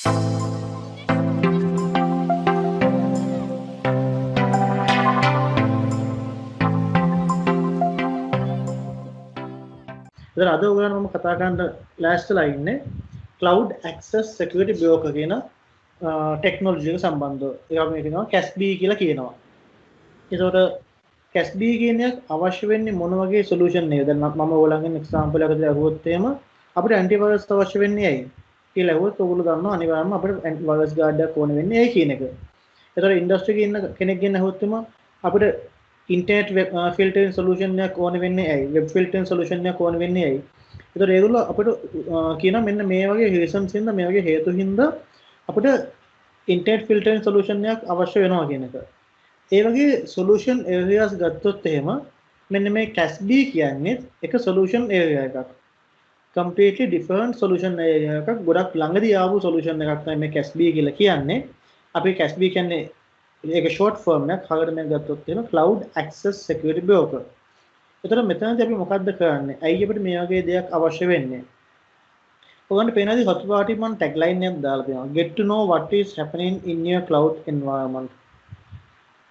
ඉතින් අද ඔයගොල්ලෝ මම කතා කරන්න ලෑස්තිලා ඉන්නේ cloud access security broker කියන ටෙක්නොලොජි එක සම්බන්ධව. ඒක අපි කියනවා CASB කියලා කියනවා. ඒතකොට CASB කියන එක අවශ්‍ය වෙන්නේ මොන වගේ සොලියුෂන් එකද? දැන් මම ඔයගොල්ලන්ගෙන් එක්සැම්පල් එකකට අහුවොත් එහෙම අපිට ඇන්ටිවයිරස් අවශ්‍ය වෙන්නේ ඇයි? කියලා අහුවොත් ඔයගොල්ලෝ දන්නවා අනිවාර්යයෙන්ම අපිට ඇන්ටිවයිරස් ගාඩ් එකක් ඕන වෙන්නේ ඇයි කියන එක. ඒතකොට ඉන්ඩස්ට්‍රි එකේ ඉන්න කෙනෙක්ගෙන් අහුවොත් එහෙම අපිට ඉන්ටර්නෙට් ෆිල්ටරින් සොලියුෂන් එකක් ඕන වෙන්නේ ඇයි? වෙබ් ෆිල්ටරින් සොලියුෂන් එකක් ඕන වෙන්නේ ඇයි? ඒතකොට ඒගොල්ලෝ අපිට කියනවා මෙන්න මේ වගේ රීසන්ස් හින්දා මේ වගේ හේතු හින්දා අපිට ඉන්ටර්නෙට් ෆිල්ටරින් සොලියුෂන් එකක් අවශ්‍ය වෙනවා කියන එක. ඒ වගේ සොලියුෂන් ඒරියාස් ගත්තොත් එහෙම මෙන්න මේ CASB කියන්නේ එක සොලියුෂන් ඒරියා එකක්. completely different solution area එකක්. ගොඩක් ළඟදී ආපු solution එකක් තමයි මේ CASB කියලා කියන්නේ. අපි CASB කියන්නේ ඒක short form එකක්. හරියට මේක ගත්තොත් එහෙම cloud access security broker. ඒතර මෙතනදී අපි මොකද්ද කරන්නේ? ඇයි අපිට මේ වගේ දෙයක් අවශ්‍ය වෙන්නේ? ඔයගොල්ලන්ට පේනවාද හොත් පාටි මම tagline එකක් දාලා තියෙනවා. Get to know what is happening in your cloud environment.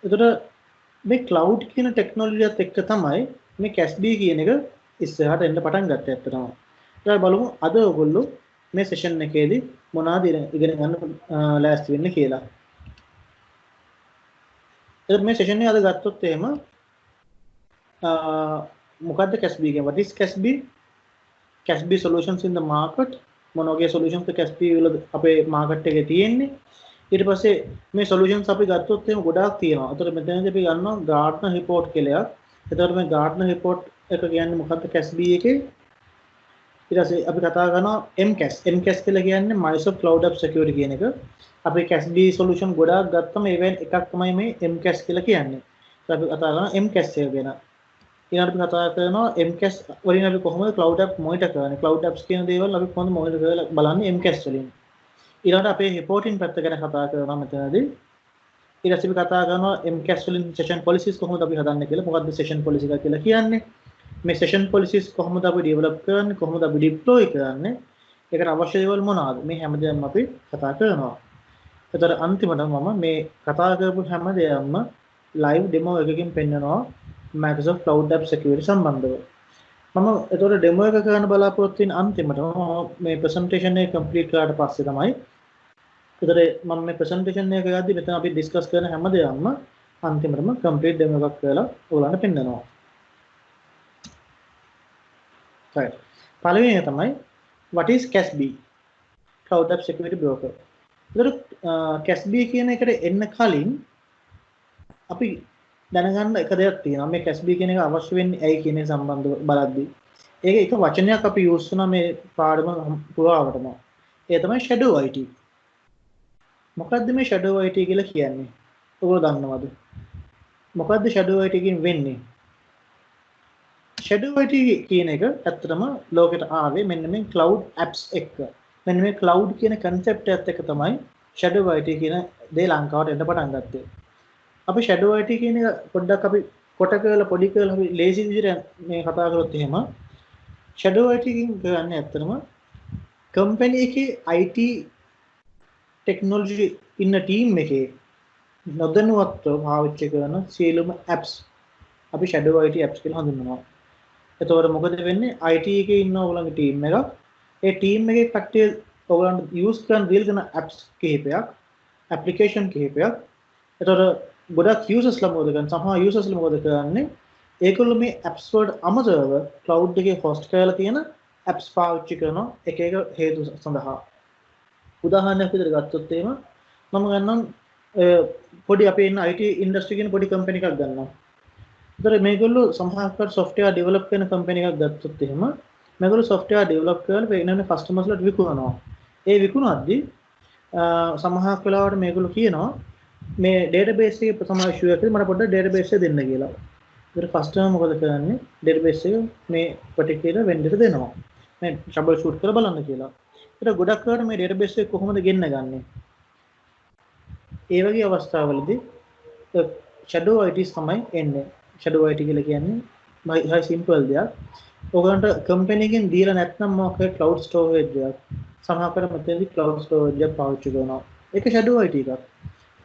ඒතර මේ cloud කියන ටෙක්නොලොජියත් එක්ක තමයි මේ CASB කියන එක ඉස්සරහට එන්න පටන් ගත්තේ ඇත්තටම. ඊට බලමු අද ඔයගොල්ලෝ මේ සෙෂන් එකේදී මොනවද ඉගෙන ගන්න ලෑස්ති වෙන්නේ කියලා. එතකොට මේ සෙෂන් එක අද ගත්තොත් එහෙම මොකද්ද CASB කියන්නේ? What is CASB? CASB solutions in the market. මොන වගේ solutions CASB වල අපේ market එකේ තියෙන්නේ? ඊට පස්සේ මේ solutions අපි ගත්තොත් එහෙම ගොඩාක් තියෙනවා. ඒතකොට මෙතනදී අපි ගන්නවා Gartner report කියලා එකක්. ඒතකොට මේ Gartner report එක කියන්නේ මොකද්ද CASB එකේ? ඊට පස්සේ අපි කතා කරනවා MCAS. MCAS කියලා කියන්නේ Microsoft Cloud App Security කියන එක. අපි CASB solution ගොඩාක් ගත්තම ඒවෙන් එකක් තමයි මේ MCAS කියලා කියන්නේ. ඊට අපි කතා කරනවා MCAS එක ගැන. ඊළඟට අපි කතා කරනවා MCAS වලින් අපි කොහොමද Cloud App monitor කරන්නේ? Cloud Apps කියන දේවල් අපි කොහොමද monitor කරලා බලන්නේ MCAS වලින්. ඊළඟට අපේ reporting පැත්ත ගැන කතා කරනවා මෙතනදී. ඊට පස්සේ අපි කතා කරනවා MCAS වලින් session policies කොහොමද අපි හදන්නේ කියලා. මොකද්ද session policy එක කියලා කියන්නේ? මේ session policies කොහොමද අපි develop කරන්නේ? කොහොමද අපි deploy කරන්නේ? ඒකට අවශ්‍ය දේවල් මොනවාද? මේ හැමදේම අපි කතා කරනවා. ඒතර අන්තිමට මම මේ කතා කරපු හැමදේම live demo එකකින් පෙන්නනවා Microsoft Cloud App Security සම්බන්ධව. මම ඒතර demo එක කරන්න බලාපොරොත්තු වෙන අන්තිමට මේ presentation එක complete කරාට පස්සේ තමයි ඒතර මම මේ presentation එක කරද්දි මෙතන අපි discuss කරන හැමදේම අන්තිමටම complete demo එකක් කරලා ඔයගලන්ට පෙන්නනවා. right. පළවෙනි එක තමයි what is CASB? Cloud App Security Broker. ඒතර CASB කියන එකට එන්න කලින් අපි දැනගන්න එක දෙයක් තියෙනවා. මේ CASB කියන එක අවශ්‍ය වෙන්නේ ඇයි කියන සම්බන්ධව බලද්දී. ඒක එක වචනයක් අපි යූස් කරන මේ පාඩම පුරාවටම. ඒ තමයි shadow IT. මොකද්ද මේ shadow IT කියලා කියන්නේ? ඔයගොල්ලෝ දන්නවද? මොකද්ද shadow IT එකකින් වෙන්නේ? shadow IT කියන එක ඇත්තටම ලෝකෙට ආවේ මෙන්න මේ cloud apps එක්ක. මෙන්න මේ cloud කියන concept එකත් එක්ක තමයි shadow IT කියන දේ ලංකාවට එන්න පටන් ගත්තේ. අපි shadow IT කියන එක පොඩ්ඩක් අපි කොට කරලා පොඩි කරලා අපි ලේසි විදිහට මේ කතා කරොත් එහෙම shadow IT එකකින් කරන්නේ ඇත්තටම company එකේ IT technology ඉන්න team එකේ නොදැනුවත්ව පාවිච්චි කරන සියලුම apps අපි shadow IT apps කියලා හඳුන්වනවා. එතකොට මොකද වෙන්නේ? IT එකේ ඉන්න ඔයගොල්ලන්ගේ team එකක්. ඒ team එකේ කට්ටිය ඔයගොල්ලන්ට use කරන deal කරන apps කිහිපයක්, application කිහිපයක්. එතකොට ගොඩක් users ලා මොකද කරන්නේ? සමහර users ලා මොකද කරන්නේ? ඒගොල්ලෝ මේ apps වලට අමතරව cloud එකේ host කරලා තියෙන apps පාවිච්චි කරනවා එක එක හේතු සඳහා. උදාහරණයක් විදිහට ගත්තොත් එහෙම මම ගන්නම් පොඩි අපේ ඉන්න IT industry කියන පොඩි company එකක් ගන්නවා. ඒතර මේගොල්ලෝ සමහරකට software develop කරන company එකක් ගත්තොත් එහෙම මේගොල්ලෝ software develop කරලා වෙනම customers ලාට විකුණනවා. ඒ විකුණද්දී සමහර වෙලාවට මේගොල්ලෝ කියනවා මේ database එකේ ප්‍රථම issue එකේ මට පොඩ්ඩක් database එක දෙන්න කියලා. ඒතර customer මොකද කරන්නේ? database එක මේ particular vendor දෙනවා. මේ trouble shoot කරලා බලන්න කියලා. ඒතර ගොඩක් වෙලාවට මේ database එක කොහොමද ගෙන්න ගන්නෙ? ඒ වගේ අවස්ථාවලදී shadow ITs තමයි එන්නේ. shadow IT කියලා කියන්නේ හරි simple දෙයක්. ඔයගලන්ට company එකෙන් දීලා නැත්නම් මොකක්ද cloud storage එකක්. සමහර කර මෙතනදී cloud storage එක පාවිච්චි කරනවා. ඒක shadow IT එකක්.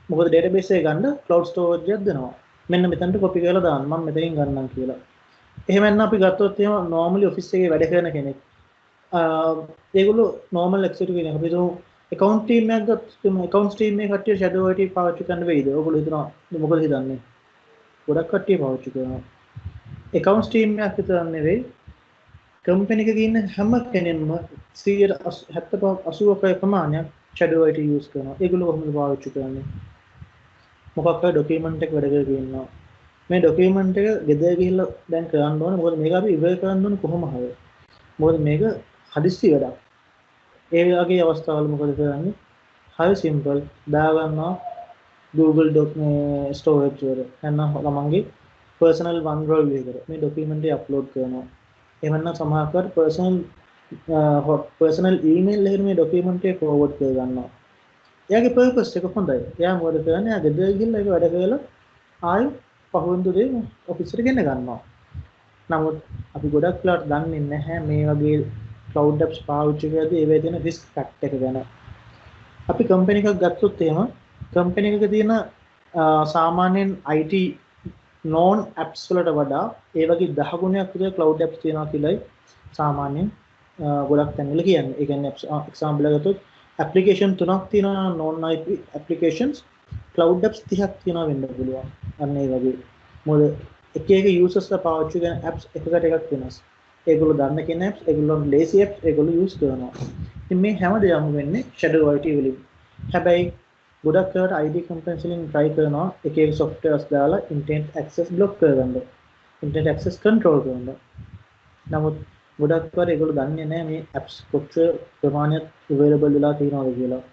මොකද database එක ගන්න cloud storage එකක් දෙනවා. මෙන්න මෙතනට copy කරලා දාන්න මම මෙතනින් ගන්නම් කියලා. එහෙම නැත්නම් අපි ගත්තොත් එහෙම normally office එකේ වැඩ කරන කෙනෙක්. ඒගොල්ලෝ normal executive කෙනෙක්. අපි හිතමු account team එකක් ගත්තොත් account team එකේ කට්ටිය shadow IT පාවිච්චි කරන්න වෙයිද? ඔයගොල්ලෝ හිතනවා මොකද හිතන්නේ? ගොඩක් කට්ටිය පාවිච්චි කරනවා. accounts team එකක් විතර නෙවෙයි company එකක ඉන්න හැම කෙනෙක්ම 75-80ක ප්‍රමාණයක් shadow IT use කරනවා. ඒගොල්ලෝ කොහොමද පාවිච්චි කරන්නේ? මොකක් හරි document එක වැඩ කරගෙන ඉන්නවා. මේ document එක ගෙදර ගිහිල්ලා දැන් කරන්න ඕනේ. මොකද මේක අපි ඉවර කරන්න ඕනේ කොහොම හරි. මොකද මේක හදිස්සි වැඩක්. ඒ වගේ අවස්ථාවල මොකද කරන්නේ? හරි simple දාගන්නවා Google Doc storage වල. නැත්නම් ළමංගේ personal OneDrive එකකට මේ document එක upload කරනවා. එහෙම නැත්නම් සමහරකට personal email එකකට මේ document එක forward කර ගන්නවා. එයාගේ purpose එක හොඳයි. එයා මොකද කරන්නේ? එයා ගෙදර ගිහිල්ලා ඒක වැඩ කරලා ආයෙ පහුවෙන්දු දේ ඔෆිස් එකට ගෙන ගන්නවා. නමුත් අපි ගොඩක් වෙලාවට දන්නේ නැහැ මේ වගේ cloud apps පාවිච්චි කරද්දී ඒවැය තියෙන risk factor එක ගැන. අපි company එකක් ගත්තොත් එහෙම company එකක තියෙන සාමාන්‍යයෙන් IT non apps වලට වඩා ඒ වගේ 10 ගුණයක් විතර cloud apps තියෙනවා කියලායි සාමාන්‍යයෙන් ගොඩක් තැන්වල කියන්නේ. ඒ කියන්නේ example එකකට ගත්තොත් application 3ක් තියෙනවා non IP applications cloud apps 30ක් තියෙනවා වෙන්න පුළුවන්. අන්න ඒ වගේ. මොකද එක එක users ලා පාවිච්චි කරන apps එකකට එකක් වෙනස්. ඒගොල්ලෝ දන්න කෙන apps, ඒගොල්ලෝ lazy apps ඒගොල්ලෝ use කරනවා. ඉතින් මේ හැම දෙයක්ම වෙන්නේ shadow IT වලින්. හැබැයි ගොඩක් වෙලාවට IT companies වලින් try කරනවා එක එක softwares දාලා internet access block කරගන්න. internet access control කරන්න. නමුත් ගොඩක් වෙලාවට ඒගොල්ලෝ දන්නේ නැහැ මේ apps කොච්චර ප්‍රමාණයක් available වෙලා තියෙනවද කියලා.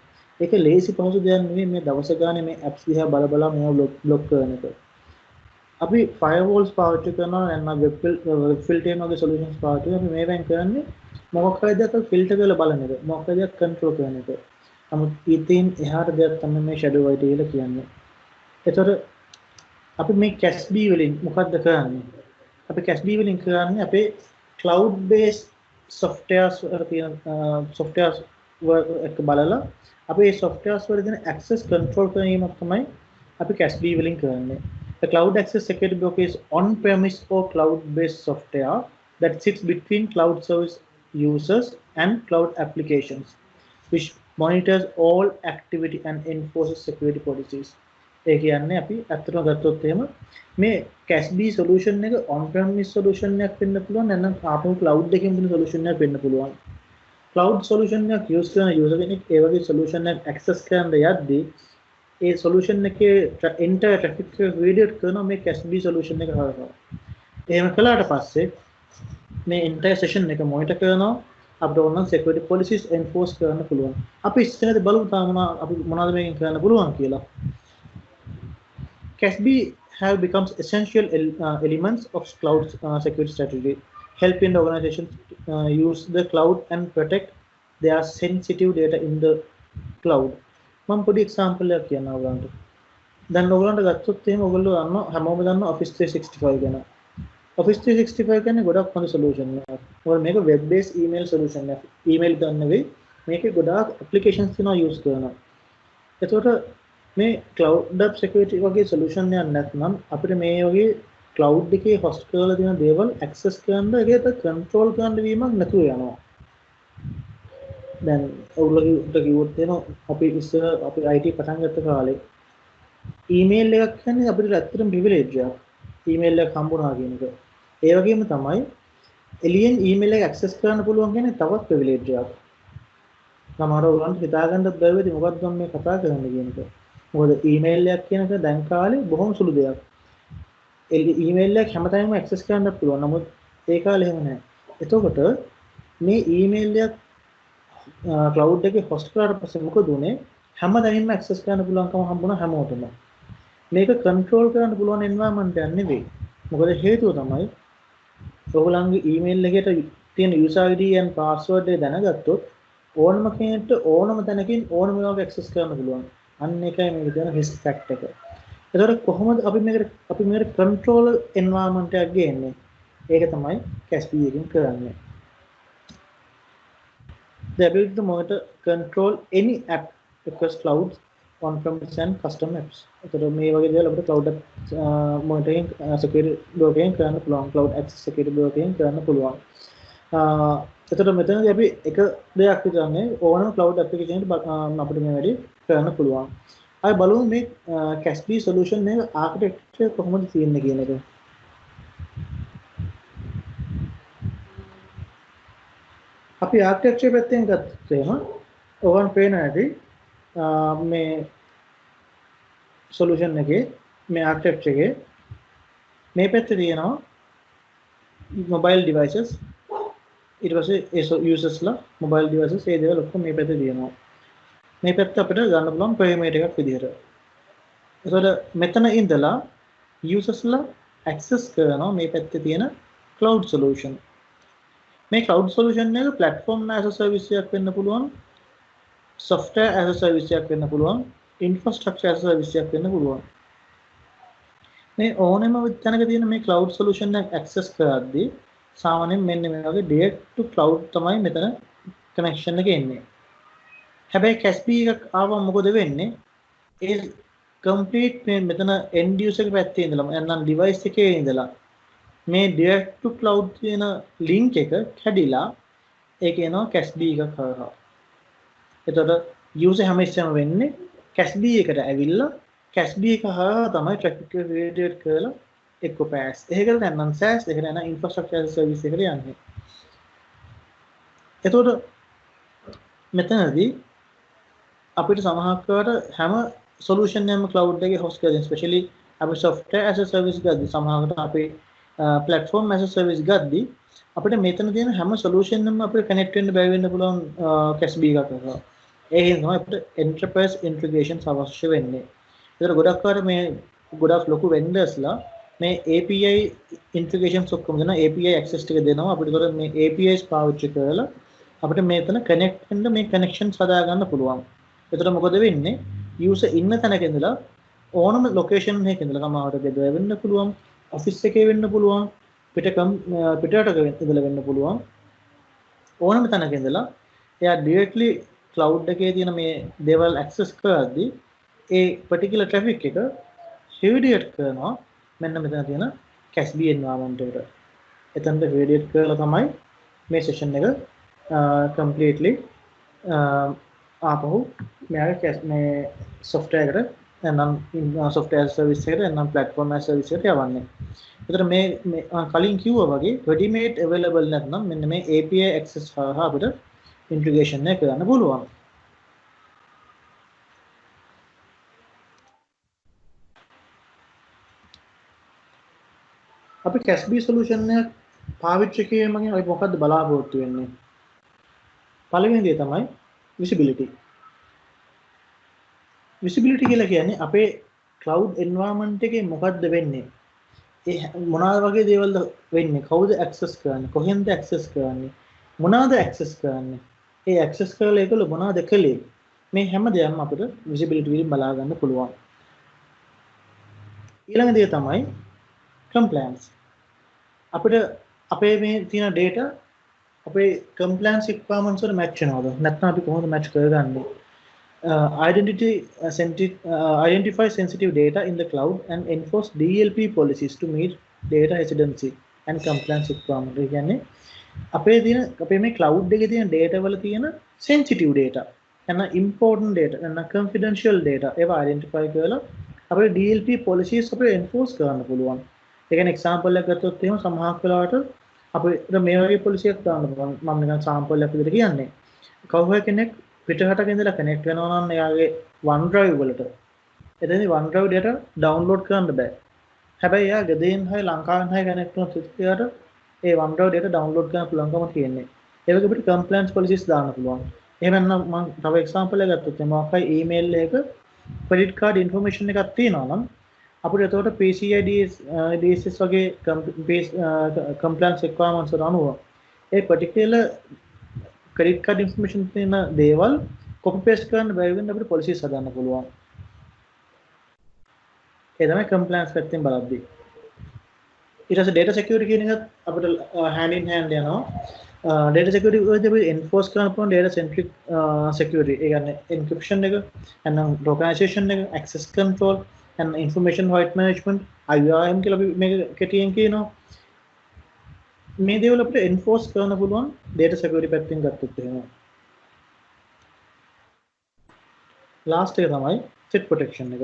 ඒක lazy පහසු දෙයක් නෙවෙයි මේ දවස ගානේ මේ apps දිහා බල බල මේවා block කරන එක. අපි firewalls පාවිච්චි කරනවා නැත්නම් web filter වගේ solutions පාවිච්චි කරනවා. අපි මේවෙන් කරන්නේ මොකක් හරි දෙයක් filter කරලා බලන එක. මොකක් හරි දෙයක් control කරන එක. නමුත් ඊටින් එහාට දෙයක් තමයි මේ shadow IT කියලා කියන්නේ. ඒතර අපි මේ CASB වලින් මොකද්ද කරන්නේ? අපි CASB වලින් කරන්නේ අපේ cloud based softwares වල තියෙන softwares එක බලලා අපි මේ softwares වල දෙන access control කිරීමක් තමයි අපි CASB වලින් කරන්නේ. The cloud access security block is on-premise or cloud-based software that sits between cloud service users and cloud applications, which monitors all activity and enforces security policies. ඒ කියන්නේ අපි අත්‍තරම ගත්තොත් එහෙම මේ CASB solution එක on-premise solution එකක් වෙන්න පුළුවන් නැත්නම් ආපහු cloud එකකින් වෙන solution එකක් වෙන්න පුළුවන්. cloud solution එකක් use කරන user කෙනෙක් ඒ වගේ solution එකක් access කරන්න යද්දී ඒ solution එකේ entire traffic එක redirect කරනවා මේ CASB solution එක හරහා. එහෙම කළාට පස්සේ මේ entire session එක monitor කරනවා අපිට ඕන නම් security policies enforce කරන්න පුළුවන්. අපි ඉස්සෙල්ලාදී බලමු තාම අපි මොනවද මේකෙන් කරන්න පුළුවන් කියලා. CASB have becomes essential elements of cloud security strategy, helping the organizations use the cloud and protect their sensitive data in the cloud. මම පොඩි එක්සැම්පල් එකක් කියන්නම් ඔයගලන්ට. දැන් ඔයගලන්ට ගත්තොත් එහෙම ඔයගොල්ලෝ දන්නවා හැමෝම දන්නවා Office 365 ගැන. Office 365 කියන්නේ ගොඩක් හොඳ solution එකක්. මොකද මේක web based email solution එකක්. email ගන්න නෙවෙයි මේකේ ගොඩාක් applications තියෙනවා use කරනවා. එතකොට මේ cloud app security වගේ solution එකක් නැත්නම් අපිට මේ වගේ cloud එකේ host කරලා තියෙන දේවල් access කරන්න ඒකට control කරන්න වීමක් නැතුව යනවා. දැන් ඔයගොල්ලෝ කිව්වොත් එන අපි ඉස්සර අපි IT පටන් ගත්ත කාලේ ඊමේල් එකක් කියන්නේ අපිට ඇත්තටම ප්‍රිවිලේජ් එකක්. ඊමේල් එකක් හම්බුනා කියන එක. ඒ වගේම තමයි එලියෙන් ඊමේල් එක ඇක්සස් කරන්න පුළුවන් කියන්නේ තවත් ප්‍රිවිලේජ් එකක්. සමහර ඔයගොල්ලන්ට හිතා ගන්නත් බැහැ වෙයි මොකක්ද මම මේ කතා කරන්නේ කියන එක. මොකද ඊමේල් එකක් කියන එක දැන් කාලේ බොහොම සුළු දෙයක්. ඊමේල් එක හැමතැනම ඇක්සස් කරන්න පුළුවන්. නමුත් ඒ කාලේ එහෙම නැහැ. එතකොට මේ ඊමේල් එක cloud එකේ host කරාට පස්සේ මොකද උනේ හැමදැනින්ම access කරන්න පුළුවන්කම හම්බුණා හැමෝටම. මේක control කරන්න පුළුවන් environment එකක් නෙවෙයි. මොකද හේතුව තමයි ඔයගොල්ලන්ගේ email එකට තියෙන user ID and password එක දැනගත්තොත් ඕනම කෙනෙක්ට ඕනම තැනකින් ඕනම එකක් access කරන්න පුළුවන්. අන්න ඒකයි මේක තියෙන risk factor එක. ඒතකොට කොහොමද අපි මේකට control environment එකක් ගේන්නේ? ඒක තමයි CASB එකෙන් කරන්නේ. the ability to monitor control any app across clouds on-premise and custom apps. එතකොට මේ වගේ දේවල් අපිට cloud app monitoring security blocking කරන්න පුළුවන්, cloud access security blocking කරන්න පුළුවන්. එතකොට මෙතනදී අපි එක දෙයක් විතරනේ ඕනම cloud application එකට අපිට මේ වැඩි කරන්න පුළුවන්. අපි බලමු මේ CASB solution එක architecture කොහොමද තියෙන්නේ කියන එක. අපි ආර්කිටෙක්චර් පැත්තෙන් ගත්තේම ඕවන් පේන ඇති මේ සොලියුෂන් එකේ මේ ආර්කිටෙක්චර් එකේ මේ පැත්තේ තියෙනවා මොබයිල් ඩිවයිසස් ඊට පස්සේ ඒ යූසර්ස්ලා මොබයිල් ඩිවයිසස් ඒ දේවල් ඔක්කොම මේ පැත්තේ තියෙනවා මේ පැත්ත අපිට ගන්න පුළුවන් පරිමේටර් එකක් විදිහට. ඒතකොට මෙතන ඉඳලා යූසර්ස්ලා ඇක්සස් කරනවා මේ පැත්තේ තියෙන cloud solution. මේ cloud solution එක platform as a service එකක් වෙන්න පුළුවන්, software as a service එකක් වෙන්න පුළුවන්, infrastructure as a service එකක් වෙන්න පුළුවන්. මේ ඕනෙම තැනක තියෙන මේ cloud solution එක access කරද්දී සාමාන්‍යයෙන් මෙන්න මේ වගේ direct to cloud තමයි මෙතන connection එක එන්නේ. හැබැයි CASB එකක් ආවම මොකද වෙන්නේ? ඒ complete මේ මෙතන end user එක පැත්තේ ඉඳලා නැත්නම් device එකේ ඉඳලා මේ direct to cloud කියන link එක කැඩිලා ඒක එනවා CASB එකක් කරා. එතකොට user හැමෙස්සම වෙන්නේ CASB එකට ඇවිල්ලා CASB එක හරහා තමයි traffic එක redirect කරලා එක්ක pass. එහෙකට නැත්නම් SaaS එහෙකට නැත්නම් infrastructure as a service එකට යන්නේ. එතකොට මෙතනදී අපිට සමහරකට හැම solution එකම cloud එකේ host කරගෙන especially අපි software as a service ගද්දි සමහරකට අපි platform as a service ගද්දි අපිට මෙතන තියෙන හැම solution එකම අපිට connect වෙන්න බැරි වෙන්න පුළුවන් CASB එකක් කරලා. ඒ හින්දා තමයි අපිට enterprise integrations අවශ්‍ය වෙන්නේ. ඒතර ගොඩක් අය මේ ගොඩක් ලොකු vendors-ලා මේ API integrations ඔක්කොම දෙනවා, API access ටික දෙනවා. අපිට ඒතර මේ APIs පාවිච්චි කරලා අපිට මෙතන connect වෙන්න මේ connections හදා ගන්න පුළුවන්. ඒතර මොකද වෙන්නේ? user ඉන්න තැනක ඉඳලා ඕනම location එකක ඉඳලා සමහරවිට ගෙදර වෙන්න පුළුවන්, office එකේ වෙන්න පුළුවන්, පිටරටක ඉඳලා වෙන්න පුළුවන්. ඕනම තැනක ඉඳලා එයා directly cloud එකේ තියෙන මේ දේවල් access කරද්දී ඒ particular traffic එක redirect කරනවා මෙන්න මෙතන තියෙන CASB environment එකට. එතනට redirect කරලා තමයි මේ session එක completely ආපහු මෙයාගේ මේ software එකට නැත්නම් software service එකට නැත්නම් platform as service එකට යවන්නේ. ඒතර මේ කලින් කිව්වා වගේ ready made available නැත්නම් මෙන්න මේ API access හරහා අපිට integration එක කරන්න පුළුවන්. අපි CASB solution එක පාවිච්චි කිරීමෙන් අපි මොකද්ද බලාපොරොත්තු වෙන්නේ? පළවෙනි දේ තමයි visibility. Visibility කියලා කියන්නේ අපේ cloud environment එකේ මොකද්ද වෙන්නේ? ඒ මොනවාද වගේ දේවල්ද වෙන්නේ? කවුද access කරන්නේ? කොහෙන්ද access කරන්නේ? මොනවාද access කරන්නේ? ඒ access කරලා ඒගොල්ලෝ මොනවාද කළේ? මේ හැම දෙයක්ම අපිට visibility වලින් බලා ගන්න පුළුවන්. ඊළඟ දේ තමයි compliance. අපිට අපේ මේ තියෙන data අපේ compliance requirements වල match වෙනවද? නැත්නම් අපි කොහොමද match කරගන්නේ? Identify sensitive data in the cloud and enforce DLP policies to meet data residency and compliance requirements. ඒ කියන්නේ අපේ මේ cloud එකේ තියෙන data වල තියෙන sensitive data නැත්නම් important data නැත්නම් confidential data ඒවා identify කරලා අපේ DLP policies අපිට enforce කරන්න පුළුවන්. ඒ කියන්නේ example එකක් ගත්තොත් එහෙම සමහරක් වෙලාවට අපිට මේ වගේ policy එකක් දාන්න පුළුවන්. මම නිකන් sample එකක් විදිහට කියන්නේ. කවුරු කෙනෙක් පිටරටක ඉඳලා connect වෙනවා නම් එයාගේ OneDrive වලට එතනදී OneDrive data download කරන්න බෑ. හැබැයි එයා ගෙදරින් හරි ලංකාවෙන් හරි connect වුණොත් එයාට ඒ OneDrive data download කරන්න පුළුවන්කම තියෙන්නේ. ඒ වගේ අපිට compliance policies දාන්න පුළුවන්. එහෙම නැත්නම් මම තව example එකක් ගත්තොත් මොකක්ද email එකක credit card information එකක් තියෙනවා නම් අපිට එතකොට PCI DSS වගේ compliance requirements වල අනුව ඒ particular credit card information තියෙන දේවල් copy paste කරන්න බැරි වෙන අපිට policies හදන්න පුළුවන්. ඒ තමයි compliance පැත්තෙන් බලද්දී. ඊට පස්සේ data security කියන එකත් අපිට hand in hand යනවා. data security වලදී අපි enforce කරන්න පුළුවන් data centric security. ඒ කියන්නේ encryption එක, and tokenization එක, access control and information right management, IAM කියලා අපි මේක කෙටියෙන් කියනවා. මේ දේවල් අපිට enforce කරන්න පුළුවන් data security පැත්තෙන් ගත්තොත් එහෙම. last එක තමයි threat protection එක.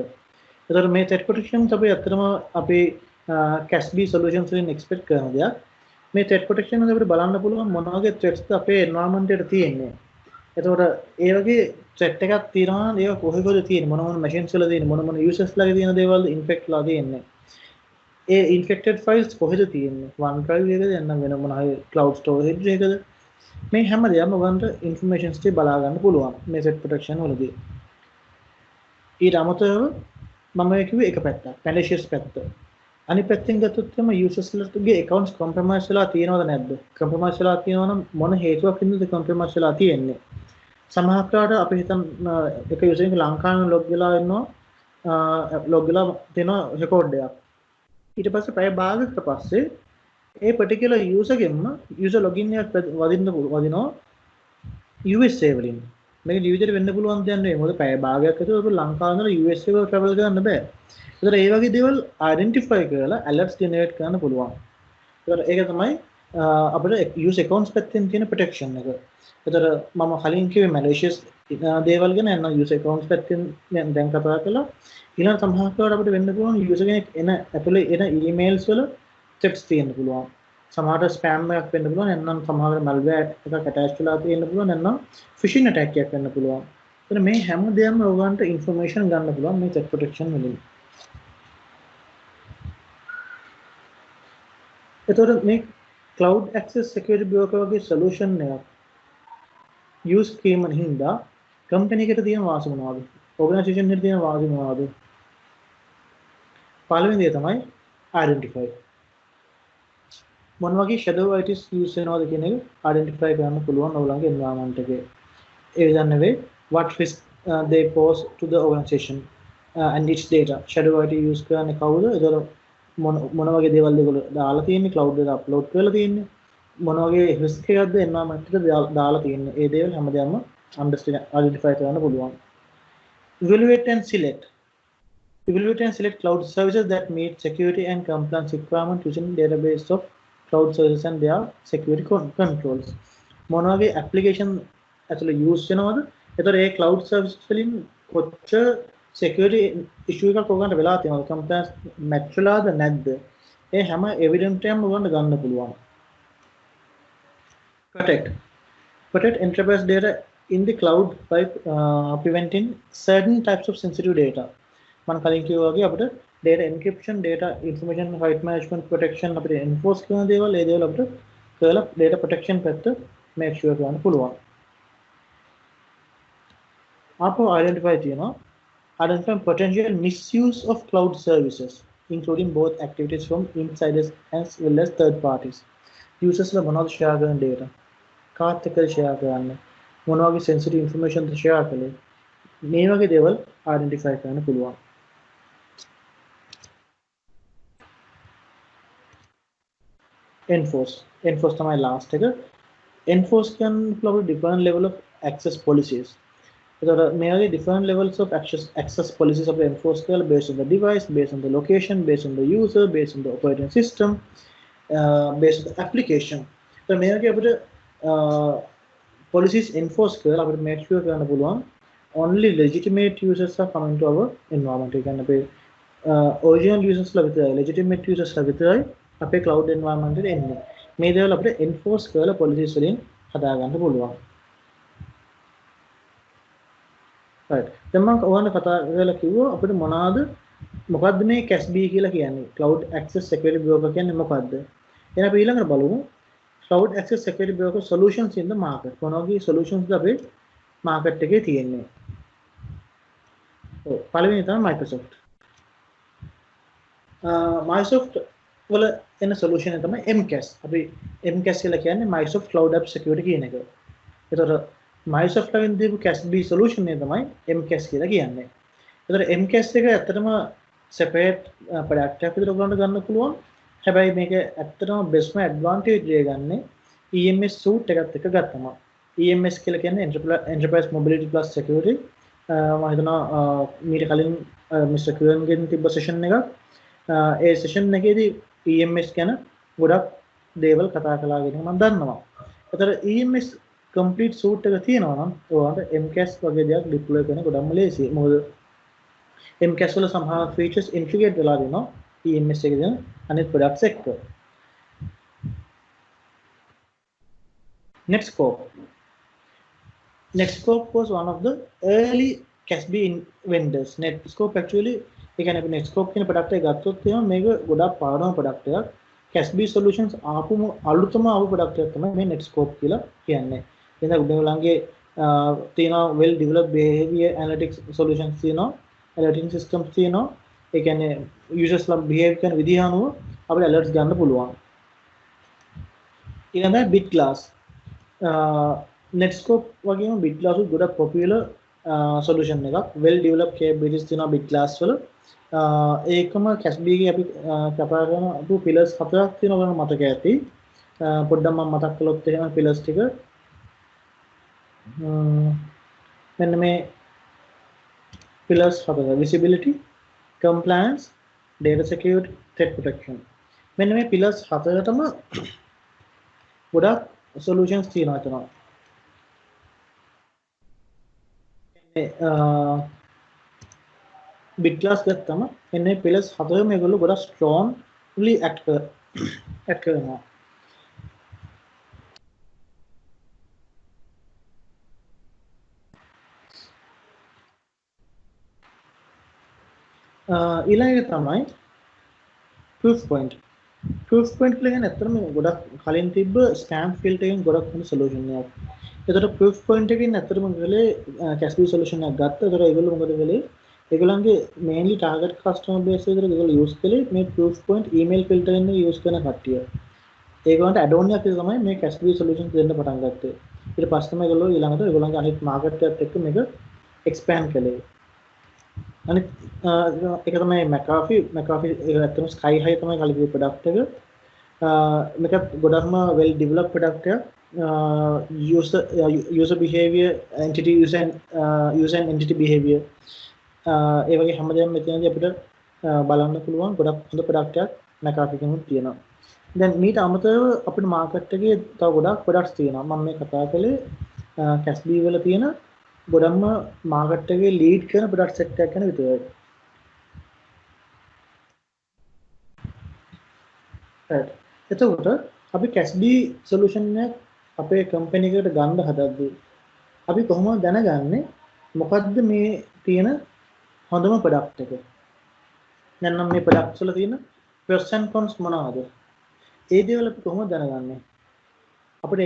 එතකොට මේ threat protection අපි අත්‍තරම අපි CASB solutions වලින් expect කරන දෙයක්. මේ threat protection එක අපිට බලන්න පුළුවන් මොන වගේ threats ද අපේ environment එකට තියෙන්නේ. එතකොට ඒ වගේ threat එකක් තියෙනවා නම් ඒක කොහෙද තියෙන්නේ, මොන machines වල තියෙන්නේ, මොන users ලාගේ තියෙන දේවල්ද infect ලා තියෙන්නේ. ඒ infected files කොහෙද තියෙන්නේ? OneDrive එකද නැත්නම් වෙන මොන හරි cloud storage එකද? මේ හැම දෙයක්ම ඔයගන්ට informations ටික බලා ගන්න පුළුවන් මේ threat protection වලදී. ඊට අමතරව මම කිව්වේ එක පැත්තක්, malicious පැත්ත. අනිත් පැත්තෙන් ගත්තොත් තමයි users ලගේ accounts compromise වෙලා තියෙනවද නැද්ද? compromise වෙලා තියෙනවා නම් මොන හේතුවක් හින්දාද compromise වෙලා තියෙන්නේ? සමහරවිට අපි හිතන එක user එක ලංකාවෙන් log වෙලා ඉන්නවා, log වෙලා තියෙනවා record එකක්. ඊට පස්සේ පැය භාගයකට පස්සේ ඒ particular user ගෙම්ම user login එකක් වදිනවා USA වලින්. මේක ඩිවිඩර් වෙන්න පුළුවන් දෙයක් නෙවෙයි. මොකද පැය භාගයක් ඇතුළත ලංකාව ඉඳලා USA වල travel කරන්න බෑ. ඒතර ඒ වගේ දේවල් identify කරලා alerts generate කරන්න පුළුවන්. ඒතර ඒක තමයි අපිට user accounts පැත්තෙන් තියෙන protection එක. ඒතර මම කලින් කිව්වේ malicious දේවල් ගැන යන user accounts පැත්තෙන් දැන් කතා කළා. ඊළඟ සමහරවිට අපිට වෙන්න පුළුවන් user කෙනෙක් ඇතුලේ එන emails වල threats තියෙන්න පුළුවන්. සමහරට spam එකක් වෙන්න පුළුවන්, නැත්නම් සමහරට malware එකක් attach වෙලා තියෙන්න පුළුවන්, නැත්නම් phishing attack එකක් වෙන්න පුළුවන්. එතන මේ හැම දෙයක්ම ඔයගන්ට information ගන්න පුළුවන් මේ threat protection වලින්. එතකොට මේ cloud access security broker වගේ solution එකක් use කිරීමෙන් හින්දා company එකට තියෙන වාසි මොනවද? organization එකට තියෙන වාසි මොනවද? පළවෙනි දේ තමයි identify. මොන වගේ shadow ITs use වෙනවද කියන එක identify කරන්න පුළුවන් ඔයගොල්ලන්ගේ environment එකේ. ඒ විදිහට නෙවෙයි what risk they pose to the organization and its data. shadow IT use කරන්නේ කවුද? ඒතර මොන වගේ දේවල් ඒගොල්ලෝ දාලා තියෙන්නේ, cloud එකට upload කරලා තියෙන්නේ, මොන වගේ risk එකක්ද environment එකට දාලා තියෙන්නේ. ඒ දේවල් හැමදේම identify කරන්න පුළුවන්. Evaluate and select. Evaluate and select cloud services that meet security and compliance requirements using database of cloud services and their security controls. මොන වගේ application ඇතුළේ use වෙනවද? ඒතර ඒ cloud services වලින් කොච්චර security issue එකක් ඔයගන්ට වෙලා තියෙනවද? compliance match වෙලාද නැද්ද? ඒ හැම evidence එකම ඔයගන්ට ගන්න පුළුවන්. Protect enterprise data in the cloud by preventing certain types of sensitive data. මම කලින් කිව්වා වගේ අපිට data encryption, data information right management protection අපිට enforce කරන දේවල්, ඒ දේවල් අපිට කරලා data protection පැත්ත make sure කරන්න පුළුවන්. අපෝ identify තියෙනවා identify potential misuse of cloud services including both activities from insiders as well as third parties. users ලා මොනවද share කරන data, කාත් එක්කද share කරන්නේ, මොන වගේ sensitive information ද share කළේ, මේ වගේ දේවල් identify කරන්න පුළුවන්. enforce තමයි last එක. enforce can follow different level of access policies. එතකොට මේ වගේ different levels of access policies අපිට enforce කරලා based on the device, based on the location, based on the user, based on the operating system, based on the application. So මේ වගේ අපිට policies enforce කරලා අපිට make sure කරන්න පුළුවන් only legitimate users are coming to our environment. ඒ කියන්නේ අපේ original users ලා විතරයි, legitimate users ලා විතරයි අපේ cloud environment එකට එන්නේ. මේ දේවල් අපිට enforce කරලා policies වලින් හදා ගන්න පුළුවන්. right. දැන් මම ඔයාලට කතා කරලා කිව්වා අපිට මොකද්ද මේ CASB කියලා කියන්නේ? Cloud Access Security Broker කියන්නේ මොකද්ද? එහෙනම් අපි ඊළඟට බලමු Cloud Access Security Broker solutions in the market. මොන වගේ solutions ද අපේ market එකේ තියෙන්නේ? ඔව් පළවෙනි තමයි Microsoft. Microsoft වල එන solution එක තමයි MCAS. අපි MCAS කියලා කියන්නේ Microsoft Cloud App Security කියන එක. ඒතර Microsoft ලාගෙන් දීපු CASB solution එක තමයි MCAS කියලා කියන්නේ. ඒතර MCAS එක ඇත්තටම separate product එකක් විදිහට ඔයගොල්ලන්ට ගන්න පුළුවන්. හැබැයි මේක ඇත්තටම bestම advantage එක ගන්නේ EMS suite එකත් එක්ක ගත්තම EMS කියලා කියන්නේ Enterprise Mobility Plus Security මම හිතනවා මීට කලින් මිස්ටර් ක්‍රියන්ගෙන් තිබ්බ සෙෂන් එකක් ඒ සෙෂන් එකේදී EMS ගැන ගොඩක් දේවල් කතා කළා කියන එක මම දන්නවා. ඒතර EMS complete suite එක තියෙනවා නම් ඔයාලට MCAS වගේ දෙයක් deploy කරන්න ගොඩක්ම ලේසියි. මොකද MCAS වල සමහර features integrate වෙලා දෙනවා EMS එකේ දෙන අනිත් products එක්ක. Netscope was one of the early CASB vendors. Netscope actually ඒ කියන්නේ අපි Netscope කියන product එක ගත්තොත් එහෙනම් මේක ගොඩක් පාඩම product එකක්. CASB solutions ආපුම අලුතම ආපු product එකක් තමයි මේ Netscope කියලා කියන්නේ. එතන උඩවලන්ගේ තියෙනවා well developed behavior analytics solutions තියෙනවා, alerting systems තියෙනවා. ඒ කියන්නේ users ලා behave කරන විදිහ අනුව අපිට alerts ගන්න පුළුවන්. ඊළඟට BitGlass Netscope වගේම BitGlass උත් ගොඩක් popular solution එකක්. well developed capabilities තියෙනවා BitGlass වල. ඒකම CASB එකේ අපි කතා කරන අපු pillars හතරක් තියෙනවා ගන්න මතක ඇති. පොඩ්ඩක් මම මතක් කළොත් එහෙම pillars ටික මෙන්න මේ pillars හතර visibility, compliance, data security, threat protection. මෙන්න මේ pillars හතරටම ගොඩක් solutions තියෙනවා එතන. BitGlass ගත්තම මෙන්න මේ pillars හතරම මේගොල්ලෝ ගොඩක් strongly act කරනවා. ඊළඟට තමයි Proofpoint කියලා කියන්නේ ඇත්තටම ගොඩක් කලින් තිබ්බ spam filter එකෙන් ගොඩක් හොඳ solution එකක්. ඒතකොට Proofpoint එකකින් ඇත්තටම ගලේ CASB solution එකක් ගත්තා. ඒතකොට ඒගොල්ලෝ මොකද කළේ? ඒගොල්ලන්ගේ mainly target customer base එකට ඒගොල්ලෝ use කළේ මේ Proofpoint email filter එක use කරන කට්ටිය. ඒගොල්ලන්ට add-on එකක් තමයි මේ CASB solution දෙන්න පටන් ගත්තේ. ඊට පස්සේ තමයි ඒගොල්ලෝ ඊළඟට ඒගොල්ලන්ගේ අනිත් market එකත් එක්ක මේක expand කළේ. අනිත් ඒක තමයි McAfee එක ඇත්තටම Sky High තමයි කලින් product එක. මේකත් ගොඩක්ම well developed product එකක්. user behavior entity user and entity behavior ඒ වගේ හැමදේම මෙතනදී අපිට බලන්න පුළුවන් ගොඩක් හොඳ product එකක් McAfee එකෙන් තියෙනවා. දැන් මීට අමතරව අපිට market එකේ තව ගොඩක් products තියෙනවා. මම මේ කතා කළේ CASB වල තියෙන ගොඩක්ම market එකේ lead කරන product set එකක් ගැන විතරයි. right. එතකොට අපි CASB solution එක අපේ company එකට ගන්න හදද්දී අපි කොහොමද දැනගන්නේ මොකද්ද මේ තියෙන හොඳම product එක? දැන් නම් මේ products වල තියෙන pros and cons මොනවාද? ඒ දේවල් අපි කොහොමද දැනගන්නේ? අපිට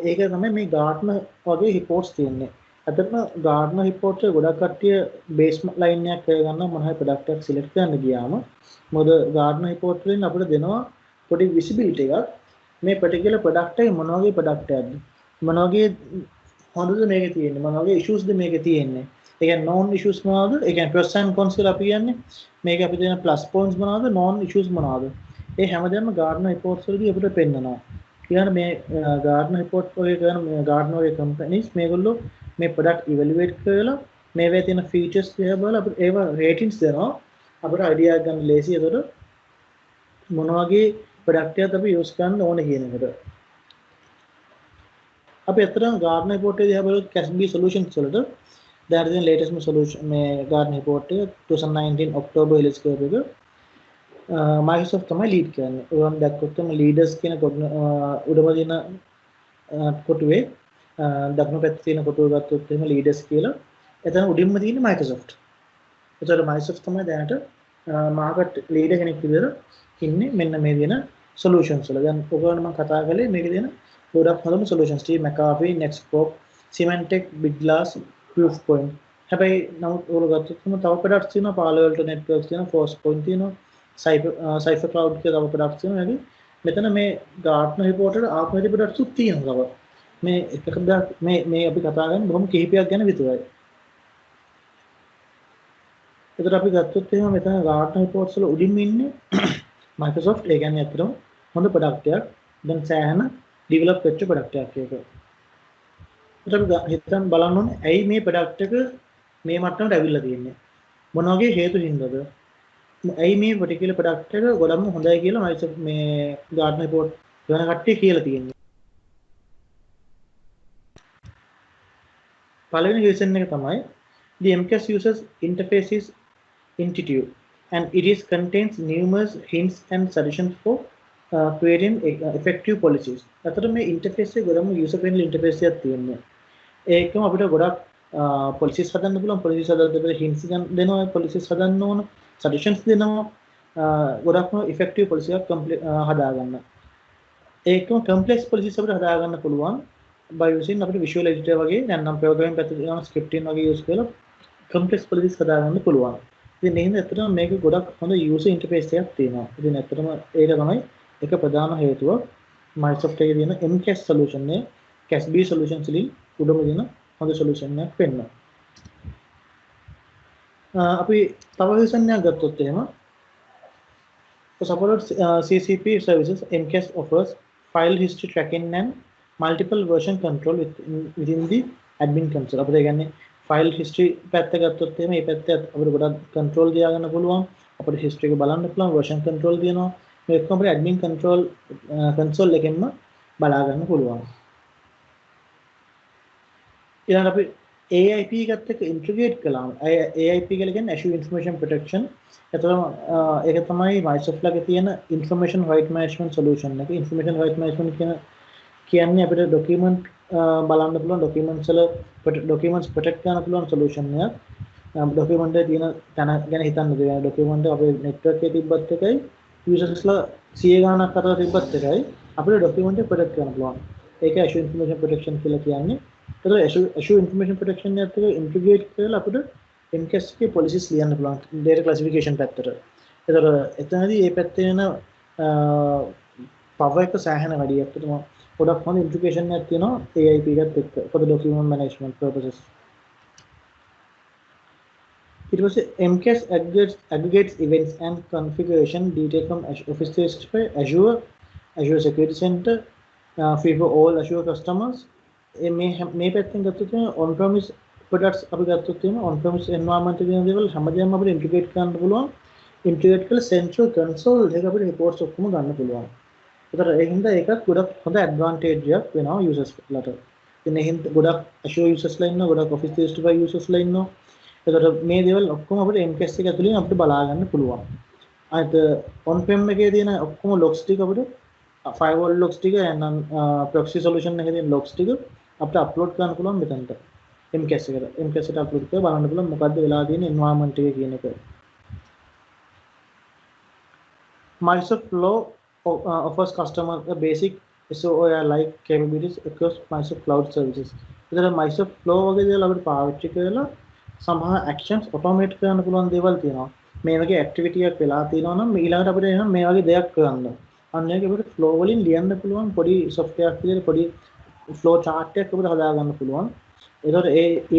ඒක තමයි මේ Gartner වගේ reports තියෙන්නේ. අතන Gartner report එක ගොඩක් කට්ටිය baseline එකක් කරගන්න මොන හරි product එකක් select කරන්න ගියාම මොකද Gartner report වලින් අපිට දෙනවා පොඩි visibility එකක් මේ particular product එක මොන වගේ product එකක්ද මොන වගේ හොඳද මේකේ තියෙන්නේ මොන වගේ issues ද මේකේ තියෙන්නේ ඒ කියන්නේ non issues මොනවාද ඒ කියන්නේ pros and cons කියලා අපි කියන්නේ මේක අපි දෙන plus points මොනවාද non issues මොනවාද ඒ හැමදේම Gartner reports වලදී අපිට පෙන්නනවා කියන්නේ මේ Gartner report වගේ කරන Gartner වගේ companies මේගොල්ලෝ මේ product evaluate කරලා මේවේ තියෙන features දිහා බලලා අපිට ඒවා ratings දෙනවා අපිට idea එකක් ගන්න ලේසි ඒතකොට මොන වගේ product එකක්ද අපි use කරන්න ඕනේ කියන එකට අපි අතරම Gartner report එක දිහා බලුවොත් CASB solutions වලට දැන් තියෙන latest solution මේ Gartner report එක 2019 October release කරපු එක Microsoft තමයි lead කරන්නේ. ඒගොල්ලන් දැක්කොත් මේ leaders කියන උඩම දින කොටුවේ දකුණු පැත්තේ තියෙන කොටුව ගත්තොත් එහෙම leaders කියලා එතන උඩින්ම තියෙන Microsoft. ඒතර Microsoft තමයි දැනට market leader කෙනෙක් විදිහට ඉන්නේ මෙන්න මේ දෙන solutions වල. දැන් ඔයගොල්ලන් මම කතා කළේ මේකේ දෙන ගොඩක් හොඳම solutions ටික McAfee, Netscope, Symantec, BitGlass, Proofpoint. හැබැයි නමුත් ඔයගොල්ලෝ ගත්තොත් තව products තියෙනවා Palo Alto Networks තියෙනවා, Forcepoint තියෙනවා, Cypher Cloud කියලා තව products තියෙනවා. මෙතන මේ Gartner report එකට ආත්මවිද products උත් තියෙනවා. මේ එකකට මේ අපි කතා කරන්නේ බොහොම කිහිපයක් ගැන විතරයි. ඒතර අපි ගත්තොත් එහෙනම් මෙතන Gartner reports වල උඩින්ම ඉන්නේ Microsoft. ඒ කියන්නේ අතරම හොඳ product එකක්. දැන් සෑහෙන ඩිවලොප් වෙච්ච ප්‍රොඩක්ට් එකක් ඒක. ඒකට හිතන් බලන්න ඕනේ ඇයි මේ ප්‍රොඩක්ට් එක මේ මට්ටමට ඇවිල්ලා තියෙන්නේ. මොන වගේ හේතු හින්දාද? ඇයි මේ particular ප්‍රොඩක්ට් එක ගොඩක්ම හොඳයි කියලා Microsoft මේ Gartner report කරන කට්ටිය කියලා තියෙන්නේ. පළවෙනි reason එක තමයි the MCAS users interface is intuitive and it is contains numerous hints and suggestions for creating effective policies. අතට මේ interface එක ගොඩම user friendly interface එකක් තියෙනවා. ඒකම අපිට ගොඩක් policies හදන්න පුළුවන්. policies හදද්දී hints දෙනවා, policies හදන්න ඕන, suggestions දෙනවා. ගොඩක්ම effective policy එකක් හදාගන්න. ඒකම complex policies අපිට හදාගන්න පුළුවන් by using අපිට visual editor වගේ නැත්නම් programming පැත්තට යන scripting වගේ use කරලා complex policies හදාගන්න පුළුවන්. ඉතින් එහෙනම් ඇත්තටම මේක ගොඩක් හොඳ user interface එකක් තියෙනවා. ඉතින් ඇත්තටම ඒක තමයි එක ප්‍රධාන හේතුව Microsoft එකේ තියෙන MCAS solution එක CASB solutions වලින් උඩම දෙන හොඳ solution එකක් වෙන්න. අපි තව reason එකක් ගත්තොත් එහෙම for support CCP services MCAS offers file history tracking and multiple version control within the admin console. අපිට කියන්නේ file history පැත්ත ගත්තොත් එහෙම මේ පැත්තේ අපිට ගොඩක් control තියාගන්න පුළුවන්. අපිට history එක බලන්න පුළුවන්, version control තියෙනවා. මේක අපිට admin control console එකෙන්ම බලා ගන්න පුළුවන්. ඊළඟට අපි AIP එකත් එක්ක integrate කළාම AIP කියලා කියන්නේ Azure Information Protection. එතකොට ඒක තමයි Microsoft ළඟ තියෙන information right management solution එක. information right management කියන්නේ අපිට document බලන්න පුළුවන්, documents protect කරන්න පුළුවන් solution එකක්. document එකේ තියෙන තැන ගැන හිතන්න දෙනවා. document එක අපේ network එකේ තිබ්බත් එකයි usersලා 100 ගණනක් අතර තිබ්බත් එකයි අපිට document එක protect කරන්න පුළුවන්. ඒක Azure Information Protection කියලා කියන්නේ. ඒතකොට Azure Information Protection එකත් එක්ක integrate කරලා අපිට MCAS එකේ policies ලියන්න පුළුවන් data classification පැත්තට. ඒතකොට එතනදී මේ පැත්තේ වෙන power එක සෑහෙන වැඩි. ඇත්තටම ගොඩක් හොඳ integration එකක් තියෙනවා AIP එකත් එක්ක for the document management purposes. It was MCAS aggregates events and configuration data from Office 365, Azure Security Center, free for all Azure customers. මේ පැත්තෙන් ගත්තොත් on-premise products අපි ගත්තොත් on-premise environment එකේ තියෙන දේවල් හැමදේම අපිට integrate කරන්න පුළුවන්. integrate කරලා central console එකක අපිට reports ඔක්කොම ගන්න පුළුවන්. ඒතර ඒ හින්දා ඒකත් ගොඩක් හොඳ advantage එකක් වෙනවා users ලට. ඉතින් ඒ හින්දා ගොඩක් Azure users ලා ඉන්නවා, ගොඩක් Office 365 users ලා ඉන්නවා. ඒතර මේ දේවල් ඔක්කොම අපිට MCAS එක ඇතුළේ අපිට බලා ගන්න පුළුවන්. අනිත් on-prem එකේ තියෙන ඔක්කොම logs ටික අපිට firewall logs ටික නැත්නම් proxy solution එකේ තියෙන logs ටික අපිට upload කරන්න පුළුවන් මෙතනට. MCAS එකට. MCAS එකට upload කරලා බලන්න පුළුවන් මොකද්ද වෙලා තියෙන්නේ environment එකේ කියන එක. Microsoft Flow offers customers a basic SOA-like capabilities across Microsoft Cloud services. ඉතින් Microsoft Flow වගේ දේවල් අපිට පාවිච්චි කරලා සමහර actions automate කරන්න පුළුවන් දේවල් තියෙනවා. මේ වගේ activity එකක් වෙලා තියෙනවා නම් ඊළඟට අපිට එහෙනම් මේ වගේ දෙයක් කරන්න. අන්න ඒක අපිට flow වලින් ලියන්න පුළුවන් පොඩි software එකක් විදිහට පොඩි flow chart එකක් අපිට හදා ගන්න පුළුවන්. ඒතකොට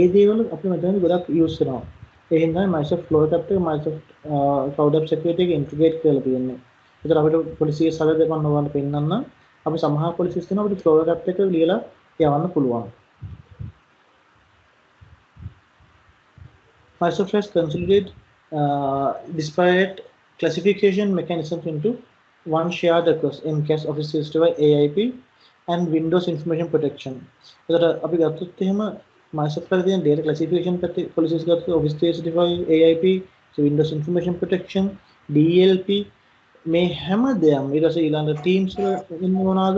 ඒ දේවල් අපි මෙතනදී ගොඩක් use කරනවා. ඒ හින්දා Microsoft Flow එකත් එක්ක Microsoft Cloud App Security එක integrate කරලා තියෙන්නේ. ඒතර අපිට policies හදලා දෙන්න ඕන පෙන්නන්න අපි සමහර policies තියෙනවා අපිට Flow එකත් එක්ක ලියලා යවන්න පුළුවන්. Microsoft has consolidated disparate classification mechanisms into one shared across MCAS, Office 365, AIP, and Windows Information Protection. So අපි ගත්තොත් එහෙම Microsoft එකේ තියෙන data classification policies ගත්තොත් Office 365, AIP, Windows Information Protection, DLP මේ හැම දෙයක්ම ඊට පස්සේ ඊළඟ Teams වල ඉන්න මොනවාද?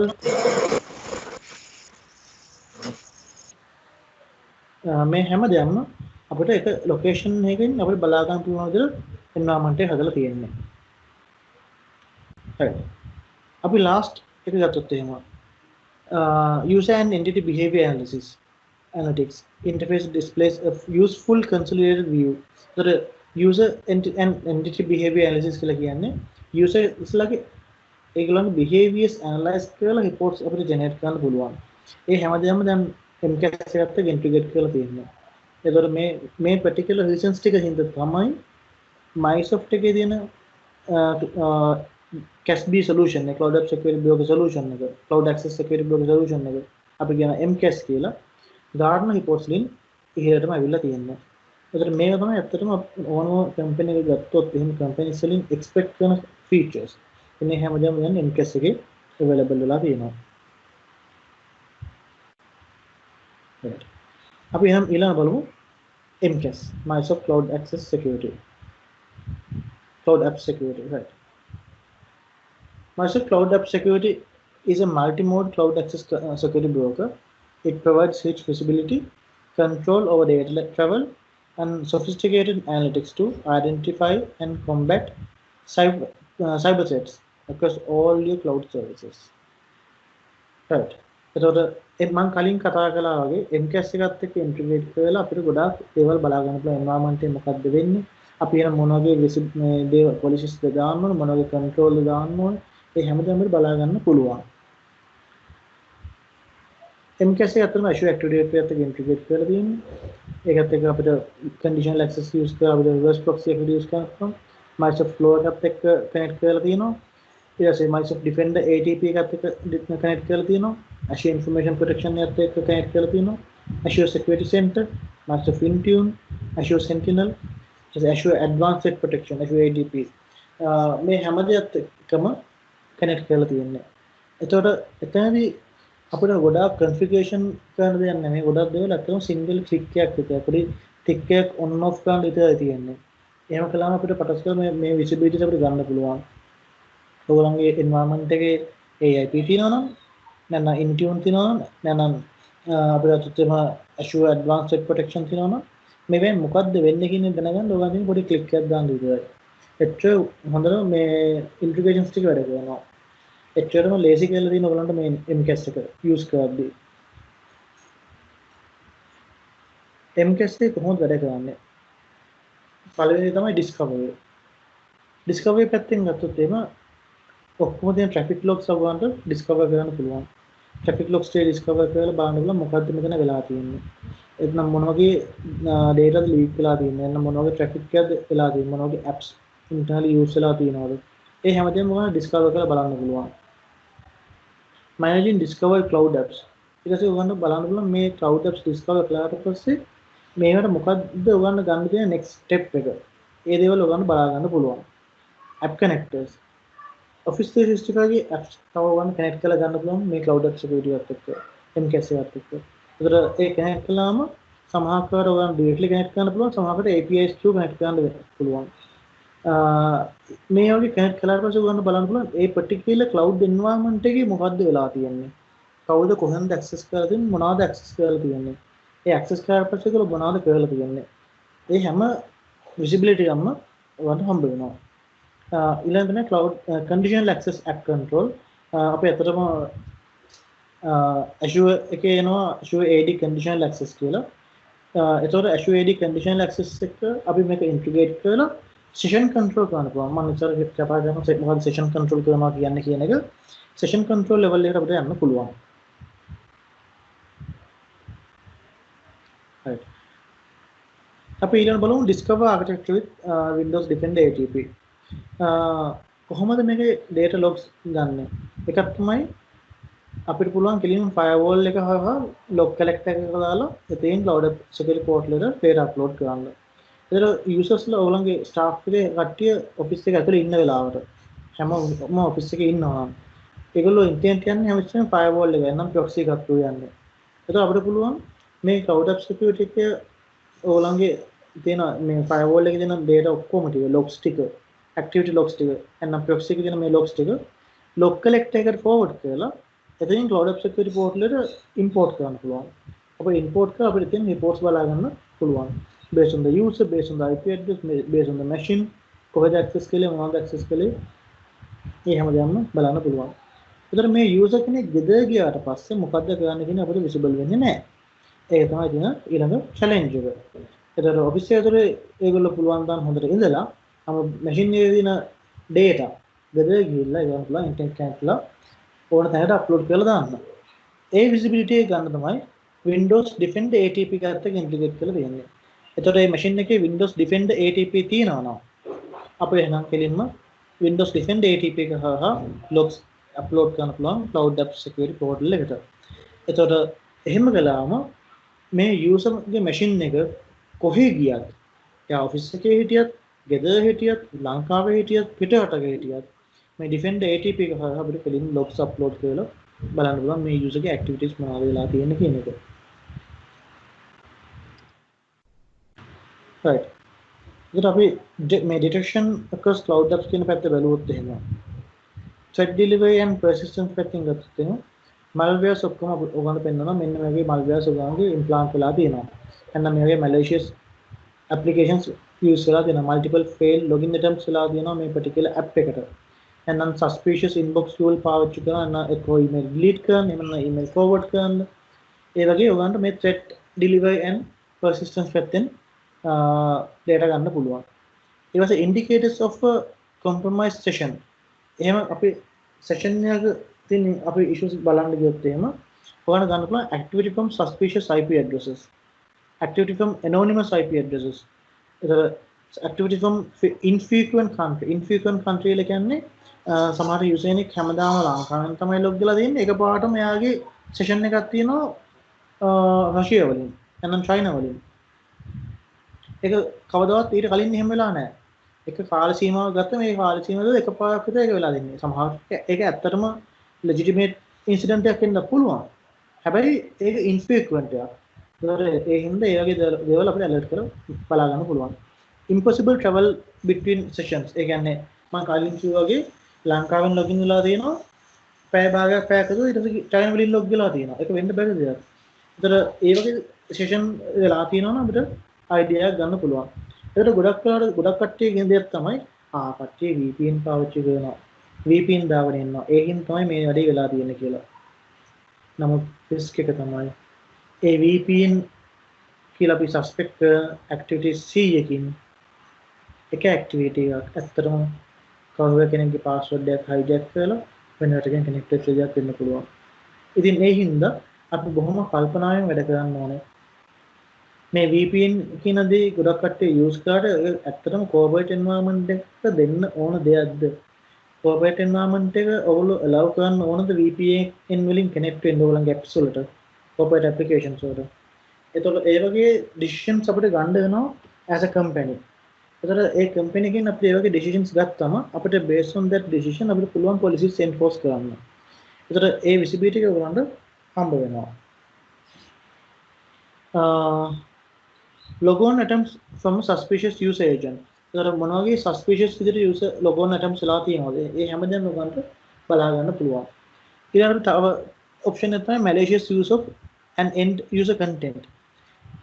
මේ හැම දෙයක්ම අපිට එක location එකකින් අපිට බලා ගන්න පුළුවන් විදිහට environment එක හදලා තියෙන්නේ. හරි. අපි last එක ගත්තොත් එහෙම user and entity behavior analytics interface displays a useful consolidated view. So the user and entity behavior analysis කියලා කියන්නේ users ලගේ ඒගොල්ලන්ගේ behaviors analyze කරලා reports අපිට generate කරන්න පුළුවන්. ඒ හැමදේම දැන් MCAS එකත් එක්ක integrate කරලා තියෙනවා. ඒතර මේ particular reasons ටික හින්දා තමයි Microsoft එකේ තියෙන CASB solution එක cloud app security bureau solution එක cloud access security bureau solution එක අපි කියන MCAS කියලා Gartner reports වලින් ඉහළටම අවිල්ලා තියෙනවා. ඒතර මේක තමයි ඇත්තටම ඕනම කම්පැනි එකක ගත්තොත් එහෙම කම්පැනිස් වලින් එක්ස්පෙක්ට් කරන ෆීචර්ස්. මේ හැමදේම යන්නේ MCAS එකේ available වෙලා තියෙනවා. අපි එහෙනම් ඊළඟ බලමු MCAS Microsoft Cloud Access Security. Cloud App Security, right. Microsoft Cloud App Security is a multi-mode cloud access security broker. It provides rich visibility, control over data travel, and sophisticated analytics to identify and combat cyber threats across all your cloud services. Right. එතකොට මම කලින් කතා කළා වගේ MCAS එකත් එක්ක integrate කරලා අපිට ගොඩාක් දේවල් බලා ගන්න පුළුවන් එන්වයරන්මන්ට් එක මොකක්ද වෙන්නේ අපි එහෙනම් මොන වගේ මේ දේවල් පොලිසිස් දාන්න ඕන මොන වගේ කන්ට්‍රෝල් දාන්න ඕන ඒ හැමදේම අපිට බලා ගන්න පුළුවන් MCAS එක අතරම Azure Active Directory එකත් එක්ක ඉන්ටිග්‍රේට් කරලා තියෙන්නේ ඒකත් එක්ක අපිට conditional access use කරලා අපිට reverse proxy එක use කරනවා Microsoft Flow එකත් එක්ක connect කරලා තියෙනවා ඊට පස්සේ Microsoft Defender ATP එකත් එක්ක connect කරලා තියෙනවා Azure Information Protection එකත් එක්ක connect කරලා තියෙනවා Azure Security Center Microsoft Intune Azure Sentinel Azure Advanced Threat Protection Azure ADP මේ හැම දෙයක් එක්කම connect කරලා තියෙන්නේ එතකොට එතනදී අපිට ගොඩාක් configuration කරන්න දෙයක් නැහැ මේ ගොඩක් දේවල් අතන single click එකක් විතරයි පොඩි tick එකක් on off කරන්න විතරයි තියෙන්නේ එහෙම කළාම අපිට පටස් කරලා මේ visibility අපිට ගන්න පුළුවන් ඔයගොල්ලන්ගේ environment එකේ AIP තියෙනවා නම් නැත්නම් Intune තියෙනවා නැත්නම් අපිට අතටම Azure Advanced Threat Protection තියෙනවා නම් මේවෙන් මොකද්ද වෙන්නේ කියන එක දැනගන්න ඔයගොල්ලන් පොඩි ක්ලික් එකක් දාන්න විතරයි. එච්චර හොඳට මේ ඉන්ටිග්‍රේෂන්ස් ටික වැඩ කරනවා. එච්චරම ලේසි කියලා තියෙන ඔයගොල්ලන්ට මේ MCAS එක යූස් කරද්දී. MCAS එක කොහොමද වැඩ කරන්නේ? පළවෙනි තමයි discovery. discovery පැත්තෙන් ගත්තොත් එහෙම ඔක්කොම තියෙන traffic logs ඔයගොල්ලන්ට discover කරන්න පුළුවන්. traffic logs ටික discover කරලා බලන්න පුළුවන් මොකද්ද මෙතන වෙලා තියෙන්නේ. එතන මොන වගේ data leak වෙලා තියෙන්නේ නැත්නම් මොන වගේ traffic එකක්ද වෙලා තියෙන්නේ මොන වගේ apps internally use වෙලා තියෙනවද ඒ හැමදේම ඔයගොල්ලන්ට discover කරලා බලන්න පුළුවන්. managing discover cloud apps ඊට පස්සේ ඔයගොල්ලන්ට බලන්න පුළුවන් මේ cloud apps discover කළාට පස්සේ මේවට මොකද්ද ඔයගොල්ලන්ට ගන්න තියෙන next step එක. ඒ දේවල් ඔයගොල්ලන්ට බලා ගන්න පුළුවන්. app connectors Office 365 ගේ apps තව ඔයගොල්ලන්ට connect කරලා ගන්න පුළුවන් මේ cloud app security එකත් එක්ක MCAS එකත් එක්ක. ඒතර ඒ connect කළාම සමහරකට ඔයගොල්ලන් directly connect කරන්න පුළුවන් සමහරකට APIs through connect කරන්න පුළුවන්. මේ වගේ connect කළාට පස්සේ ඔයගොල්ලන් බලන්න පුළුවන් ඒ particular cloud environment එකේ මොකද්ද වෙලා තියෙන්නේ. කවුද කොහෙන්ද access කරලා තියෙන්නේ මොනවද access කරලා තියෙන්නේ. ඒ access කරලා පස්සේ ඒගොල්ලෝ මොනවද කරලා තියෙන්නේ. ඒ හැම visibility එකක්ම ඔයගොල්ලන්ට හම්බ වෙනවා. ඊළඟ තමයි cloud conditional access app control අපි අතරම Azure එකේ එනවා Azure AD conditional access කියලා. එතකොට Azure AD conditional access එක අපි මේක integrate කරලා session control කරන්න පුළුවන්. මම ඉතල කතා කරනවා මොකක්ද session control කරනවා කියන්නේ කියන එක. session control level එකට අපිට යන්න පුළුවන්. right. අපි ඊළඟ බලමු discover architecture with Windows Defender ATP. කොහොමද මේකේ data logs ගන්න? එකක් තමයි අපිට පුළුවන් කෙලින්ම firewall එක හරහා log collector එකක දාලා එතෙන් cloud security portal එකට data upload කරන්න. ඒතර users ලා ඔයගොල්ලන්ගේ staff එකේ කට්ටිය office එක ඇතුලේ ඉන්න වෙලාවට හැමෝම office එකේ ඉන්නවා නම් ඒගොල්ලෝ internet යන්නේ හැමතිස්සෙම firewall එක යනම් proxy එකක් through යන්නේ. ඒතර අපිට පුළුවන් මේ cloud app security එක ඔයගොල්ලන්ගේ තියෙන මේ firewall එකේ තියෙන data ඔක්කොම ටික logs ටික activity logs ටික නැත්නම් proxy එකේ තියෙන මේ logs ටික log collector එකට forward කරලා එතනින් cloud app security portal එකට import කරන්න පුළුවන්. අපිට import කරලා අපිට තියෙන reports බලා ගන්න පුළුවන්. Based on the user, based on the IP address, based on the machine, කොහෙද access කළේ මොනවද access කළේ මේ හැමදේම බලන්න පුළුවන්. ඒතර මේ user කෙනෙක් ගෙදර ගියාට පස්සේ මොකද්ද කරන්න කියන අපිට visible වෙන්නේ නැහැ. ඒක තමයි තියෙන ඊළඟ challenge එක. ඒතර office එක ඇතුලේ ඒගොල්ලෝ පුළුවන් තරම් හොඳට ඉඳලා machine එකේ තියෙන data ගෙදර ගිහිල්ලා ඒගොල්ලෝ පුළුවන් internet කැන්ට්ලා ඕන තැනකට අප්ලෝඩ් කරලා දාන්න. ඒ visibility එක ගන්න තමයි Windows Defender ATP එකත් එක්ක ඉන්ටිග්‍රේට් කරලා තියෙන්නේ. එතකොට මේ machine එකේ Windows Defender ATP තියෙනවා නම් අපි එහෙනම් කෙලින්ම Windows Defender ATP එක හරහා logs upload කරන්න පුළුවන් cloud app security portal එකට. එතකොට එහෙම කළාම මේ user ගේ machine එක කොහේ ගියත්, එයා office එකේ හිටියත්, ගෙදර හිටියත්, ලංකාවේ හිටියත්, පිටරටක හිටියත් මේ Defender ATP එක හරහා අපිට කලින් logs upload කරලා බලන්න පුළුවන් මේ user ගේ activities මොනවද වෙලා තියෙන්නේ කියන එක. right. ඉතින් අපි මේ detection across cloud apps කියන පැත්ත බැලුවොත් එහෙම threat delivery and persistence පැත්තෙන් ගත්තොත් එහෙම malwares ඔක්කොම ඔයගොල්ලෝ පෙන්නනවා මෙන්න මේ වගේ malwares ඔයගොල්ලෝගේ implant වෙලා තියෙනවා. එහෙනම් මේ වගේ malicious applications use වෙලා තියෙනවා. multiple failed login attempts වෙලා තියෙනවා මේ particular app එකට. එහෙනම් suspicious inbox tool පාවිච්චි කරන එක්ක email delete කරන්න, එහෙනම් email forward කරන්න. ඒ වගේ ඔයගොල්ලන්ට මේ threat delivery and persistence පැත්තෙන් data ගන්න පුළුවන්. ඊට පස්සේ indicators of a compromised session. එහෙම අපි session එක තියෙන අපි issues බලන්න ගියොත් එහෙම ඔයගොල්ලෝ ගන්න පුළුවන් activity from suspicious IP addresses, activity from anonymous IP addresses, activity from infrequent country. infrequent country එක කියන්නේ සමහර user කෙනෙක් හැමදාම ලංකාවෙන් තමයි log වෙලා තියෙන්නේ. එකපාරටම එයාගේ session එකක් තියෙනවා රෂියා වලින් නැත්නම් චයිනා වලින්. ඒක කවදාවත් ඊට කලින් එහෙම වෙලා නැහැ. එක කාල සීමාවක් ගත්ත මේ කාල සීමාවද එකපාරක් විතර ඒක වෙලා දෙන්නේ. සමහර ඒක ඇත්තටම legitimate incident එකක් වෙන්න පුළුවන්. හැබැයි ඒක infrequent එකක්. ඒ හින්දා ඒ වගේ දේවල් අපිට alert කරලා බලා ගන්න පුළුවන්. impossible travel between sessions. ඒ කියන්නේ මම කලින් කිව්වා වගේ ලංකාවෙන් login වෙලා තියෙනවා. පැය භාගයක් පැයකද ඊට පස්සේ චයිනා වලින් log වෙලා තියෙනවා. ඒක වෙන්න බැරි දෙයක්. ඒතර ඒ වගේ session වෙලා තියෙනවා නම් අපිට idea එකක් ගන්න පුළුවන්. ඒකට ගොඩක් කට්ටිය කියන දෙයක් තමයි කට්ටිය VPN පාවිච්චි කරනවා. VPN දාගෙන ඉන්නවා. ඒකින් තමයි මේ වැඩේ වෙලා තියෙන්නේ කියලා. නමුත් risk එක තමයි ඒ VPN කියලා අපි suspect කරන activity 100කින් එක activity එකක් ඇත්තටම කවුරු කෙනෙක්ගේ password එක hijack කරලා වෙන එකකින් connect වෙච්ච වෙන්න පුළුවන්. ඉතින් ඒ හින්දා අපි බොහොම කල්පනාවෙන් වැඩ කරන්න ඕනේ. මේ VPN කියන දේ ගොඩක් කට්ටිය use කරාට ඇත්තටම corporate environment එකට දෙන්න ඕන දෙයක්ද? corporate environment එක ඔයගොල්ලෝ allow කරන්න ඕනද VPN වලින් connect වෙන්න ඕගොල්ලන්ගේ apps වලට, corporate applications වලට? එතකොට ඒ වගේ decisions අපිට ගන්න වෙනවා as a company. එතකොට ඒ company එකෙන් අපි ඒ වගේ decisions ගත්තම අපිට based on that decision අපිට පුළුවන් policies enforce කරන්න. එතකොට ඒ visibility එක ඔයගොල්ලන්ට හම්බ වෙනවා. Logon attempts from a suspicious user agent. එතකොට මොන වගේ suspicious විදිහට user logon attempts වෙලා තියෙනවද? ඒ හැමදේම ඔයගොල්ලන්ට බලා ගන්න පුළුවන්. ඊළඟට තව option එක තමයි malicious use of an end user content.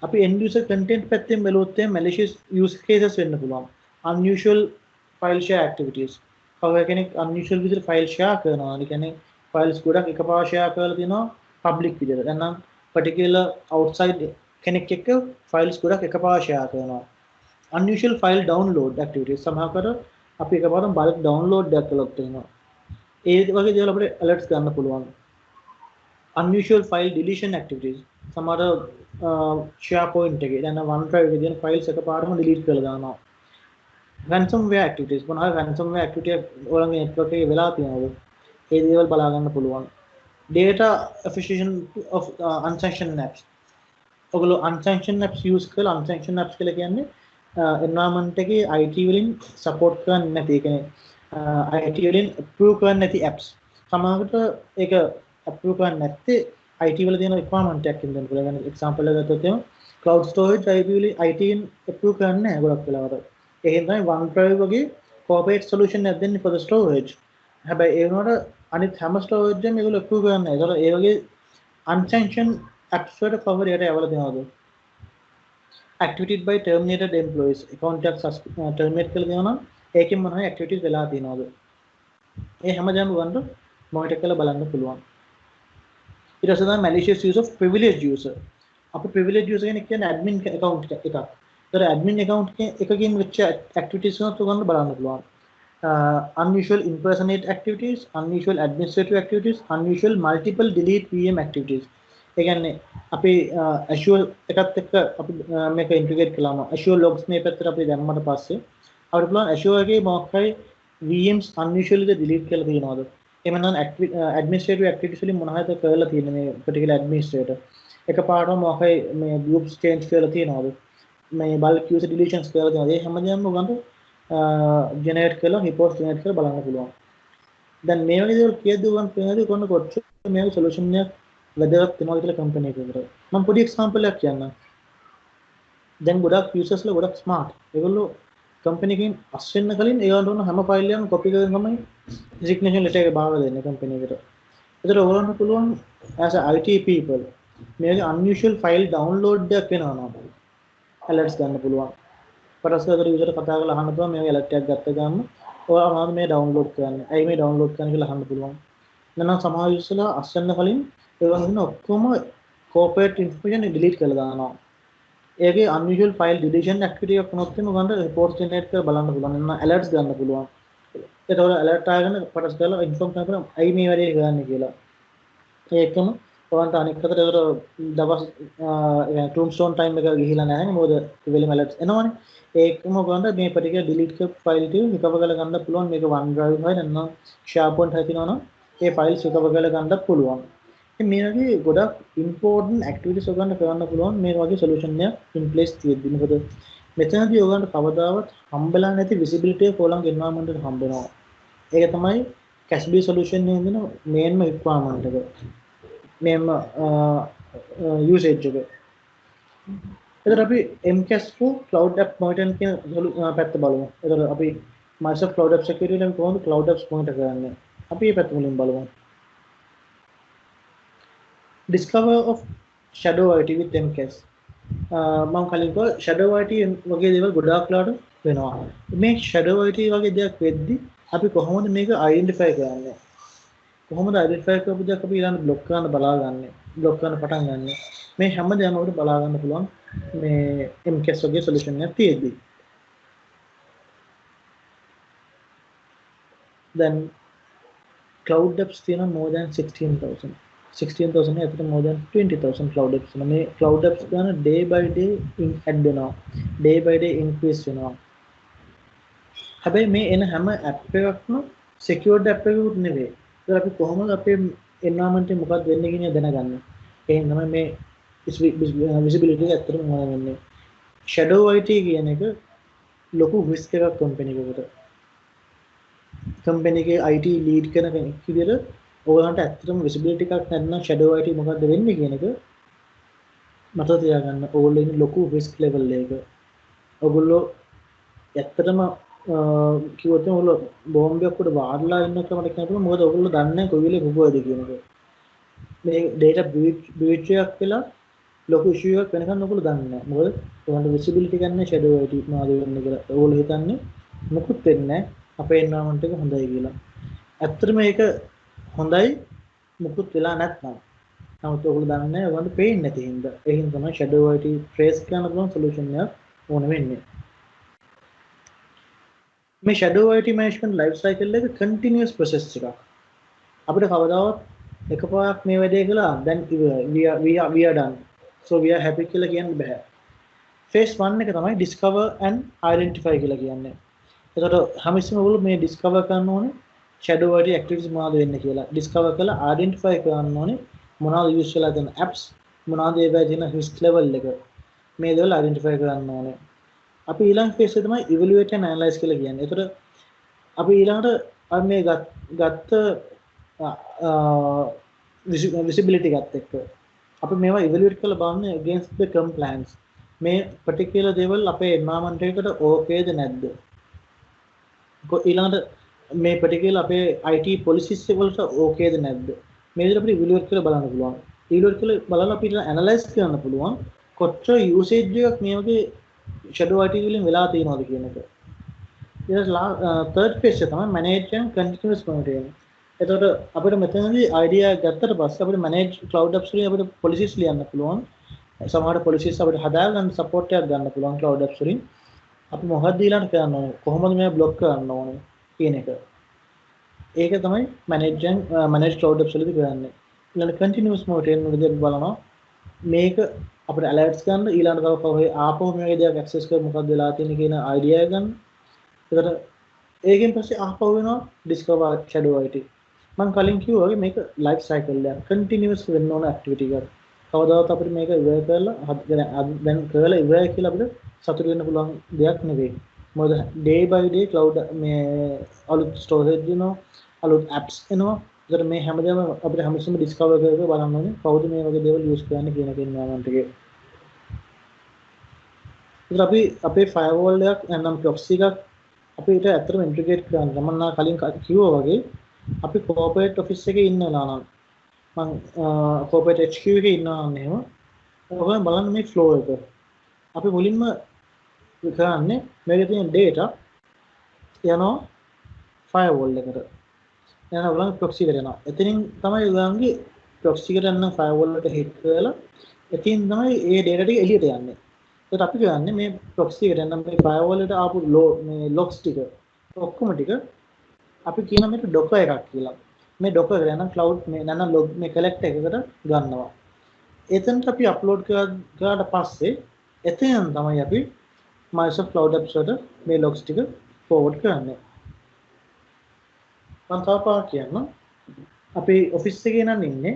අපි end user content පැත්තෙන් බැලුවොත් malicious use cases වෙන්න පුළුවන්. unusual file share activities. කවුරු කෙනෙක් unusual විදිහට file share කරනවා. ඒ කියන්නේ files ගොඩක් එකපාර share කරලා තියෙනවා public විදිහට. නැත්නම් particular outside කෙනෙක් එක්ක files ගොඩක් එකපාර share කරනවා. unusual file download activities. සමහරකට අපි එකපාරටම bulk download එකක් කළොත් වෙනවා. ඒ වගේ දේවල් අපිට alerts ගන්න පුළුවන්. unusual file deletion activities. සමහර SharePoint එකේ දැන් OneDrive එකේ තියෙන files එකපාරටම delete කරලා දානවා. ransomware activities. මොනවා ransomware activity ඔයගොල්ලන්ගේ network එකේ වෙලා තියෙනවද? ඒ දේවල් බලා ගන්න පුළුවන්. data acquisition of unsanctioned apps. ඔයගොල්ලෝ unsanctioned apps use කරලා unsanctioned apps කියලා කියන්නේ environment එකේ IT වලින් support කරන්නේ නැති, ඒ කියන්නේ IT වලින් approve කරන්නේ නැති apps. සමහරකට ඒක approve කරන්නේ නැත්තේ IT වල තියෙන requirement එකක් ඉඳන් කියලා. يعني example එක ගත්තොත් එහෙම cloud storage IT වල IT approve කරන්නේ නැහැ ගොඩක් වෙලාවට. ඒ හින්දා OneDrive වගේ corporate solution එකක් දෙන්නේ for the storage. හැබැයි ඒ වුණාට අනිත් හැම storage එකම ඒගොල්ලෝ approve කරන්නේ නැහැ. ඒතකොට ඒ වගේ unsanctioned apps වලට cover එකට යවලා දෙනවද? activated by terminated employees. account එකක් terminate කරලා දෙනවා නම් ඒකෙන් මොනවයි activities වෙලා තියෙනවද? ඒ හැමදේම ගන්න monitor කරලා බලන්න පුළුවන්. ඊට පස්සේ තමයි malicious use of privileged user. අපි privileged user කියන්නේ admin account එකක්. ඒතර admin account එකකින් වෙච්ච activities උනත් උගන්න බලන්න පුළුවන්. Unusual impersonate activities, unusual administrative activities, unusual multiple delete VM activities. ඒ කියන්නේ අපි Azure එකත් එක්ක අපි මේක ඉන්ටිග්‍රේට් කළාම Azure logs මේ පැත්තට අපි දැම්මට පස්සේ අපිට පුළුවන් Azure එකේ මොකක් හරි VMs unusually delete කරලා තියෙනවද? එහෙම නැත්නම් administrative activities වලින් මොන හරිද කරලා තියෙන්නේ මේ particular administrator? එකපාරටම මොකයි මේ groups change කරලා තියෙනවද? මේ bulk user deletions කරලා තියෙනවද? ඒ හැමදේම උගන්ට generate කරලා reports generate කරලා බලන්න පුළුවන්. දැන් මේ වගේ දේවල් කියද්දී උගන්ට පේනදී කොන්න කොච්චර මේ solution එකක් වැදගත් වෙනවද කියලා company එකකට. මම පොඩි example එකක් කියන්නම්. දැන් ගොඩක් users ලා ගොඩක් smart. ඒගොල්ලෝ company එකකින් අස් වෙන්න කලින් ඒගොල්ලෝ උන හැම ෆයිල් එකම copy කරගෙන තමයි resignation letter එක බාර දෙන්නේ company එකට. ඒතර ඔයගොල්ලන්ට පුළුවන් as a IT people මේක unusual file download එකක් වෙනවා නේද? alerts ගන්න පුළුවන්. පරස්පර user කතා කරලා අහන්න පුළුවන් මේ alert එකක් ගත්ත ගමන් ඔයා මොනවද මේ download කරන්නේ? ඇයි මේ download කරන්නේ කියලා අහන්න පුළුවන්. නැත්නම් සමහර users ලා අස් වෙන්න කලින් ඒගොල්ලන් ඔක්කොම corporate information delete කරලා දානවා. ඒකේ unusual file deletion activity එකක් වුණොත් එimhe ගන්න reports generate කරලා බලන්න පුළුවන්. නැත්නම් alerts ගන්න පුළුවන්. ඒතකොට alert ආගෙන පටස් කරලා inform කරනවා අයි මේ වැඩේ කරන්නේ කියලා. ඒකම ඔයන්ට අනික් අතට ඒතකොට දවස් tombstone time එක ගිහිලා නැහැ. මොකද ඉවෙලම alerts එනවනේ. ඒකම ගන්න මේ particular delete කරපු file ටික recover කරලා ගන්න පුළුවන්. මේක OneDrive හරි නැත්නම් SharePoint හරි තියෙනවා නම් ඒ files recover කරලා ගන්නත් පුළුවන්. මේ වගේ ගොඩක් important activities ඔයගොල්ලන්ට කරන්න පුළුවන් මේ වගේ solution එකක් in place තියෙද්දි. මොකද මෙතනදී ඔයගොල්ලන්ට කවදාවත් හම්බෙලා නැති visibility එක කොලම් environment එකට හම්බ වෙනවා. ඒක තමයි Cashbee solution එකේ ඉන්න main requirement එක. main usage එක. එතකොට අපි MCAS4 cloud app monitoring කියන පැත්ත බලමු. එතකොට අපි Microsoft Cloud App Security එකෙන් කොහොමද cloud apps monitor කරන්නේ? අපි මේ පැත්ත මුලින් බලමු. Discover of shadow IT with MCAS. මම කලින් කිව්වා shadow IT වගේ දේවල් ගොඩාක් ලාට වෙනවා. මේ shadow IT වගේ දෙයක් වෙද්දි අපි කොහොමද මේක identify කරන්නේ? කොහොමද identify කරපු දෙයක් අපි ඊළඟ block කරන්න බලාගන්නේ? block කරන්න පටන් ගන්න. මේ හැමදේම අපිට බලා ගන්න පුළුවන් මේ MCAS වගේ solution එකක් තියෙද්දි. Then cloud apps තියෙනවා more than 16,000. 16,000 ඇතුළත more than 20,000 cloud apps වෙනවා. මේ cloud apps ගන්න day by day add වෙනවා. day by day increase වෙනවා. හැබැයි මේ එන හැම app එකක්ම secured app එකකුත් නෙවෙයි. ඒක අපි කොහොමද අපේ environment එක මොකක්ද වෙන්නේ කියන දැනගන්නේ. එහෙනම් තමයි මේ visibility එක ඇත්තටම හොයන්නේ. shadow IT කියන එක ලොකු risk එකක් company එකකට. company එකේ IT lead කරන කෙනෙක් විදිහට ඔයගලන්ට ඇත්තටම visibility එකක් නැත්නම් shadow IT මොකද්ද වෙන්නේ කියන එක මතක තියාගන්න. ඕගොල්ලෝ ඉන්නේ ලොකු risk level එකක. ඔයගොල්ලෝ ඇත්තටම කිව්වොත් ඔයගොල්ලෝ බෝම්බයක් උඩ වාඩිලා ඉන්න ක්‍රමයක් කියනකොට මොකද ඔයගොල්ලෝ දන්නේ නැහැ කොයි වෙලේ පුපුවද කියන එක. මේ data breach එකක් වෙලා ලොකු issue එකක් වෙනකන් ඔයගොල්ලෝ දන්නේ නැහැ. මොකද ඔයගොල්ලෝ visibility ගන්න shadow IT මොනවද වෙන්නේ කියලා. ඔයගොල්ලෝ හිතන්නේ මොකුත් වෙන්නේ නැහැ. අපේ environment එක හොඳයි කියලා. ඇත්තටම ඒක හොඳයි මුකුත් වෙලා නැත්නම්. නමුත් ඔයගොල්ලෝ දන්නේ නැහැ ඔයගොල්ලන්ට පේන්නේ නැති හින්දා. ඒ හින්දා තමයි shadow IT trace කරන්න පුළුවන් solution එකක් ඕන වෙන්නේ. මේ shadow IT management life cycle එක continuous process එකක්. අපිට කවදාවත් එකපාරක් මේ වැඩේ කළා දැන් we are done. So we are happy කියලා කියන්න බෑ. phase 1 එක තමයි discover and identify කියලා කියන්නේ. එතකොට හැමතිස්සෙම ඔයගොල්ලෝ මේ discover කරන්න ඕනේ shadow IT activities මොනවද වෙන්නේ කියලා. discover කරලා identify කරන්න ඕනේ මොනවද use වෙලා තියෙන apps මොනවද ඒවා තියෙන risk level එක. මේ දේවල් identify කරන්න ඕනේ. අපි ඊළඟ phase එක තමයි evaluate and analyze කියලා කියන්නේ. එතකොට අපි ඊළඟට මේ ගත්ත visibility එකත් එක්ක අපි මේවා evaluate කරලා බලන්නේ against the compliance. මේ particular දේවල් අපේ environment එකට okayද නැද්ද? ඊළඟට මේ particular අපේ IT policies වලට okayද නැද්ද? මේ විදිහට අපිට evaluate කරලා බලන්න පුළුවන්. evaluate කරලා බලලා අපිට analyze කරන්න පුළුවන් කොච්චර usage එකක් මේ වගේ shadow IT වලින් වෙලා තියෙනවද කියන එක. ඊට third phase එක තමයි manage and continuous monitoring. එතකොට අපිට මෙතනදී idea ගත්තට පස්සේ අපිට manage cloud apps වලින් අපිට policies ලියන්න පුළුවන්. සමහර policies අපිට හදාගන්න support එකක් ගන්න පුළුවන් cloud apps වලින්. අපි මොකක්ද ඊළඟට කරන්න ඕනේ? කොහොමද මේවා block කරන්න ඕනේ කියන එක. ඒක තමයි manage cloud apps වලදී කරන්නේ. ඊළඟ continuous monitoring වලදී අපි බලනවා මේක අපිට alerts ගන්න ඊළඟට තව කොහේ ආපහු මේ දෙයක් access කර මොකක්ද වෙලා තියෙන්නේ කියන idea එක ගන්න. ඒකට ඒකෙන් පස්සේ ආපහු වෙනවා discover shadow IT. මම කලින් කිව්වා වගේ මේක ලයිෆ් සයිකල් එකක්. කන්ටිනියුස් වෙන්න ඕන ඇක්ටිවිටි එකක්. කවදාවත් අපිට මේක ඉවර කරලා දැන් කරලා ඉවරයි කියලා අපිට සතුටු වෙන්න පුළුවන් දෙයක් නෙවෙයි. මොකද day by day cloud මේ අලුත් storage එනවා, අලුත් apps එනවා. ඒකට මේ හැමදේම අපිට හැමතිස්සෙම discover කරලා බලන්න ඕනේ කවුද මේ වගේ දේවල් use කරන්නේ කියන environment එකේ. ඒකට අපි අපේ firewall එකක් නැත්නම් proxy එකක් අපිට ඇත්තටම ඉන්ටිග්‍රේට් කරන්න මම කලින් කිව්වා වගේ අපි corporate office එකේ ඉන්නවා නම් මම corporate HQ එකේ ඉන්නවා නම් එහෙම ඔයගොල්ලෝ බලන්න මේ flow එක. අපි මුලින්ම කරන්නේ මේකේ තියෙන data යනවා firewall එකට. යනවා බලන්න proxy එකට යනවා. එතනින් තමයි ඔයගොල්ලන්ගේ proxy එකට යන firewall එකට hit කරලා එතින් තමයි මේ data ටික එළියට යන්නේ. ඒත් අපි කරන්නේ මේ proxy එකට යන මේ firewall එකට ආපු මේ logs ටික ඔක්කොම ටික අපි කියන මේක docker එකක් කියලා. මේ docker එක යන cloud මේ නැත්නම් log මේ collect එකකට ගන්නවා. එතනට අපි upload කරාට පස්සේ එතෙන් තමයි අපි Microsoft Cloud Apps වලට මේ logs ටික forward කරන්නේ. මම තාපා කියන්න අපි office එකේ නම් ඉන්නේ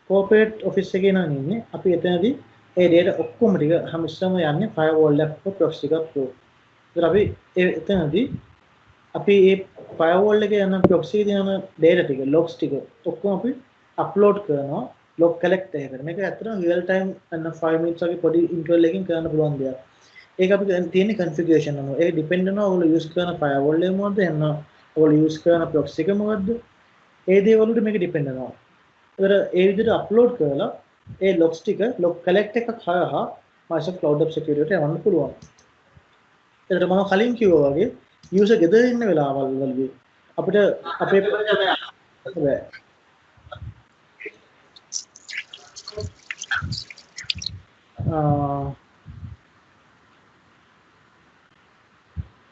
corporate office එකේ නම් ඉන්නේ අපි එතනදී ඒ data ඔක්කොම ටික හැමස්සම යන්නේ firewall එක proxy එකක් through. ඒත් අපි එතනදී අපි මේ firewall එකේ යන proxy එකේ යන data ටික logs ටික ඔක්කොම අපි upload කරනවා log collect එකකට. මේක ඇත්තටම real time 5 minutes වගේ පොඩි interval එකකින් කරන්න පුළුවන් දෙයක්. ඒක අපි තියෙන configuration එක. ඒක depend වෙනවා ඔයගොල්ලෝ use කරන firewall එක මොකද්ද එන්න ඔයගොල්ලෝ use කරන proxy එක මොකද්ද? ඒ දේවල් වලට මේක depend වෙනවා. ඒතර ඒ විදිහට upload කරලා ඒ logs ටික log collect එකක් හරහා Microsoft Cloud App Security එකට යවන්න පුළුවන්. ඒතර මම කලින් කිව්වා වගේ user ගෙදර ඉන්න වෙලාවල් වලදී අපිට අපේ බෑ.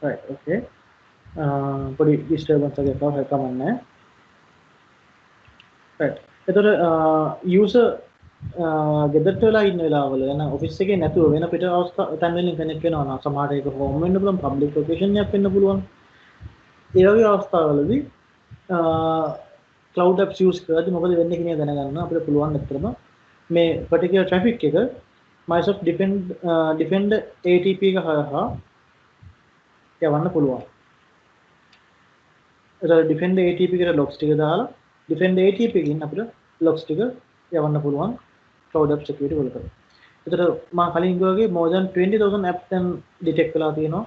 right okay පොඩි disturbance එකක් ආවා ඒක කමන්නේ. right එතකොට user ගෙදරට වෙලා ඉන්න වෙලාවල යන ඔෆිස් එකේ නැතුව වෙන පිට අවස්ථා තැන් වලින් කනෙක්ට් වෙනවා නම් සමහර එක හෝම් වෙන්න පුළුවන් පබ්ලික් ලොකේෂන් එකක් වෙන්න පුළුවන්. ඒ වගේ අවස්ථාවලදී cloud apps use කරද්දී මොකද වෙන්නේ කියන එක දැනගන්න අපිට පුළුවන් ඇත්තටම මේ particular traffic එක Microsoft Defender ATP එක හරහා යවන්න පුළුවන්. ඒක Defender ATP එකට logs ටික දාලා Defender ATP එකකින් අපිට logs ටික යවන්න පුළුවන් Cloud App Security වලට. ඒතර මම කලින් කිව්වා වගේ more than 20000 apps දැන් detect කරලා තියෙනවා.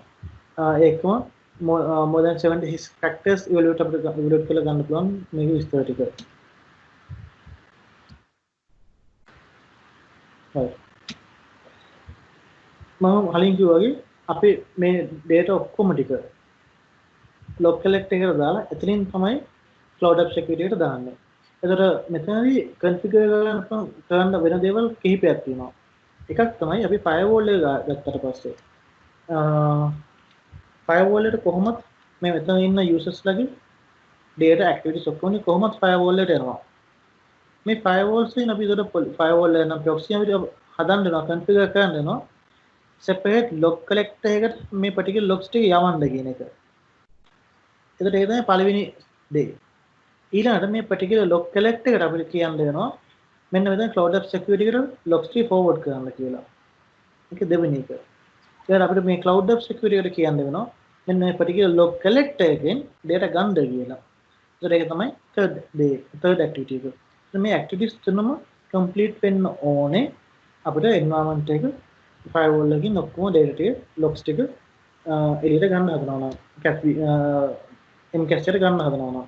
ඒකම more than 76 factors evaluate කරලා ගන්න පුළුවන් මේක විස්තර ටික. right මම කලින් කිව්වා වගේ අපි මේ data ඔක්කොම ටික log collect එකට දාලා එතනින් තමයි Cloud App Security එකට දාන්නේ. එතකොට මෙතනදී configure කරන්න වෙන දේවල් කිහිපයක් තියෙනවා. එකක් තමයි අපි firewall එක ගත්තට පස්සේ firewall එකට කොහොමද මේ මෙතන ඉන්න users ලගේ data activities ඔක්කොම කොහොමද firewall එකට එනවා. මේ firewalls වලින් අපි ඒකට firewall එක නම් proxy අපිට හදන්න වෙනවා configure කරන්න වෙනවා. separate log collector එකට මේ particular logs ටික යවන්න කියන එක. එතකොට ඒක තමයි පළවෙනි දේ. ඊළඟට මේ particular log collector එකට අපිට කියන්න වෙනවා මෙන්න මෙතන Cloud App Security එකට logs ටික forward කරන්න කියලා. ඒක දෙවෙනි එක. ඊළඟට අපිට මේ Cloud App Security එකට කියන්න වෙනවා මෙන්න මේ particular log collector එකෙන් data ගන්න කියලා. ඒතර ඒක තමයි third activity එක. මේ activities තුනම complete වෙන්න ඕනේ අපිට environment එක firewall එකකින් ඔක්කොම data ටික logs ටික එළියට ගන්න හදනවා නම් MCAS එකට ගන්න හදනවා නම්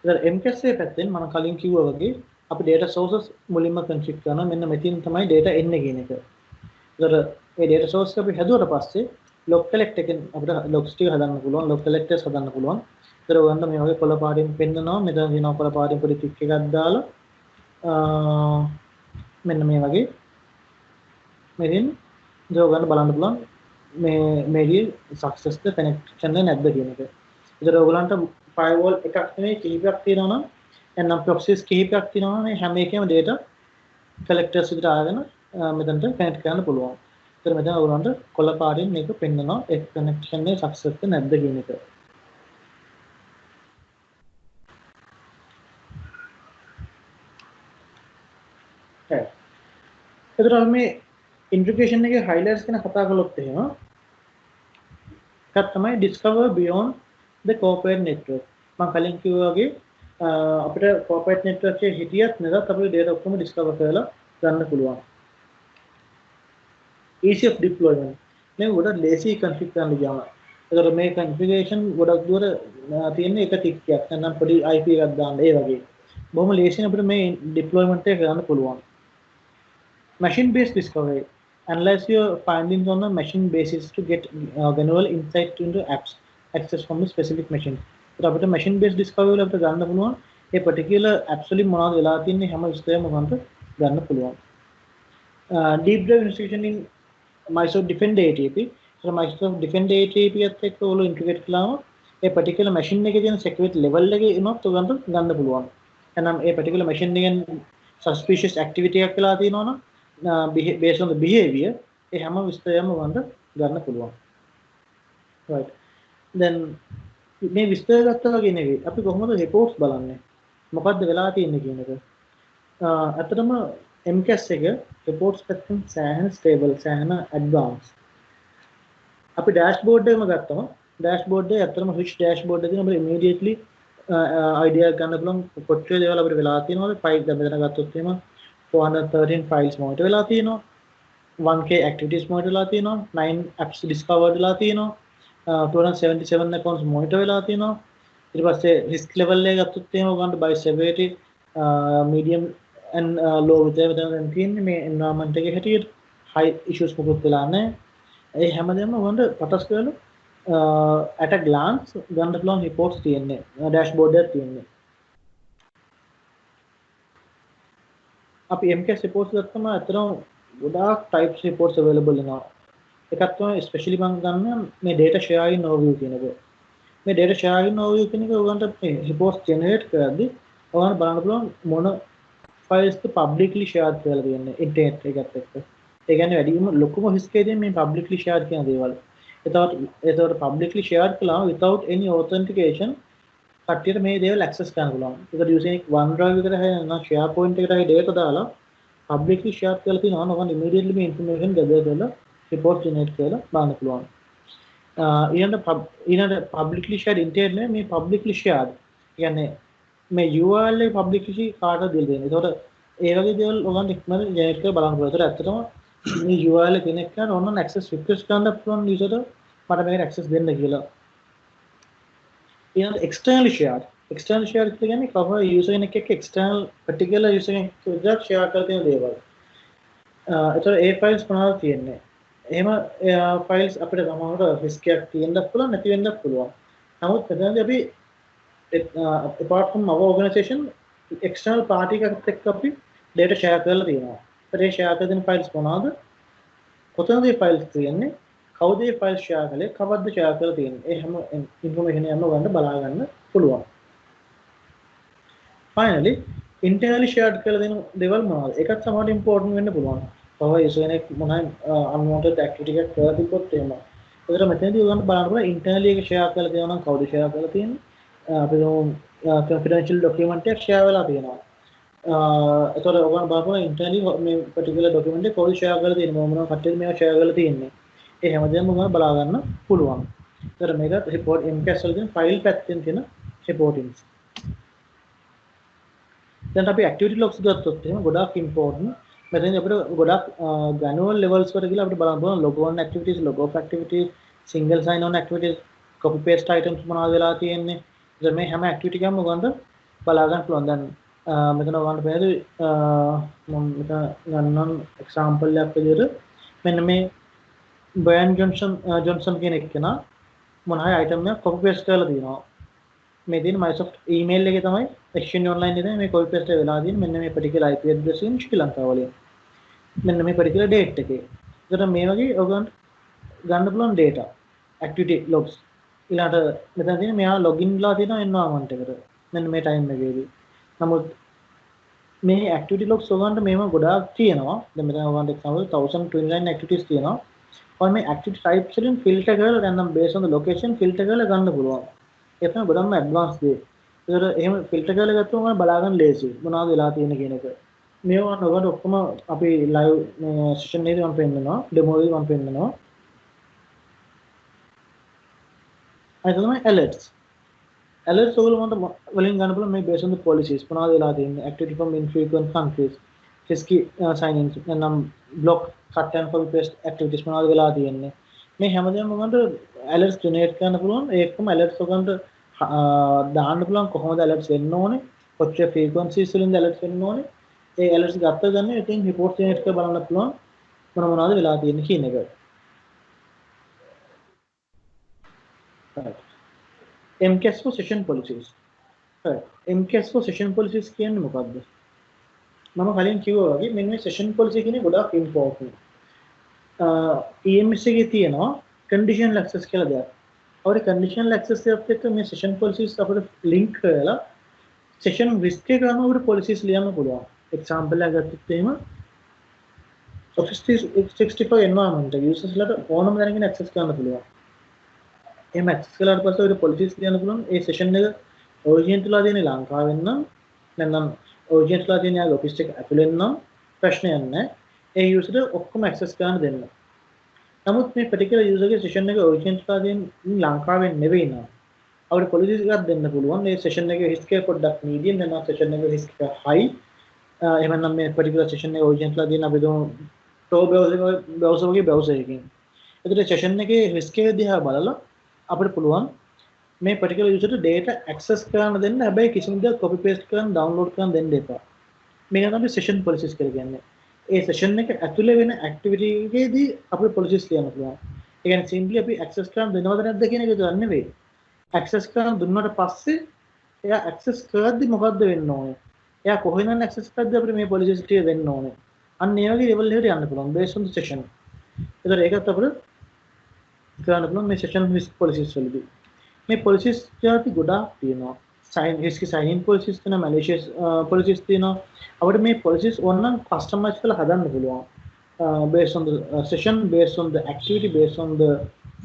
ඉතින් MCAS එකේ පැත්තෙන් මම කලින් කිව්වා වගේ අපි data sources මුලින්ම configure කරනවා මෙන්න මෙතන තමයි data එන්නේ කියන එක. ඒතර මේ data source එක අපි හැදුවට පස්සේ log collect එකෙන් අපිට logs ටික හදන්න පුළුවන් log collectors හදන්න පුළුවන්. ඒතර ඔයගොල්ලෝ මේ වගේ කොළ පාටින් පෙන්නනවා මෙතන තියෙනවා කොළ පාටින් පොඩි ටික් එකක් දාලා මෙන්න මේ වගේ මෙරින් ජෝගන්න බලන්න පුළුවන් මේ මේකේ success ද connection එක නැද්ද කියන එක. ඒතර ඔයගලන්ට firewall එකක් නෙමෙයි කිහිපයක් තියෙනවා නම් එන්නම් proxies කිහිපයක් තියෙනවා නම් හැම එකේම data collectors විතර ආගෙන මෙතනට connect කරන්න පුළුවන්. ඒතර මෙතන ඔයගොල්ලන්ට කොළ පාටින් මේක පෙන්නනවා ඒ කනෙක්ෂන් එක සක්සස් වෙන්නේ නැද්ද කියන එක. හරි. ඒතර මේ ඉන්ටිග්‍රේෂන් එකේ highlights ගැන කතා කළොත් එහෙම එකක් තමයි discover beyond the corporate network. මම කලින් කිව්වා වගේ අපිට corporate network එකේ හිටියත් නැත්නම් අපේ data ඔක්කොම discover කරලා ගන්න පුළුවන්. easy of deployment. මේ ගොඩක් lazy config කරන්න ගියාම. ඒතර මේ configuration ගොඩක් දුර තියෙන එක ටික් එකක්. නැත්නම් පොඩි IP එකක් දාන්න ඒ වගේ. බොහොම lazy අපිට මේ deployment එක කරන්න පුළුවන්. Machine based discovery. Analyze your findings on a machine basis to get general insight into apps access from a specific machine. ඒත් අපිට machine based discovery වල අපිට ගන්න පුළුවන් ඒ particular apps වලින් මොනවද වෙලා තියෙන්නේ හැම විස්තරයක්ම ගන්න පුළුවන්. Deep dive investigation in Microsoft Defender ATP. So Microsoft Defender ATP එකත් එක්ක ඔයගොල්ලෝ ඉන්ටිග්‍රේට් කළාම ඒ particular machine එකේ තියෙන security level එකේ එනොත් ඔයගොල්ලන්ට ගන්න පුළුවන්. එහෙනම් ඒ particular machine එකෙන් suspicious activity එකක් වෙලා තියෙනවා නම් based on the behavior ඒ හැම විස්තරයක්ම ගන්න පුළුවන්. Right. Then මේ විස්තර ගත්තා වගේ නෙවෙයි. අපි කොහොමද reports බලන්නේ? මොකද්ද වෙලා තියෙන්නේ කියන එක. අතරම MCAS එක reports පැත්තෙන් සෑහෙන stable සෑහෙන advanced. අපි dashboard එකම ගත්තම dashboard එකේ අතරම rich dashboard එකකින් අපිට immediately idea එක ගන්න පුළුවන් කොච්චර දේවල් අපිට වෙලා තියෙනවද file දැන් මෙතන ගත්තොත් එහෙම 413 files monitor වෙලා තියෙනවා 1k activities monitor වෙලා තියෙනවා 9 apps discovered වෙලා තියෙනවා 277 accounts monitor වෙලා තියෙනවා ඊට පස්සේ risk level එක ගත්තොත් එහෙම ගන්න by severity medium and low විතර දැන් තියෙන්නේ මේ environment එකේ හැටියට high issues මොකුත් වෙලා නැහැ ඒ හැමදේම වොන්ට පටස් කරලා at a glance ගන්න පුළුවන් reports තියෙන්නේ dashboard එකක් තියෙන්නේ අපි MCAS reports ගත්තම අතරම ගොඩාක් types reports available වෙනවා එකක් තමයි especially මම ගන්න මේ data sharing overview කියන එක මේ data sharing overview කියන එක ඔයගොල්ලන්ට මේ reports generate කරද්දී ඔයගොල්ලන්ට බලන්න පුළුවන් මොන files publicly share කරලා තියෙන්නේ internet එකත් එක්ක ඒ කියන්නේ වැඩිම ලොකුම risk එකේ මේ publicly share කියන දේවල් එතකොට publicly share කළාම without any authentication කට්ටියට මේ දේවල් access කරන්න පුළුවන්. ඒකට using OneDrive එකට හරිනම් SharePoint එකට හරි data දාලා publicly share කරලා තිනවා නම් immediately මේ information gather කරලා report generate කරලා බලන්න පුළුවන්. ඊළඟ publicly shared internet මේ publicly shared කියන්නේ මේ URL එක publicly කාටද දෙන්න දෙන්නේ. ඒතකොට ඒ වගේ දේවල් ඔයගොල්ලන් ඉක්මනට generate කරලා බලන්න පුළුවන්. ඒතකොට ඇත්තටම මේ URL කෙනෙක් කරන online access request කරන්න පුළුවන් user මට මේකට access දෙන්න කියලා. ඊළඟ externally shared කියන්නේ කවර user කෙනෙක් එක්ක external particular user කෙනෙක් එක්ක share කරලා තියෙන දේවල්. ඒතකොට ඒ files මොනවද තියෙන්නේ? එහෙම files අපිට සමහරවිට risk එකක් තියෙන්නත් පුළුවන් නැති වෙන්නත් පුළුවන්. නමුත් මෙතනදී අපි apart from our organization external party එකකට එක්ක අපි data share කරලා තියෙනවා. ඒ share කරන files මොනවාද? කොතනද මේ files තියෙන්නේ? කවුද මේ files share කළේ? කවද්ද share කරලා තියෙන්නේ? ඒ හැම information එකම ගන්න බලා ගන්න පුළුවන්. Finally, internally shared කරලා දෙන දේවල් මොනවාද? ඒකත් සමහරවිට important වෙන්න පුළුවන්. කවර user කෙනෙක් මොනවායි unwanted activity එකක් කරලා තිබ්බොත් එහෙම. ඒකට මෙතනදී ඔයගොල්ලෝ බලන්න පුළුවන් internally එක share කරලා තියෙනවා නම් කවුද share කරලා තියෙන්නේ? අපි confidential document එකක් share වෙලා තියෙනවා. ඒතකොට ඔයගොල්ලෝ බලන්න internally මේ particular document එක කවුද share කරලා තියෙන්නේ මොනවා කට්ටියද මේවා share කරලා තියෙන්නේ ඒ හැමදේම ඔයගොල්ලෝ බලා ගන්න පුළුවන්. ඒතකොට මේක report MCAS වල තියෙන file පැත්තෙන් තියෙන reportings. දැන් අපි activity logs ගත්තොත් එහෙම ගොඩාක් important. මෙතෙන් අපිට ගොඩාක් granular levels වලට ගිහලා අපිට බලන්න පුළුවන් log on activities, log off activities, single sign on activities, copy paste items මොනවද වෙලා තියෙන්නේ. ඉතින් මේ හැම activity එකක්ම ඔයගොල්ලන්ට බලා ගන්න පුළුවන්. දැන් මෙතන ඔයගොල්ලන්ට පේන්නේ මම මෙතන ගන්නම් example එකක් විදිහට මෙන්න මේ Brian Johnson කියන එක්කෙනා මොන හරි item එකක් copy paste කරලා තියෙනවා. මේ තියෙන Microsoft email එකේ තමයි Exchange Online එකේ මේ copy paste වෙලා තියෙන්නේ මෙන්න මේ particular IP address එකෙන් ශ්‍රී ලංකාව වලින්. මෙන්න මේ particular date එකේ. ඒකට මේ වගේ ඔයගොල්ලන්ට ගන්න පුළුවන් data activity logs. ඊළඟට මෙතන තියෙන මෙයා login ලා තියෙන environment එකට. මෙන්න මේ time එකේදී. නමුත් මේ activity logs ඔයගොල්ලන්ට මේව ගොඩාක් තියෙනවා. දැන් මෙතන ඔයගොල්ලන්ට example 1029 activities තියෙනවා. ඔය මේ activity types වලින් filter කරලා දැන් නම් based on the location filter කරලා ගන්න පුළුවන්. ඒක තමයි ගොඩක්ම advanced දේ. ඒතර එහෙම filter කරලා ගත්තොත් මම බලා ගන්න ලේසියි. මොනවද වෙලා තියෙන්නේ කියන එක. මේවා ඔයගොල්ලෝ ඔක්කොම අපි live මේ session එකේදී මම පෙන්නනවා. demo එකේදී මම පෙන්නනවා. අය තමයි alerts. alerts ඔයගොල්ලෝ මට වලින් ගන්න පුළුවන් මේ based on the policies මොනවද වෙලා තියෙන්නේ. activity from infrequent countries. risky sign in නම් block cut and copy paste activities මොනවද වෙලා තියෙන්නේ. මේ හැමදේම ඔයගොල්ලන්ට alerts generate කරන්න පුළුවන්. ඒකම alerts ඔයගොල්ලන්ට දාන්න පුළුවන් කොහොමද alerts වෙන්න ඕනේ. කොච්චර frequencies වලින්ද alerts වෙන්න ඕනේ. ඒ alerts ගත්ත ගන්න ඉතින් report generate කරලා බලන්න පුළුවන් මොනවද වෙලා තියෙන්නේ කියන එක. right. MCAS for session policies. right. MCAS for session policies කියන්නේ මොකක්ද? මම කලින් කිව්වා වගේ මෙන්න මේ session policy කියන්නේ ගොඩාක් important. EMS එකේ තියෙනවා conditional access කියලා දෙයක්. අපේ conditional access එකත් එක්ක මේ session policies අපිට link කරලා session risk එක ගන්න අපිට policies ලියන්න පුළුවන්. example එකක් ගත්තොත් එහෙම Office 365 environment එක users ලට ඕනම දැනගෙන access කරන්න පුළුවන්. එහෙම access කළාට පස්සේ අපිට policies ලියන්න පුළුවන්. ඒ session එක origin තුලා තියෙන ලංකාවෙන් නම් නැත්නම් origin තුලා තියෙන යාගේ office එක ඇතුලෙන් නම් ප්‍රශ්නයක් නැහැ. ඒ user ඔක්කොම access කරන්න දෙන්න. නමුත් මේ particular user ගේ session එක origin තුලා තියෙන ලංකාවෙන් නෙවෙයි නම් අපිට policies එකක් දෙන්න පුළුවන්. මේ session එකේ risk එක පොඩ්ඩක් medium නැත්නම් session එකේ risk එක high. එහෙම නම් මේ particular session එකේ origin තුලා තියෙන අපි දුමු Tor browser වගේ browser එකකින්. ඒතර session එකේ risk එක දිහා බලලා අපිට පුළුවන් මේ particular user ට data access කරන්න දෙන්න. හැබැයි කිසිම දෙයක් copy paste කරන්න download කරන්න දෙන්න එපා. මේක තමයි session policies කියලා කියන්නේ. ඒ session එක ඇතුලේ වෙන activity එකේදී අපිට policies ලියන්න පුළුවන්. ඒ කියන්නේ simply අපි access කරන්න දෙනවද නැද්ද කියන එක විතරක් නෙවෙයි. access කරන්න දුන්නාට පස්සේ එයා access කරද්දි මොකද්ද වෙන්න ඕනේ? එයා කොහෙන්ද access කරද්දි අපිට මේ policies ටික දෙන්න ඕනේ. අන්න ඒ වගේ level එකට යන්න පුළුවන් based on the session. ඒතර ඒකත් අපිට කරන්න පුළුවන් මේ session risk policies වලදී. මේ policies ಜಾති ගොඩාක් තියෙනවා. risky sign in policies තියෙනවා, malicious policies තියෙනවා. අපිට මේ policies ඕනනම් customize කරලා හදන්න පුළුවන්. Based on the session, based on the activity, based on the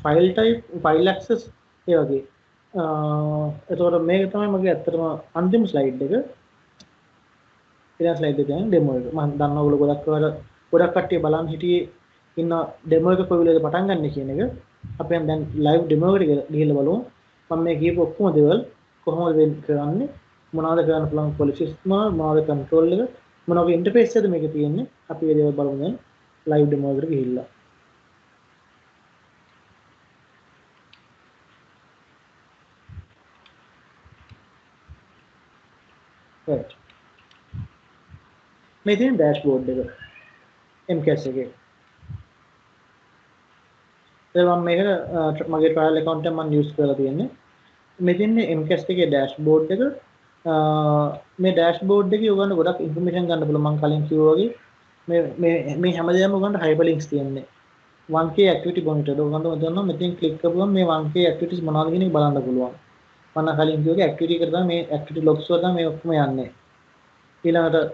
file type, file access ඒ වගේ. එතකොට මේක තමයි මගේ ඇත්තටම අන්තිම slide එක. ඊළඟ slide එක කියන්නේ demo එක. මම දන්නවා ඔයගොල්ලෝ ගොඩක් කට්ටිය බලන් හිටියේ ඉන්න demo එක කොයි වෙලේද පටන් ගන්න කියන එක. අපි දැන් live demo එකට ගිහිල්ලා බලමු. මම මේ කියපු ඔක්කොම දේවල් කොහොමද වෙන් කරන්නේ, මොනවද කරන්න පුළුවන් policies මොනවද control එක, මොන වගේ interface එකද මේක තියෙන්නේ. අපි ඒ දේවල් බලමු දැන් live demo එකට ගිහිල්ලා. right. මේ තියෙන dashboard එක MCAS එකේ. මම මේක මගේ trial account එක මම use කරලා තියෙන්නේ. මෙතන MCAS එකේ dashboard එක මේ dashboard එකේ ඔයගොල්ලෝ ගොඩක් information ගන්න පුළුවන්. මම කලින් කිව්වා වගේ මේ හැමදේම ඔයගොල්ලන්ට hyperlinks තියෙන්නේ. 1K activity monitor ඔයගොල්ලෝ දන්නවා මෙතෙන් click කරපුවම මේ 1K activities මොනවද කියන එක බලන්න පුළුවන්. මම කලින් කිව්වා activity එකට තමයි මේ activity logs වල තමයි මේ ඔක්කොම යන්නේ. ඊළඟට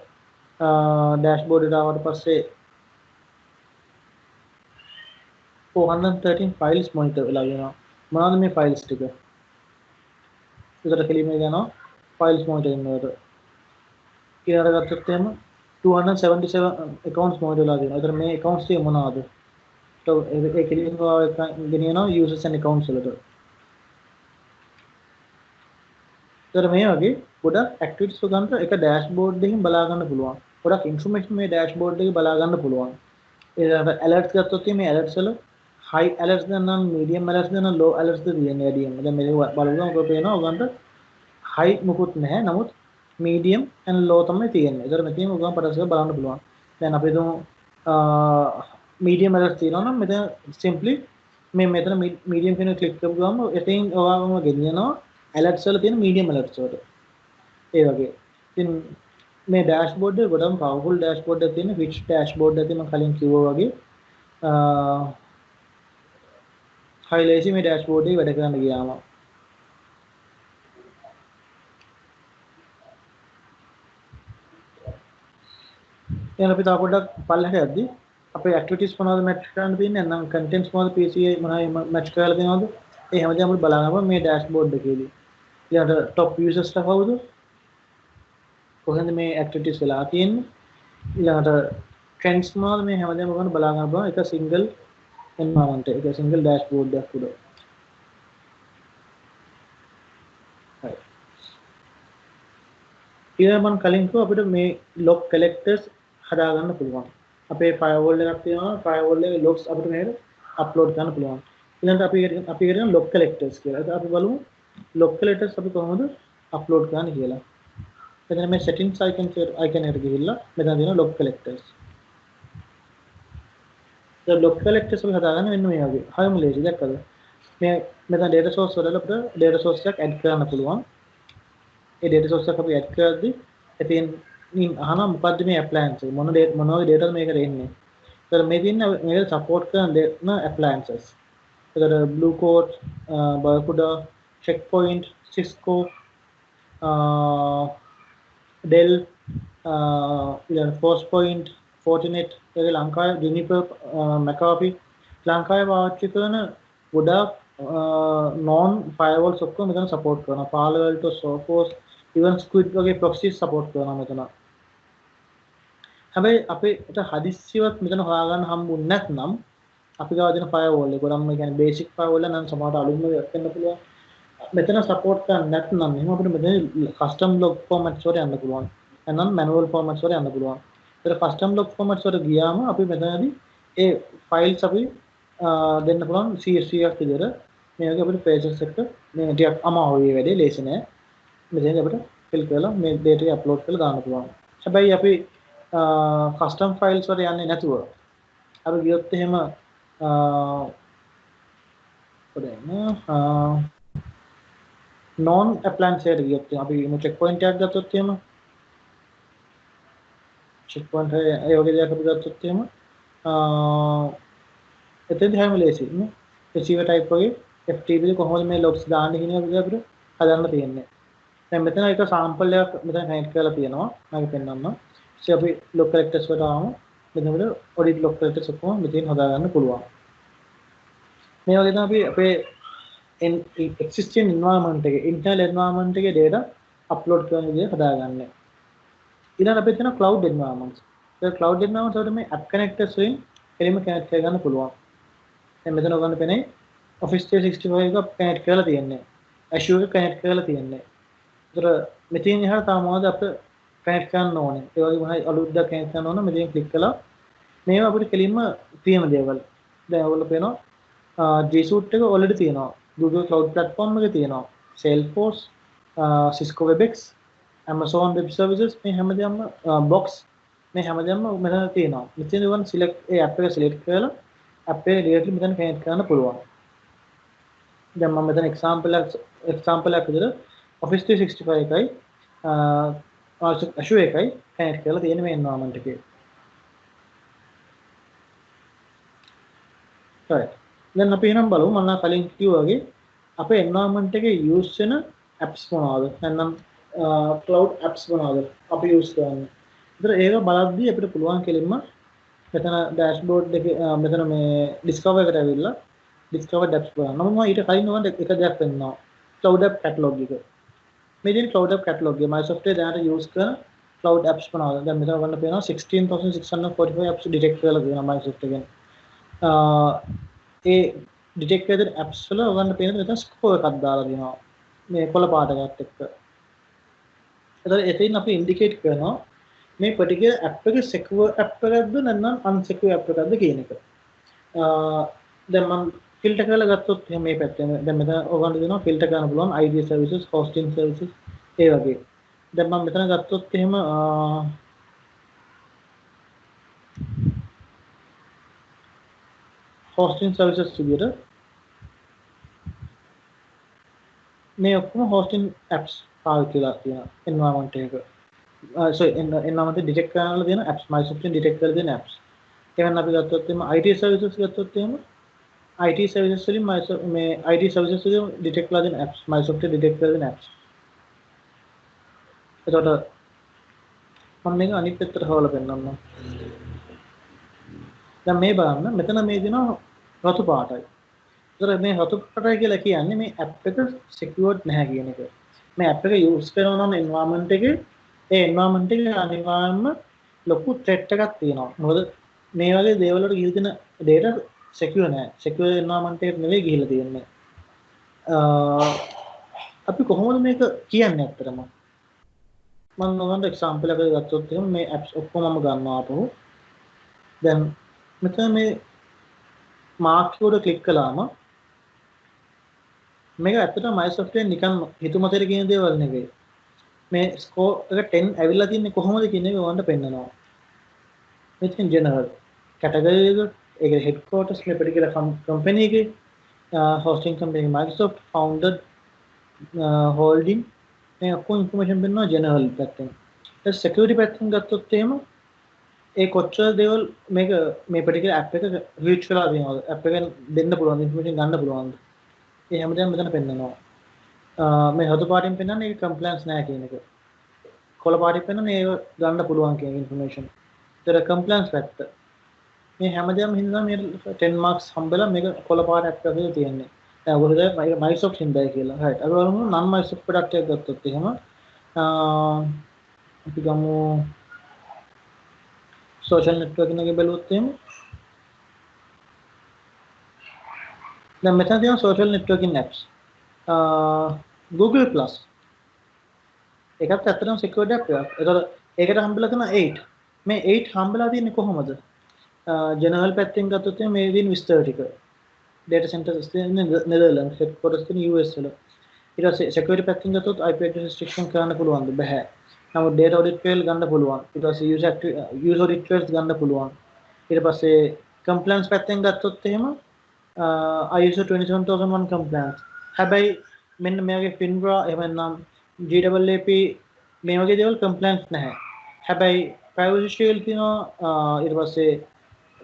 dashboard එකට ආවට පස්සේ 413 files monitor වෙලා වෙනවා. මොනවද මේ files ටික? ඒකට කෙලින්ම යනවා files monitoring වලට. ඊළඟට ගත්තොත් එහෙම 277 accounts monitor වෙලා තියෙනවා. ඒතර මේ accounts ටික මොනවද? ඒ කෙලින්ම ගෙනියනවා users and accounts වලට. ඒතර මේ වගේ ගොඩක් activities ගන්නට එක dashboard එකකින් බලා ගන්න පුළුවන්. ගොඩක් information මේ dashboard එකේ බලා ගන්න පුළුවන්. ඒකට alerts ගත්තොත් මේ alerts වල high alerts දෙන්නම් medium alerts දෙන්නම් low alerts දෙන්නේ වැඩියෙන්. දැන් මේක බලුවම ඔබ පේනවා ඔයගන්ට high මුකුත් නැහැ. නමුත් medium and low තමයි තියෙන්නේ. ඒතර මෙතන ඔයගන් පටස් ගාලා බලන්න පුළුවන්. දැන් අපි හිතමු medium alerts තියෙනවා නම් මෙතන simply මේ මෙතන medium කියන click කරපු ගමන් එතෙන් ඔයාලම ගෙනියනවා alerts වල තියෙන medium alerts වලට. ඒ වගේ. ඉතින් මේ dashboard එක ගොඩක් powerful dashboard එකක් තියෙන which dashboard එකද මම කලින් කිව්වා වගේ high lazy මේ dashboard එක වැඩ කරන්න ගියාම දැන් අපි තව පොඩ්ඩක් පල්ලෙහාට යද්දි අපේ ඇක්ටිවිටීස් මොනවද මැච් කරන්න තියෙන්නේ නැත්නම් කන්ටෙන්ට්ස් මොනවද PC මොනවද මැච් කරලා තියෙනවද ඒ හැමදේම අපිට බලනවා මේ ඩෑෂ්බෝඩ් එකේදී ඊළඟට টপ යූසර්ස්ලා කවුද කොහෙන්ද මේ ඇක්ටිවිටීස් වෙලා තියෙන්නේ ඊළඟට ට්‍රෙන්ඩ්ස් මොනවද මේ හැමදේම ගන්න බලා ගන්න පුළුවන් එක සිංගල් එන්වයරන්මන්ට් එක සිංගල් ඩෑෂ්බෝඩ් එකක් උඩ හරි ඊළඟ මම කලින් කිව්වා අපිට මේ log collectors හදාගන්න පුළුවන් අපේ firewall එකක් තියෙනවා firewall එකේ logs අපිට මේකට අප්ලෝඩ් කරන්න පුළුවන් ඊළඟට අපි කරන log collectors කියලා. ඒක අපි බලමු log collectors අපි කොහොමද අප්ලෝඩ් කරන්නේ කියලා. එතන මේ settings icon එකට ගිහිල්ලා මෙතන තියෙනවා log collectors. ඒ log collectors අපි හදාගන්න මෙන්න මේ වගේ. හරිම ලේසි දැක්කද? මේ මෙතන data source වල අපිට data source එකක් add කරන්න පුළුවන්. ඒ data source එක අපි add කරද්දී එතෙන් අහනවා මොකද්ද මේ appliance එක මොන වගේ data මේකට එන්නේ. ඒතර මේ තියෙන මේක support කරන appliances. ඒතර blue coat, barracuda, checkpoint, cisco, Dell, Forcepoint, Fortinet, ඒක ලංකාවේ Juniper, McAfee ලංකාවේ පාවිච්චි කරන ගොඩාක් non firewalls ඔක්කොම මෙතන support කරනවා. Palo Alto, Sophos, even Squid වගේ proxies support කරනවා මෙතන. හැබැයි අපිට හදිස්සියවත් මෙතන හොයාගන්න හම්බුනේ නැත්නම් අපි ගාව දෙන firewall එක ගොඩක්ම කියන්නේ basic firewall එක නම් සමහරට අලුත්ම එකක් වෙන්න පුළුවන්. මෙතන support කරන්නේ නැත්නම් එහෙනම් අපිට මෙතන custom log formats වලට යන්න පුළුවන්. නැත්නම් manual formats වලට යන්න පුළුවන්. ඒතර custom log formats වලට ගියාම අපි මෙතනදී ඒ files අපි දෙන්න පුළුවන් CSV එකක් විදිහට. මේ වගේ අපිට pages එක මේ ටිකක් අමාරුයි වැඩේ ලේසි නෑ. මෙතන අපිට fill කරලා මේ data එක upload කරලා දාන්න පුළුවන්. හැබැයි අපි custom files වලට යන්නේ නැතුව අපි ගියොත් එහෙම non appliance එකට ගියොත් අපි checkpoint එකක් ගත්තොත් එහෙම checkpoint ඒ වගේ දෙයක් අපි ගත්තොත් එහෙම එතෙන්දී හැම ලේසි නේ receiver type වගේ FTP එකේ කොහොමද මේ logs දාන්නේ කියන එක අපිට හදන්න තියෙන්නේ. දැන් මෙතන එක sample එකක් මෙතන connect කරලා තියෙනවා. මම පෙන්නන්නම්. අපි log collectors වලට ආවම මෙතන audit log collectors ඔක්කොම මෙතෙන් හදාගන්න පුළුවන්. මේ වගේ තමයි අපි අපේ existing environment එකේ internal environment එකේ data upload කරන විදිහ හදාගන්නේ. ඊළඟ අපිට තියෙන cloud environments. ඒ cloud environments වලට මේ app connectors වලින් එළිම connect කරගන්න පුළුවන්. දැන් මෙතන ඔයගොල්ලෝ පෙනේ Office 365 එක connect කරලා තියෙන්නේ. Azure එක connect කරලා තියෙන්නේ. ඒතර මෙතෙන් එහාට තව මොනවද අපිට connect කරන්න ඕනේ. ඒ වගේ මොනවයි අලුත් දෙයක් connect කරන්න ඕන මෙතෙන් click කළා. මේවා අපිට කෙලින්ම තියෙන දේවල්. දැන් ඔයගොල්ලෝ පේනවා G Suite එක already තියෙනවා. Google Cloud Platform එකේ තියෙනවා. Salesforce, Cisco WebEx, Amazon Web Services මේ හැමදේම box මේ හැමදේම මෙතන තියෙනවා. මෙතන උන් select ඒ app එක select කරලා app එක directly මෙතන connect කරන්න පුළුවන්. දැන් මම මෙතන example එකක් විදිහට Office 365 එකයි Azure එකයි connect කරලා තියෙන මේ environment එකේ. right. දැන් අපි එහෙනම් බලමු මම කලින් කිව්වා වගේ අපේ environment එකේ use වෙන apps මොනවද? නැත්නම් cloud apps මොනවද අපි use කරන්නේ? ඒතර ඒක බලද්දී අපිට පුළුවන් කෙලින්ම මෙතන dashboard එකේ මෙතන මේ discover එකට ඇවිල්ලා discover apps බලන්න. මම ඊට කලින් ඔයාලට එක දෙයක් පෙන්නනවා. cloud app catalog එක. මේ දෙන cloud app catalog එක Microsoft දැනට use කරන cloud apps මොනවද? දැන් මෙතන ඔයගොල්ලෝ පේනවා 16645 apps detect කරලා තියෙනවා Microsoft එකෙන්. ඒ detect කරන apps වල ඔයගොල්ලන්ට පේන මෙතන score එකක් දාලා දෙනවා. මේ කොළ පාට එකත් එක්ක. එතකොට එතනින් අපි indicate කරනවා මේ particular app එක secure app එකක්ද නැත්නම් unsecure app එකක්ද කියන එක. දැන් මම filter කරලා ගත්තොත් එහෙනම් මේ පැත්තෙන් දැන් මෙතන ඔයගොල්ලන්ට දෙනවා filter කරන්න පුළුවන් ID services, hosting services ඒ වගේ. දැන් මම මෙතන ගත්තොත් එහෙම hosting services විදියට මේ ඔක්කොම hosting apps පාවිච්චි කරලා තියෙන environment එක. environment detect කරලා තියෙන apps Microsoft detect කරලා තියෙන apps. එහෙනම් අපි ගත්තොත් එහෙම IT services ගත්තොත් එහෙම IT services වලින් මේ IT services වලින් detect කරලා තියෙන apps Microsoft detect කරලා තියෙන apps. එතකොට මම මේක අනිත් පැත්තට හොවලා පෙන්නන්නම්. දැන් මේ බලන්න මෙතන මේ දෙනවා රතු පාටයි. ඒතර මේ රතු පාටයි කියලා කියන්නේ මේ ඇප් එක secured නැහැ කියන එක. මේ ඇප් එක use කරනවා නම් environment එකේ ඒ environment එකේ අනිවාර්යයෙන්ම ලොකු threat එකක් තියෙනවා. මොකද මේ වගේ දේවල් වලට ගිහින් දෙන data secure නැහැ. secure environment එකට නෙවෙයි ගිහිල්ලා තියෙන්නේ. අපි කොහොමද මේක කියන්නේ ඇත්තටම? මම ඔයගොල්ලන්ට example එකක් ගත්තොත් එහෙනම් මේ apps ඔක්කොම මම ගන්නවා අපහු. දැන් මෙතන මේ මාක් එක ක්ලික් කළාම මේක ඇත්තටම Microsoft එකෙන් නිකන් හිතුමතේ කියන දේවල් නෙවෙයි. මේ ස්කෝර් එක 10 ඇවිල්ලා තින්නේ කොහොමද කියන එක ඔයගොල්ලන්ට පෙන්නනවා. මෙතන general category එක ඒක headquarters මේ particular company එකේ hosting company Microsoft founded holding මේ ඔක්කොම information පෙන්නනවා general පැත්තෙන්. ඒ security පැත්තෙන් ගත්තොත් එහෙම ඒ කොච්චර දේවල් මේක මේ particular app එක reach කරලා තියෙනවද? app එකෙන් දෙන්න පුළුවන් information ගන්න පුළුවන්ද? ඒ හැමදේම මෙතන පෙන්නනවා. මේ හදු පාටින් පෙන්නන්නේ ඒක compliance නැහැ කියන එක. කොළ පාටින් පෙන්නන්නේ ඒක ගන්න පුළුවන් කියන information. ඒතර compliance පැත්ත. මේ හැමදේම හින්දා මේ 10 marks හම්බෙලා මේක කොළ පාට app එකේ තියෙන්නේ. දැන් ඔයගොල්ලෝ Microsoft හින්දායි කියලා. right. අර වගේම non Microsoft product එකක් ගත්තොත් එහෙම අපි ගමු social networking එකේ බැලුවොත් එහෙම දැන් මෙතන තියෙනවා social networking apps. Google Plus ඒකත් ඇත්තටම secured app එකක්. ඒතකොට ඒකට හම්බෙලා තියෙනවා 8. මේ 8 හම්බෙලා තියෙන්නේ කොහොමද? general පැත්තෙන් ගත්තොත් මේ දින විස්තර ටික. data centers තියෙන්නේ Netherlands, headquarters තියෙන්නේ US වල. ඊට පස්සේ security පැත්තෙන් ගත්තොත් IP address restriction කරන්න පුළුවන්ද? බෑ. නමුත් data audit trail ගන්න පුළුවන්. ඊට පස්සේ user audit trails ගන්න පුළුවන්. ඊට පස්සේ compliance පැත්තෙන් ගත්තොත් එහෙම ISO 27001 compliance. හැබැයි මෙන්න මේ වගේ FINRA එහෙම නැත්නම් GAAP මේ වගේ දේවල් compliance නැහැ. හැබැයි privacy shield තියෙනවා ඊට පස්සේ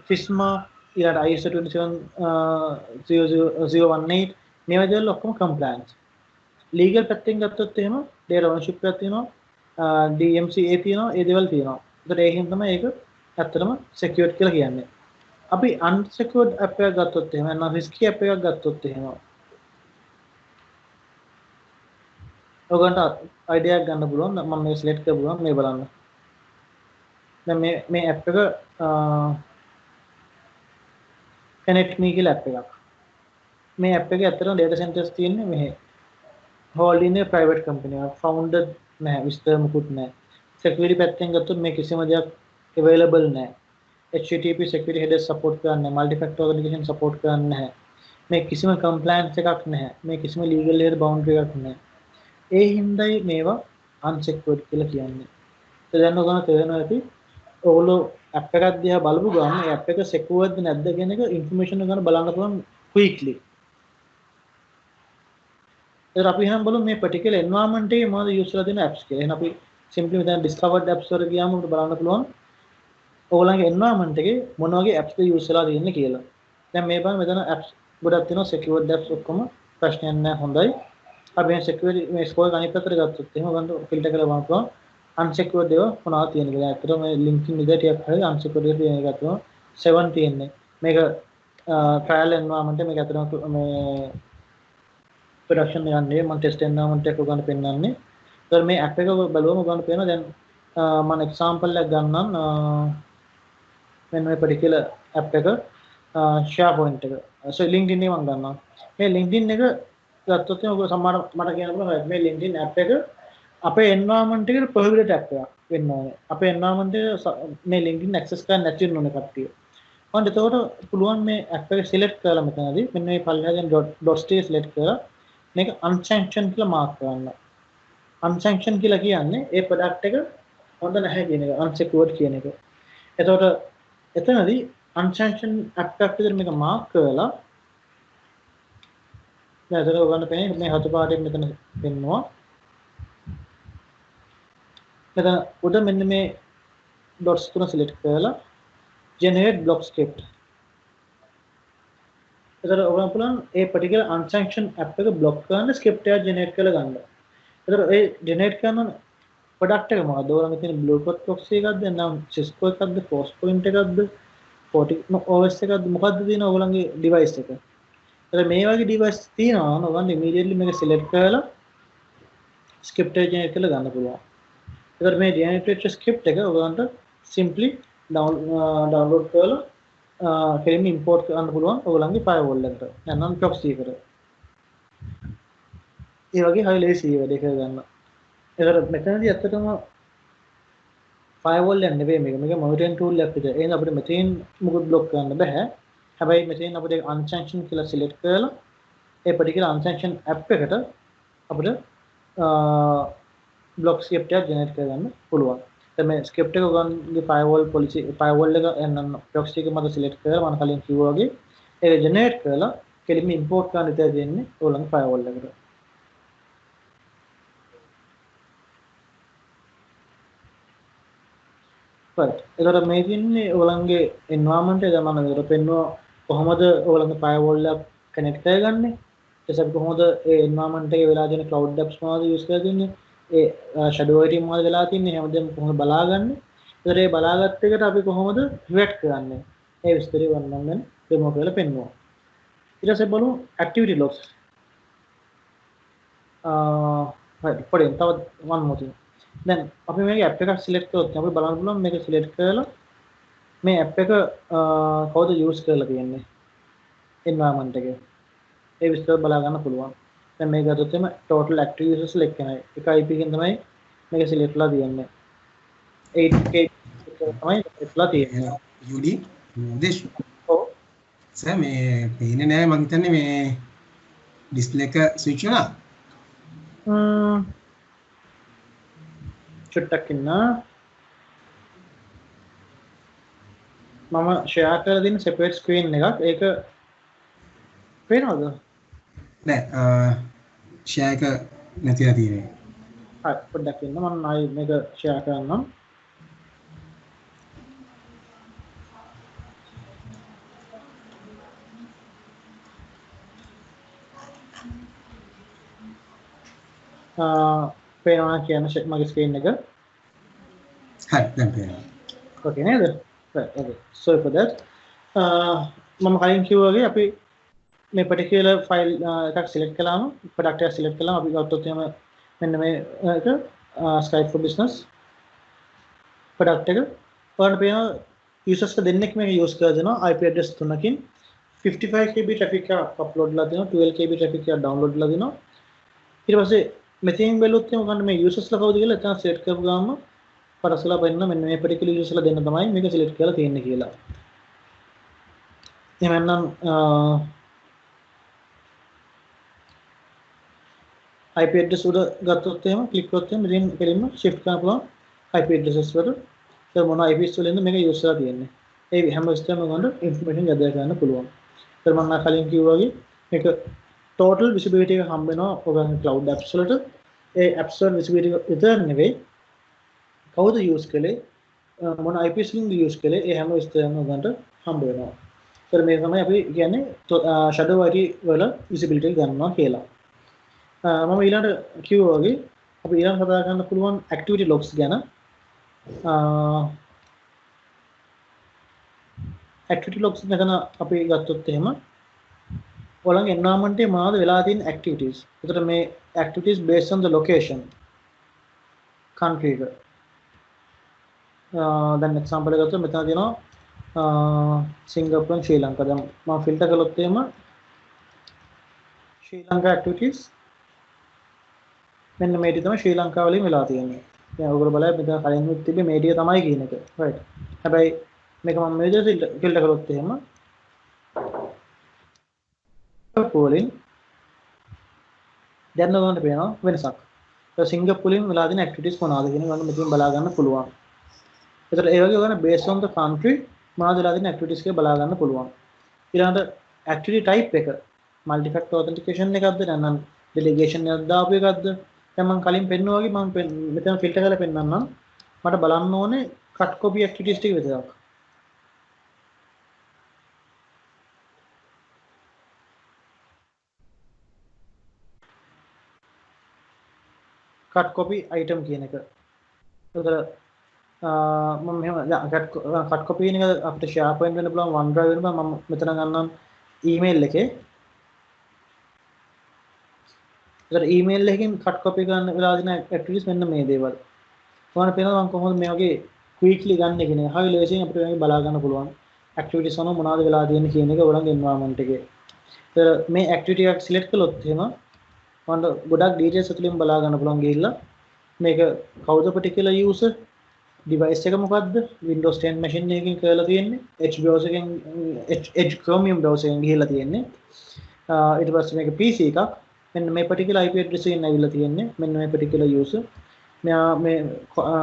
FISMA ඊළඟ ISO 27018 මේ වගේ දේවල් ඔක්කොම compliance. legal පැත්තෙන් ගත්තොත් එහෙම data ownership එකක් තියෙනවා DMCA තියෙනවා ඒ දේවල් තියෙනවා. ඒකට ඒකෙන් තමයි ඒක ඇත්තටම secured කියලා කියන්නේ. අපි unsecured app එකක් ගත්තොත් එහෙම නැත්නම් risky app එකක් ගත්තොත් එහෙම ඔයගොල්ලන්ට idea එකක් ගන්න පුළුවන්. මම මේක select කරලා පුළුවන් මේ බලන්න. දැන් මේ app එක connect me කියලා app එකක්. මේ app එකේ ඇත්තටම data centers තියෙන්නේ මෙහෙ. holding a private company එකක්. founded නැහැ. විස්තර මුකුත් නැහැ. security පැත්තෙන් ගත්තොත් මේ කිසිම දෙයක් available නැහැ. HTTP security headers support කරන්නේ නැහැ. multi factor authentication support කරන්නේ නැහැ. මේ කිසිම compliance එකක් නැහැ. මේ කිසිම legal layer boundary එකක් නැහැ. ඒ හින්දායි මේවා unsecured කියලා කියන්නේ. ඒ දැන් ඔයගොල්ලෝ තේරෙනවා ඇති. ඔයගොල්ලෝ app එකක් දිහා බලපු ගමන් ඒ app එක secured නැද්ද කියන එක information ගන්න බලන්න පුළුවන් quickly. ඒත් අපි එහෙනම් බලමු මේ particular environment එකේ මොනවද use කරලා තියෙන apps කියලා. එහෙනම් අපි simply මෙතන discovered apps වල ගියාම අපිට බලන්න පුළුවන් ඔයගොල්ලන්ගේ environment එකේ මොන වගේ apps ද use කරලා තියෙන්නේ කියලා. දැන් මේ බලන්න මෙතන apps ගොඩක් තියෙනවා secured apps ඔක්කොම ප්‍රශ්නයක් නැහැ හොඳයි. අපි මේ security මේ score එක අනිත් පැත්තට ගත්තොත් එහෙම ගන්න filter කරලා බලන්න පුළුවන් unsecured දේවල් මොනවද තියෙන්නේ කියලා. ඇත්තටම මේ linking එක ටිකක් හරි unsecured දේවල් තියෙන එකක් තමයි 7 තියෙන්නේ. මේක trial environment එක මේක ඇත්තටම මේ production එකක් නෙවෙයි මම test environment එක උගන්න පෙන්නන්නේ. ඒතර මේ app එක බලුවම උගන්න පේනවා දැන් මම example එකක් ගන්නම් මෙන්න මේ particular app එක SharePoint එක. so LinkedIn එක මම ගන්නවා. මේ LinkedIn එක ගත්තොත් ඔයගොල්ලෝ සමහර මට කියන්න පුළුවන් මේ LinkedIn app එක අපේ environment එකට prohibited app එකක් වෙන්න ඕනේ. අපේ environment එක මේ LinkedIn access කරන්න නැති වෙන්න ඕනේ කට්ටිය. මම එතකොට පුළුවන් මේ app එක select කරලා මෙතනදී මෙන්න මේ පල්ලෙහාගෙන .st select කරලා මේක unsanctioned කියලා mark කරන්න. unsanctioned කියලා කියන්නේ ඒ product එක හොඳ නැහැ කියන එක unsecured කියන එක. එතකොට එතනදී unsanctioned app එකක් විදිහට මේක mark කරලා දැන් එතන ඔයගොල්ලන්ට පේන්නේ මේ හතු පාටෙන් මෙතන පෙන්නවා. මෙතන උඩ මෙන්න මේ dots තුන select කරලා generate block script. එතකොට ඔයගොල්ලන් පුළුවන් ඒ particular unsanctioned app එක block කරන්න script එකක් generate කරලා ගන්න. එතකොට ඒ generate කරන product එක මොකද්ද? ඔයගොල්ලන්ගේ තියෙන Bluetooth proxy එකක්ද නැත්නම් Cisco එකක්ද Forcepoint එකක්ද 40 OS එකක් මොකද්ද තියෙන ඔයගොල්ලන්ගේ device එක. ඒතර මේ වගේ device තියෙනවා නම් ඔයගොල්ලන් immediately මේක select කරලා script එක generate කරලා ගන්න පුළුවන්. ඒතර මේ generate script එක ඔයගොල්ලන්ට simply download කරලා කෙලින්ම import කරන්න පුළුවන් ඔයගොල්ලන්ගේ firewall එකට. නැත්නම් proxy එකට. ඒ වගේ high latency වැඩ කරගන්න. ඒතර මෙතනදී ඇත්තටම firewall එක නෙවෙයි මේක monitoring tool එකක් විතර. එහෙනම් අපිට මෙතෙන් මුකුත් block කරන්න බෑ. හැබැයි මෙතෙන් අපිට unsanctioned කියලා select කරලා ඒ particular unsanctioned app එකට අපිට block script එකක් generate කරගන්න පුළුවන්. දැන් මේ script එක ඔයගොල්ලන්ගේ firewall එක එන්න proxy එක මත select කරලා මම කලින් කිව්වා වගේ ඒක generate කරලා කෙලින්ම import කරන්න විතර දෙන්නේ ඔයගොල්ලන්ගේ firewall එකට. right. ඒකට මේ තියෙන්නේ ඔයගොල්ලන්ගේ environment එක මම ඒකට පෙන්නුවා කොහොමද ඔයගොල්ලන්ගේ firewall එක connect කරගන්නේ. ඊට පස්සේ කොහොමද ඒ environment එකේ වෙලා තියෙන cloud apps මොනවද use කරලා තින්නේ. ඒ shadow IT මොනවද වෙලා තින්නේ හැමදේම කොහොමද බලාගන්නේ. ඒකට ඒ බලාගත් එකට අපි කොහොමද react කරන්නේ. ඒ විස්තරي වන්නම් දැන් demo කරලා පෙන්නුවා. ඊට පස්සේ බලමු activity logs. right. පොඩ්ඩක් තව one more thing. දැන් අපි මේක app එකක් select කරොත් අපි බලන්න පුළුවන් මේක select කරලා මේ app එක කවුද use කරලා තියෙන්නේ environment එකේ ඒ විස්තර බලා ගන්න පුළුවන්. දැන් මේක ගත්තොත් එimhe total active users select කරනවා. එක IP එකෙන් තමයි මේක select ලා තියෙන්නේ. 8k තමයි select ලා තියෙන්නේ. යුඩි දේශ. ඔව්. සර් මේ පේන්නේ නැහැ මං හිතන්නේ මේ ඩිස්ප්ලේ එක ස්විච් වෙලා. චුට්ටක් ඉන්න මම ෂෙයා කරලා දෙන separate screen එකක් ඒක පේනවද? නෑ ෂෙයා එක නැතිලා තියෙන්නේ. හරි පොඩ්ඩක් ඉන්න මම ආයි මේක ෂෙයා කරන්නම්. පේනවා කියන මගේ ස්ක්‍රීන් එක. හරි දැන් පේනවා. okay නේද? right okay sorry for that. මම කලින් කිව්වා වගේ අපි මේ particular file එකක් select කළාම product එක select කළාම අපි ගත්තොත් එහෙම මෙන්න මේ එක Skype for business product එක ඔයාලට පේනවා users දෙන්නෙක් මේක use කරලා දෙනවා IP address තුනකින් 55 KB traffic එක upload ලා දෙනවා 12 KB traffic එක download ලා දෙනවා ඊට පස්සේ මෙතෙන් බැලුවොත් එහෙම ගන්න මේ users ලා කවුද කියලා එතන select කරපු ගාම පරසලා බලන්න මෙන්න මේ particular users ලා දෙන්න තමයි මේක select කරලා තියෙන්නේ කියලා. එහෙනම් IP address උඩ ගත්තොත් එහෙම ක්ලික් කරොත් එහෙම මෙතෙන් කෙලින්ම shift කරන්න පුළුවන් IP addresses වලට ඒ මොන IPs වලින්ද මේක use කරලා තියෙන්නේ. ඒ හැම ස්ටෙම ගන්න information gather කරන්න පුළුවන්. ඒත් මම කලින් කිව්වා වගේ මේක total visibility එක හම්බ වෙනවා ඔයගොල්ලෝ cloud apps වලට. ඒ apps වල visibility විතර නෙවෙයි කවුද use කළේ මොන IPs වලින්ද use කළේ ඒ හැම ස්ටෙම ගන්නට හම්බ වෙනවා. ඒත් මේ තමයි අපි කියන්නේ shadow IT වල visibility ගන්නවා කියලා. මම ඊළඟට කිව්වා වගේ අපි ඊළඟ කතා කරන්න පුළුවන් activity logs ගැන. activity logs නැතන අපි ගත්තොත් එහෙම ඔයාලගේ environment එකේ මොනවද වෙලා තියෙන activities. ඒතර මේ activities based on the location country එක. දැන් example එක ගත්තොත් මෙතන තියෙනවා Singapore and Sri Lanka. දැන් මම filter කළොත් එහෙම Sri Lanka activities මෙන්න මේ ටික තමයි ශ්‍රී ලංකාව වලින් වෙලා තියෙන්නේ. දැන් ඔයගොල්ලෝ බලන්න මෙතන කලින් තිබ්බේ මේ ටික තමයි කියන එක. right. හැබැයි මේක මම මේ විදිහට ෆිල්ටර් කරොත් එහෙම සිංගප්පූරුවෙන් දැන් ඔයගොල්ලන්ට පේනවා වෙනසක්. ඒක සිංගප්පූරුවෙන් වෙලා තියෙන ඇක්ටිවිටීස් මොනවද කියන එක මෙතන බලා ගන්න පුළුවන්. ඒතර ඒ වගේ ඔයගොල්ලෝ based on the country මොනවද වෙලා තියෙන ඇක්ටිවිටීස් කියලා බලා ගන්න පුළුවන්. ඊළඟට activity type එක multi factor authentication එකක්ද නැත්නම් delegation එකක් දාපු එකක්ද දැන් මම කලින් පෙන්නුවා වගේ මම මෙතන ෆිල්ටර් කරලා පෙන්නන්නම් මට බලන්න ඕනේ cut copy activities ටික විතරක් cut copy item කියන එක. ඒතර මම මෙහෙම කට් කොපි එක අපිට ෂෙයා පොයින්ට් වෙන්න පුළුවන් OneDrive එකේ මම මෙතන ගන්නම් ඊමේල් එකේ. ඒතර ඊමේල් එකකින් කට් කොපි ගන්න වෙලා දෙන ඇක්ටිවිටීස් මෙන්න මේ දේවල්. ඔයාලට පේනවා මම කොහොමද මේ වගේ ක්වික්ලි ගන්න කියන එක. හරි ලේසියෙන් අපිට මේක බලා ගන්න පුළුවන්. ඇක්ටිවිටීස් වල මොනවද වෙලා තියෙන්නේ කියන එක ඔයාලගේ එන්වයරන්මන්ට් එකේ. ඒතර මේ ඇක්ටිවිටි එකක් සිලෙක්ට් කළොත් එහෙම ඔයාලට ගොඩක් ඩීටේල්ස් ඇතුළෙන් බලා ගන්න පුළුවන් ගිහිල්ලා මේක කවුද particular user device එක මොකද්ද Windows 10 machine එකකින් කරලා තියෙන්නේ Edge browser එකෙන් Edge Chromium browser එකෙන් ගිහිල්ලා තියෙන්නේ ඊට පස්සේ මේක PC එකක් මෙන්න මේ particular IP address එකෙන් ඇවිල්ලා තියෙන්නේ මෙන්න මේ particular user මෙයා මේ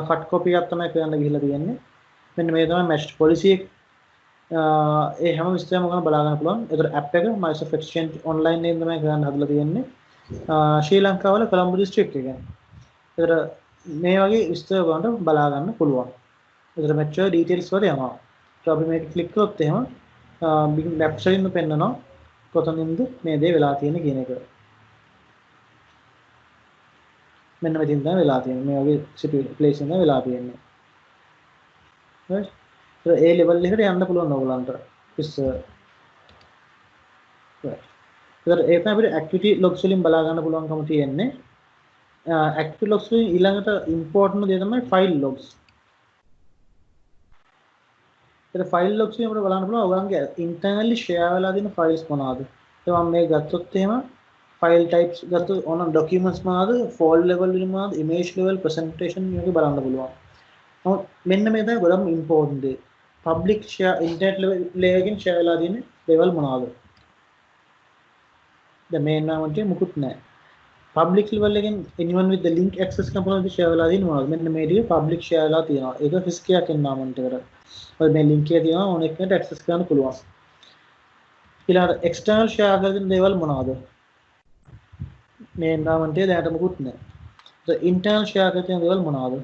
cut copy එකක් තමයි කරන්න ගිහිල්ලා තියෙන්නේ මෙන්න මේ තමයි matched policy එක ඒ හැම විස්තරයක්ම ගන්න බලා ගන්න පුළුවන් ඒතර app එක Microsoft Exchange online එකෙන් තමයි කරන්න හදලා තියෙන්නේ ශ්‍රී ලංකාවල කොළඹ district එකෙන් ඒතර මේ වගේ විස්තර ගන්න බලා ගන්න පුළුවන්. ඒතර මෙච්චර ඩීටේල්ස් වල යනවා. ඊට අපි මේක ක්ලික් කරොත් එහෙම වෙබ්සයිට් එකෙන් පෙන්නනවා කොතනින්ද මේ දේ වෙලා තියෙන්නේ කියන එක. මෙන්න මෙතෙන් තමයි වෙලා තියෙන්නේ. මේ වගේ සිටුේෂන් ප්ලේස් එකක් වෙලා තියෙන්නේ. right? ඒතර ඒ ලෙවල් එකට යන්න පුළුවන් ඕගලන්ට. විස්තර. right. ඒතර ඒක අපිට ඇක්ටිවිටි ලොග්ස් වලින් බලා ගන්න පුළුවන්කම තියෙන්නේ. active logs වලින් ඊළඟට important දේ තමයි file logs. ඒතර file logs වලින් අපිට බලන්න පුළුවන් ඔයගොල්ලන්ගේ internally share වෙලා තියෙන files මොනවාද. ඒ මම මේ ගත්තොත් එහෙම file types ගත්තොත් ඕන documents මොනවාද, folder level වලින් මොනවාද, image level, presentation වගේ බලන්න පුළුවන්. නමුත් මෙන්න මේ තමයි ගොඩක් important දේ. public share internet layer එකකින් share වෙලා තියෙන level මොනවාද. දැන් මේ environment එකේ මුකුත් නැහැ. public level එකෙන් anyone with the link access component share වෙලා තියෙනවා මෙන්න මේ ටික public share වෙලා තියෙනවා ඒක risk එකක් environment එකට ඔය මේ link එක තියෙනවා ඕන එකකට access කරන්න පුළුවන් ඊළඟට external share කරලා තියෙන දේවල් මොනවද මේ environment එකේ දැනට මොකුත් නැහැ the internal share කරලා තියෙන දේවල් මොනවද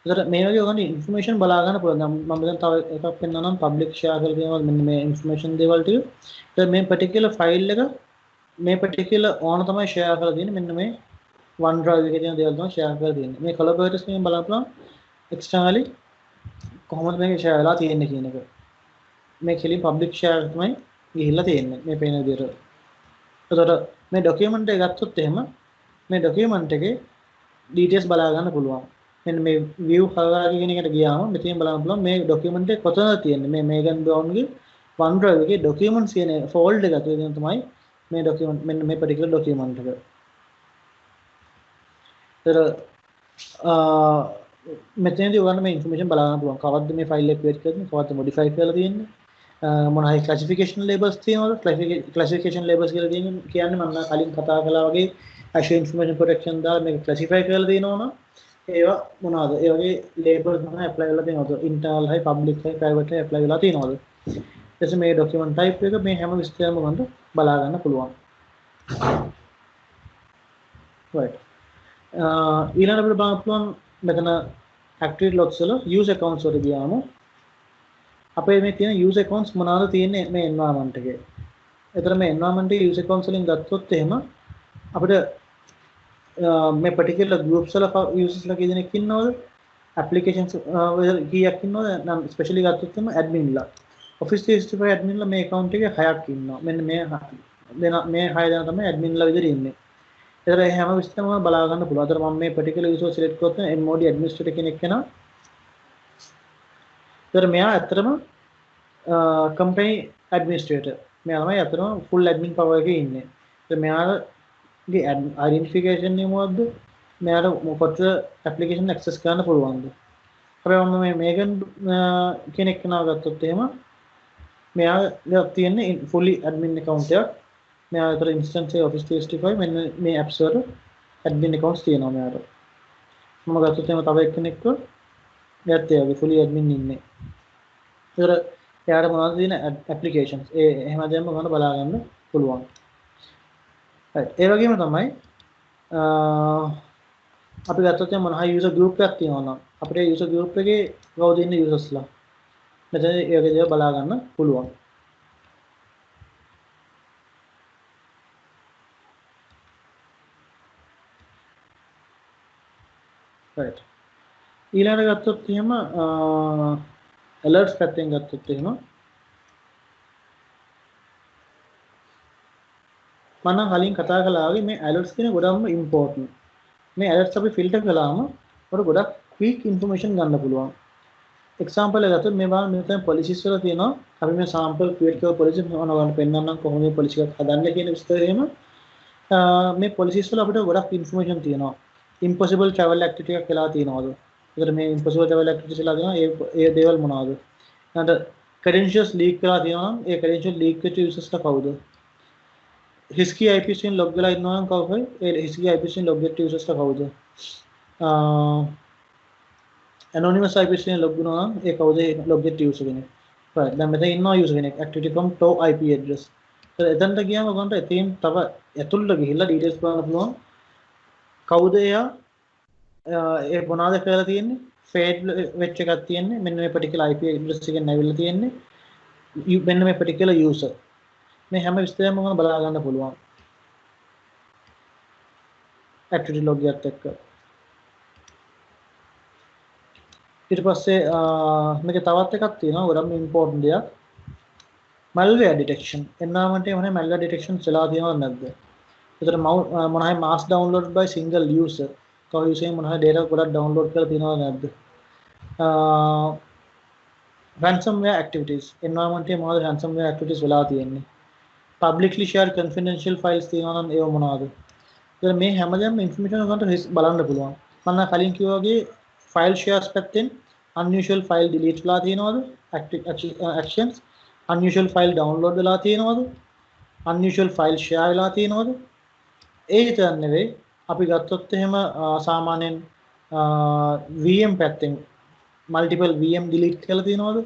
ඒතර මේ වගේ ඔයගොල්ලෝ information බලා ගන්න පුළුවන් මම දැන් තව එකක් පෙන්නන්නම් public share කරලා තියෙනවා මෙන්න මේ information දේවල් ටික ඒතර මේ particular file එක මේ particular ඕන තමයි share කරලා තියෙන්නේ මෙන්න මේ OneDrive එකේ තියෙන දේවල් තමයි share කරලා තියෙන්නේ මේ collaborators එකෙන් බලන්න පුළුවන් externally කොහොමද මේක share වෙලා තියෙන්නේ කියන එක මේ කෙලින් public share තමයි ගිහිල්ලා තියෙන්නේ මේ පේන විදිහට එතකොට මේ document එක ගත්තොත් එහෙම මේ document එකේ details බලා ගන්න පුළුවන් මෙන්න මේ view හරහා කියන එකට ගියාම මෙතෙන් බලන්න පුළුවන් මේ document එක කොතනද තියෙන්නේ මේ Megan Brown ගේ OneDrive එකේ documents කියන folder එක ඇතුලේ තියෙන තමයි මේ document මෙන්න මේ particular document එක. ඒතර මෙතනදී ඔයගොල්ලෝ මේ information බලා ගන්න පුළුවන්. කවද්ද මේ file එක create කරන්නේ? කවද්ද modify කරලා තියෙන්නේ? මොන හරි classification labels තියෙනවද? classification labels කියලා කියන්නේ මම කලින් කතා කළා වගේ Azure information protection දාලා මේක classify කරලා තියෙනවනම් ඒවා මොනවාද? ඒ වගේ labels තමයි apply වෙලා තියෙනවද? internal හයි public හයි private හයි apply වෙලා තියෙනවද? එතකොට මේ document type එක මේ හැම විස්තරයක්ම ගන්න බලා ගන්න පුළුවන්. right. ඊළඟට අපිට බලන්න පුළුවන් මෙතන activity logs වල user accounts වලට ගියාම අපේ මේ තියෙන user accounts මොනවාද තියෙන්නේ මේ environment එකේ. ඒතර මේ environment එකේ user accounts වලින් ගත්තොත් එහෙම අපිට මේ particular groups වල users ලා කී දෙනෙක් ඉන්නවද? applications කීයක් ඉන්නවද? නම් especially ගත්තොත් එහෙම admin ලා. Office 365 admin ලා මේ account එකේ 6ක් ඉන්නවා. මෙන්න මේ 6 දෙනා තමයි admin ලා විදිහට ඉන්නේ. ඒතර හැම විස්තරම බලා ගන්න පුළුවන්. අතර මම මේ particular user select කරොත් MOD administrator කෙනෙක් වෙනවා. ඒතර මෙයා ඇත්තටම company administrator. මෙයා තමයි ඇත්තටම full admin power එකේ ඉන්නේ. ඒතර මෙයාගේ identification එක මොකද්ද? මෙයාට මොකටද application access කරන්න පුළුවන්ද? හැබැයි මම මේ Megan කෙනෙක් වෙනවා ගත්තොත් එහෙම මෙයා තියෙන්නේ fully admin account එකක්. මෙයා අතර instance එක Office 365 මෙන්න මේ apps වල admin accounts තියෙනවා මෙයාට. මම ගත්තොත් එහෙම තව එක්කෙනෙක්ව එයාත් ඒ වගේ fully admin ඉන්නේ. ඒතර එයාට මොනවද තියෙන applications ඒ එහෙම දෙයක් ගන්න බලා ගන්න පුළුවන්. right. ඒ වගේම තමයි අපි ගත්තොත් එහෙම මොන හරි user group එකක් තියෙනවා නම් අපිට user group එකේ කවුද ඉන්නේ users ලා. මෙතන ඒ වගේ දේවල් බලා ගන්න පුළුවන්. right. ඊළඟට ගත්තොත් එහෙම alerts පැත්තෙන් ගත්තොත් එහෙම මම කලින් කතා කළා වගේ මේ alerts කියන ගොඩක්ම important. මේ alerts අපි filter කළාම අපිට ගොඩක් quick information ගන්න පුළුවන්. example එක ගත්තොත් මේ බලන්න මෙතන policies වල තියෙනවා අපි මේ sample create කරපු policy මොනවද පෙන්නන්නම් කොහොමද මේ policy එකක් හදන්නේ කියන විස්තරය එහෙම මේ policies වල අපිට ගොඩක් information තියෙනවා. impossible travel activity එකක් වෙලා තියෙනවද? ඒකට මේ impossible travel activities වෙලා තියෙනවා ඒ දේවල් මොනවද? ඊට credentials leak කරලා තියෙනවා නම් ඒ credentials leak වෙච්ච users ලා කවුද? risky IP stream log වෙලා ඉන්නවා නම් කවුද? ඒ risky IP stream log වෙච්ච users ලා කවුද? anonymous IP stream log වෙනවා නම් ඒ කවුද log වෙච්ච user කෙනෙක්? right දැන් මෙතන ඉන්නවා user කෙනෙක් activity from top IP address. එතනට ගියාම ඔයගොල්ලන්ට එතෙන් තව ඇතුළට ගිහිල්ලා details බලන්න පුළුවන්. කවුද එයා? ඒ මොනවාද කරලා තියෙන්නේ? fade වෙච්ච එකක් තියෙන්නේ. මෙන්න මේ particular IP address එකෙන් ඇවිල්ලා තියෙන්නේ. මෙන්න මේ particular user. මේ හැම විස්තරයක්ම ඔයගොල්ලෝ බලා ගන්න පුළුවන්. activity log එකත් එක්ක. ඊට පස්සේ මේක තවත් එකක් තියෙනවා ගොඩක් important දෙයක්. malware detection. එන්නාමන්ට මොනේ malware detection වෙලා තියෙනවද නැද්ද? ඒතර මොනවායි mass download by single user. කව user මොනවායි data ගොඩක් download කරලා තියෙනවද නැද්ද? ransomware activities. එන්නාමන්ට මොනවාද ransomware activities වෙලා තියෙන්නේ? publicly shared confidential files තියෙනවා නම් ඒව මොනවාද? ඒතර මේ හැමදේම information ගන්නට බලන්න පුළුවන්. මම කලින් කිව්වා වගේ file shares පැත්තෙන් unusual file delete වෙලා තියෙනවද? actions unusual file download වෙලා තියෙනවද? unusual file share වෙලා තියෙනවද? ඒ විතර නෙවෙයි අපි ගත්තොත් එහෙම සාමාන්‍යයෙන් VM පැත්තෙන් multiple VM delete කරලා තියෙනවද?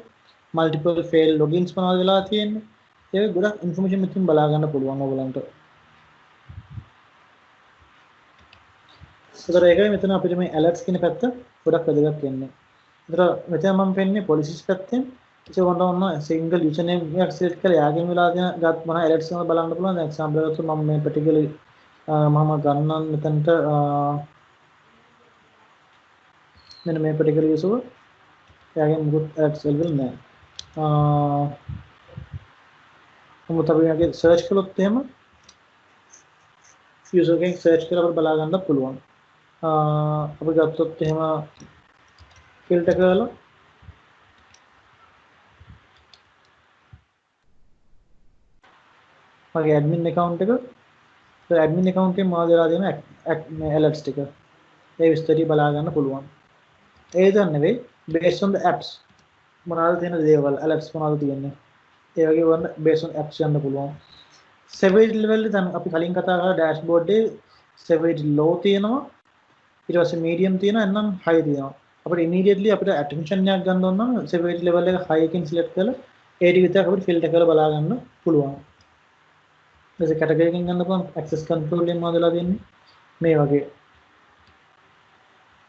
multiple fail logins මොනවද වෙලා තියෙන්නේ? ඒක ගොඩක් information මෙතන බලා ගන්න පුළුවන් ඔයගලන්ට. ඒතර ඒකයි මෙතන අපිට මේ alerts කියන පැත්ත ගොඩක් වැදගත් වෙන්නේ. ඒතර මෙතන මම පෙන්නේ policies පැත්තෙන් ඒක වුණා single username එකක් select කරලා යාගෙන් වෙලා තියෙන ගත් මොන alerts එකක් බලන්න පුළුවන්. දැන් example එකකට මම මේ particular මම ගන්නම් මෙතනට මෙන්න මේ particular user යාගෙන් මුකුත් alerts එල්ලෙන්නේ නැහැ. මොකද අපි යාගේ search කළොත් එහෙම user එකෙන් search කරලා අපිට බලා ගන්න පුළුවන්. අපි ගත්තොත් එහෙම filter කරලා මගේ admin account එක admin account එකේ මාව දාලා දෙන alerts ටික ඒ විස්තරي බලා ගන්න පුළුවන්. ඒ දන්නේ නෙවෙයි based on the apps මොනවාද තියෙන දේවල් alerts මොනවාද තියෙන්නේ. ඒ වගේ වන්න based on apps යන්න පුළුවන්. severity level එක දැන් අපි කලින් කතා කරලා dashboard එකේ severity low තියෙනවා. ඊට පස්සේ medium තියෙනවා එන්නම් high තියෙනවා. අපිට immediately අපිට attention එකක් ගන්න ඕන නම් severity level එක high එකකින් select කරලා ඒ ටික විතරක් අපිට filter කරලා බලා ගන්න පුළුවන්. ඊට පස්සේ category එකකින් ගන්න පුළුවන් access control එකෙන් මොනවදලා දෙන්නේ මේ වගේ.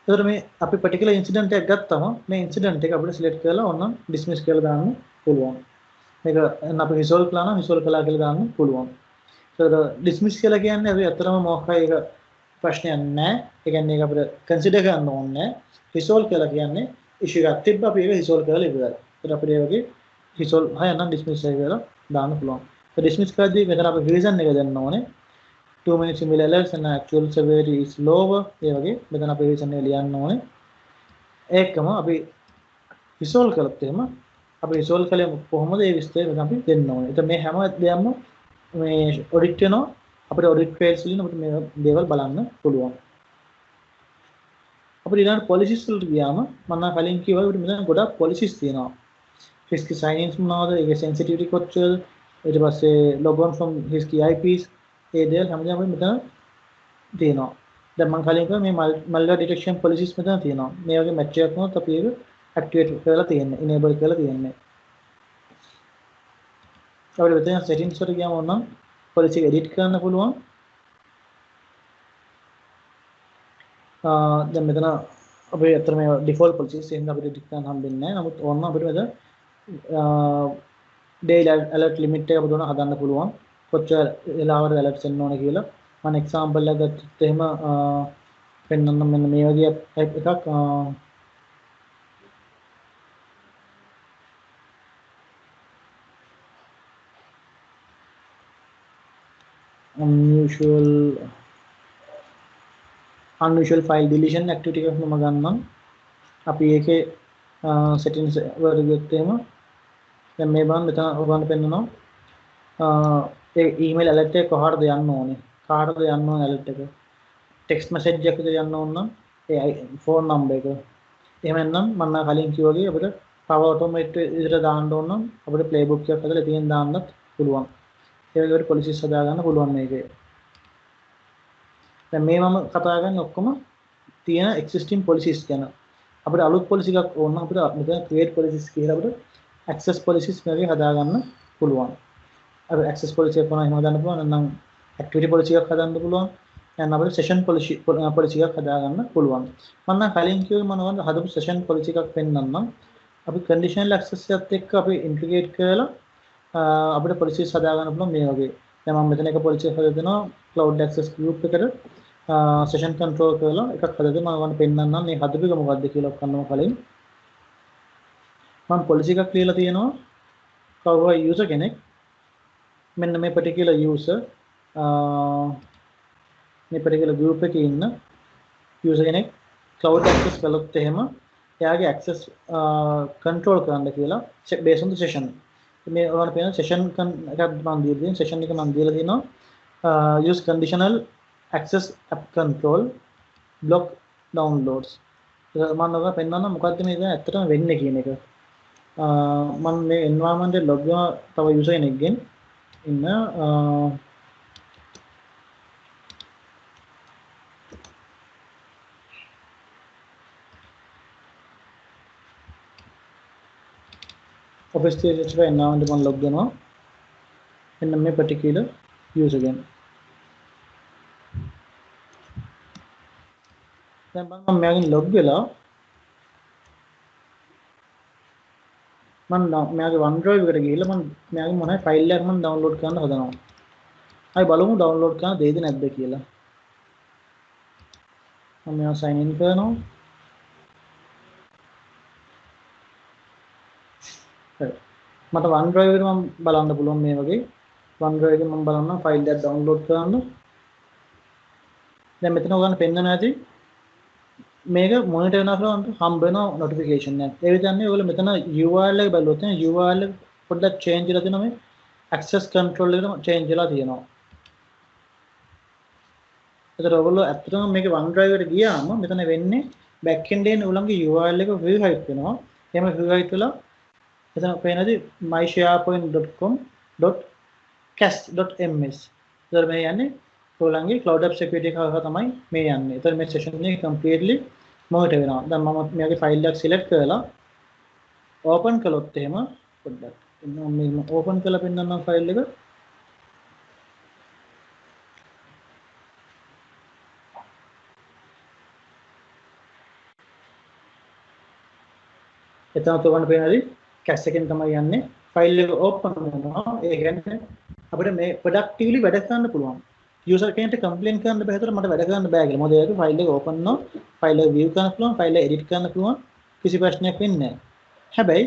ඒතර මේ අපි particular incident එකක් ගත්තම මේ incident එක අපිට select කරලා ඕනනම් dismiss කරලා දාන්න පුළුවන්. මේක අපි resolve කළා නම් resolve කළා කියලා දාන්න පුළුවන්. ඒතර dismiss කියලා කියන්නේ අපි අතරම මොකක්ද ඒක ප්‍රශ්නයක් නැහැ. ඒ කියන්නේ ඒක අපිට consider කරන්න ඕනේ නැහැ. resolve කියලා කියන්නේ issue එකක් තිබ්බ අපි ඒක resolve කරලා ඉවරයි. ඒතර අපිට ඒ වගේ resolve හය නම් dismiss එක කියලා දාන්න පුළුවන්. ඒ dismiss කරද්දී මෙතන අපි reason එක දෙන්න ඕනේ. too many similar alerts and actual severity is lower. ඒ වගේ මෙතන අපි reason එක ලියන්න ඕනේ. ඒකම අපි resolve කළොත් එහෙම අපි resolve කළේ කොහොමද ඒ විස්තරය මෙතන අපි දෙන්න ඕනේ. ඒත් මේ හැම දෙයක්ම මේ audit වෙනවා. අපිට audit trails වලින් අපිට මේ දේවල් බලන්න පුළුවන්. අපිට ඊළඟ policies වලට ගියාම මම කලින් කිව්වා අපිට මෙතන ගොඩක් policies තියෙනවා. risky sign-ins මොනවද? ඒකේ sensitivity කොච්චරද? ඊට පස්සේ log on from risky IPs ඒ දේවල් හැමදේම අපිට මෙතන තියෙනවා. දැන් මම කලින් කිව්වා මේ malware detection policies මෙතන තියෙනවා. මේ වගේ match එකක් වුණොත් අපි ඒක activate කරලා තියෙන්නේ, enable කරලා තියෙන්නේ. අපිට මෙතන settings වලට ගියාම ඕනනම් policy එක edit කරන්න පුළුවන්. දැන් මෙතන අපේ අතර මේ default policies එහෙනම් අපිට edit කරන්න හම්බෙන්නේ නැහැ. නමුත් ඕනනම් අපිට මෙතන daily alert limit එක අපිට හදන්න පුළුවන්. කොච්චර වෙලාවකට alert send ඕනේ කියලා. මම example එකක් ගත්තොත් එහෙම පෙන්නන්න මෙන්න මේ වගේ type එකක් unusual file deletion activity එකක් මම ගන්නම්. අපි ඒකේ settings වල ගියොත් එහෙම දැන් මේ බලන්න මෙතන ඔයගොල්ලන්ට පෙන්නනවා ඒ email alert එක කොහාටද යන්න ඕනේ, කාටද යන්න ඕනේ alert එක, text message එකකට යන්න ඕන නම් ඒ phone number එක. එහෙම නැත්නම් මම කලින් කිව්වා වගේ අපිට power automate විදිහට දාන්න ඕන නම් අපිට playbook එකක් හදලා තියෙන දාන්නත් පුළුවන්. ඒ වගේ policies හදා ගන්න පුළුවන් මේකේ. දැන් මේ මම කතා කරන්නේ ඔක්කොම තියෙන existing policies ගැන. අපිට අලුත් policy එකක් ඕන නම් අපිට මෙතන create policies කියලා අපිට access policies වගේ හදා ගන්න පුළුවන්. අර access policy එක කොහොමද හදන්න පුළුවන් නම් activity policy එකක් හදන්න පුළුවන්. දැන් අපිට session policy එකක් හදා ගන්න පුළුවන්. මම නම් කලින් කිව්වේ මොනවද හදපු session policy එකක් පෙන්නන්නම්. අපි conditional access එකත් එක්ක අපි integrate කරලා අපිට policies හදා ගන්න පුළුවන් මේ වගේ. දැන් මම මෙතන එක policy එකක් හදලා දෙනවා cloud access group එකට session control කරලා එකක් හදලා මම ඔයාලට පෙන්නන්නම් මේ හදපු එක මොකක්ද කියලා ඔක්කොම කලින්. මම policy එකක් ලියලා තියෙනවා කවුරු user කෙනෙක් මෙන්න මේ particular user මේ particular group එකේ ඉන්න user කෙනෙක් cloud access කළොත් එහෙම එයාගේ access control කරන්න කියලා based on the session. මේ ඔයාලට පේන session එකක් මම දීලා තියෙනවා. session එක මම දීලා තියෙනවා use conditional access app control block downloads. මම ඔයාලට පෙන්නන්න මොකද්ද මේ දැන් ඇත්තටම වෙන්නේ කියන එක. මම මේ environment එක log වෙනවා තව user කෙනෙක්ගෙන් ඉන්න Office 365 environment මම log වෙනවා මෙන්න මේ particular user ගෙන්. දැන් මම මෙයාගෙන් log වෙලා මම මෙයාගේ OneDrive එකට ගිහිල්ලා මම මෙයාගේ මොනවයි ෆයිල් එකක් මම download කරන්න හදනවා. අපි බලමු download කරන්න දෙයිද නැද්ද කියලා. මම මෙයා sign in කරනවා. මට OneDrive එකේ මම බලන්න පුළුවන් මේ වගේ OneDrive එකේ මම බලන්න ෆයිල් එකක් download කරන්න. දැන් මෙතන ඔයගොල්ලන් පෙන්නන ඇති මේක මොනිටර් වෙනවා කියලා හම්බ වෙන notification එකක්. ඒ විදිහන්නේ ඔයගොල්ලෝ මෙතන URL එක බලුවොත් URL එක පොඩ්ඩක් change වෙලා තියෙනවා මේ access control එකට change වෙලා තියෙනවා. ඒතර ඔයගොල්ලෝ ඇත්තටම මේක OneDrive එකට ගියාම මෙතන වෙන්නේ back end එකේ උලංගේ URL එක rewrite වෙනවා. එහෙම rewrite වෙලා එතන පේනදී mysharepoint.com.cast.ms. ඒතර මේ යන්නේ ඔයගොල්ලන්ගේ cloud app security එක හරහා තමයි මේ යන්නේ. ඒතර මේ session එක completely monitor වෙනවා. දැන් මම මෙයාගේ file එක select කරලා open කළොත් එහෙම පොඩ්ඩක් මම open කරලා පෙන්නන්නම් file එක. එතන ඔයගොල්ලන්ට පේනදී cache එකෙන් තමයි යන්නේ. file එක open වෙනවා. ඒ කියන්නේ අපිට මේ productively වැඩ කරන්න පුළුවන්. user කෙනෙක්ට complain කරන්න බෑ හිතට මට වැඩ කරන්න බෑ කියලා. මොකද ඒක file එක open කරනවා, file එක view කරන්න පුළුවන්, file එක edit කරන්න පුළුවන්, කිසි ප්‍රශ්නයක් වෙන්නේ නැහැ. හැබැයි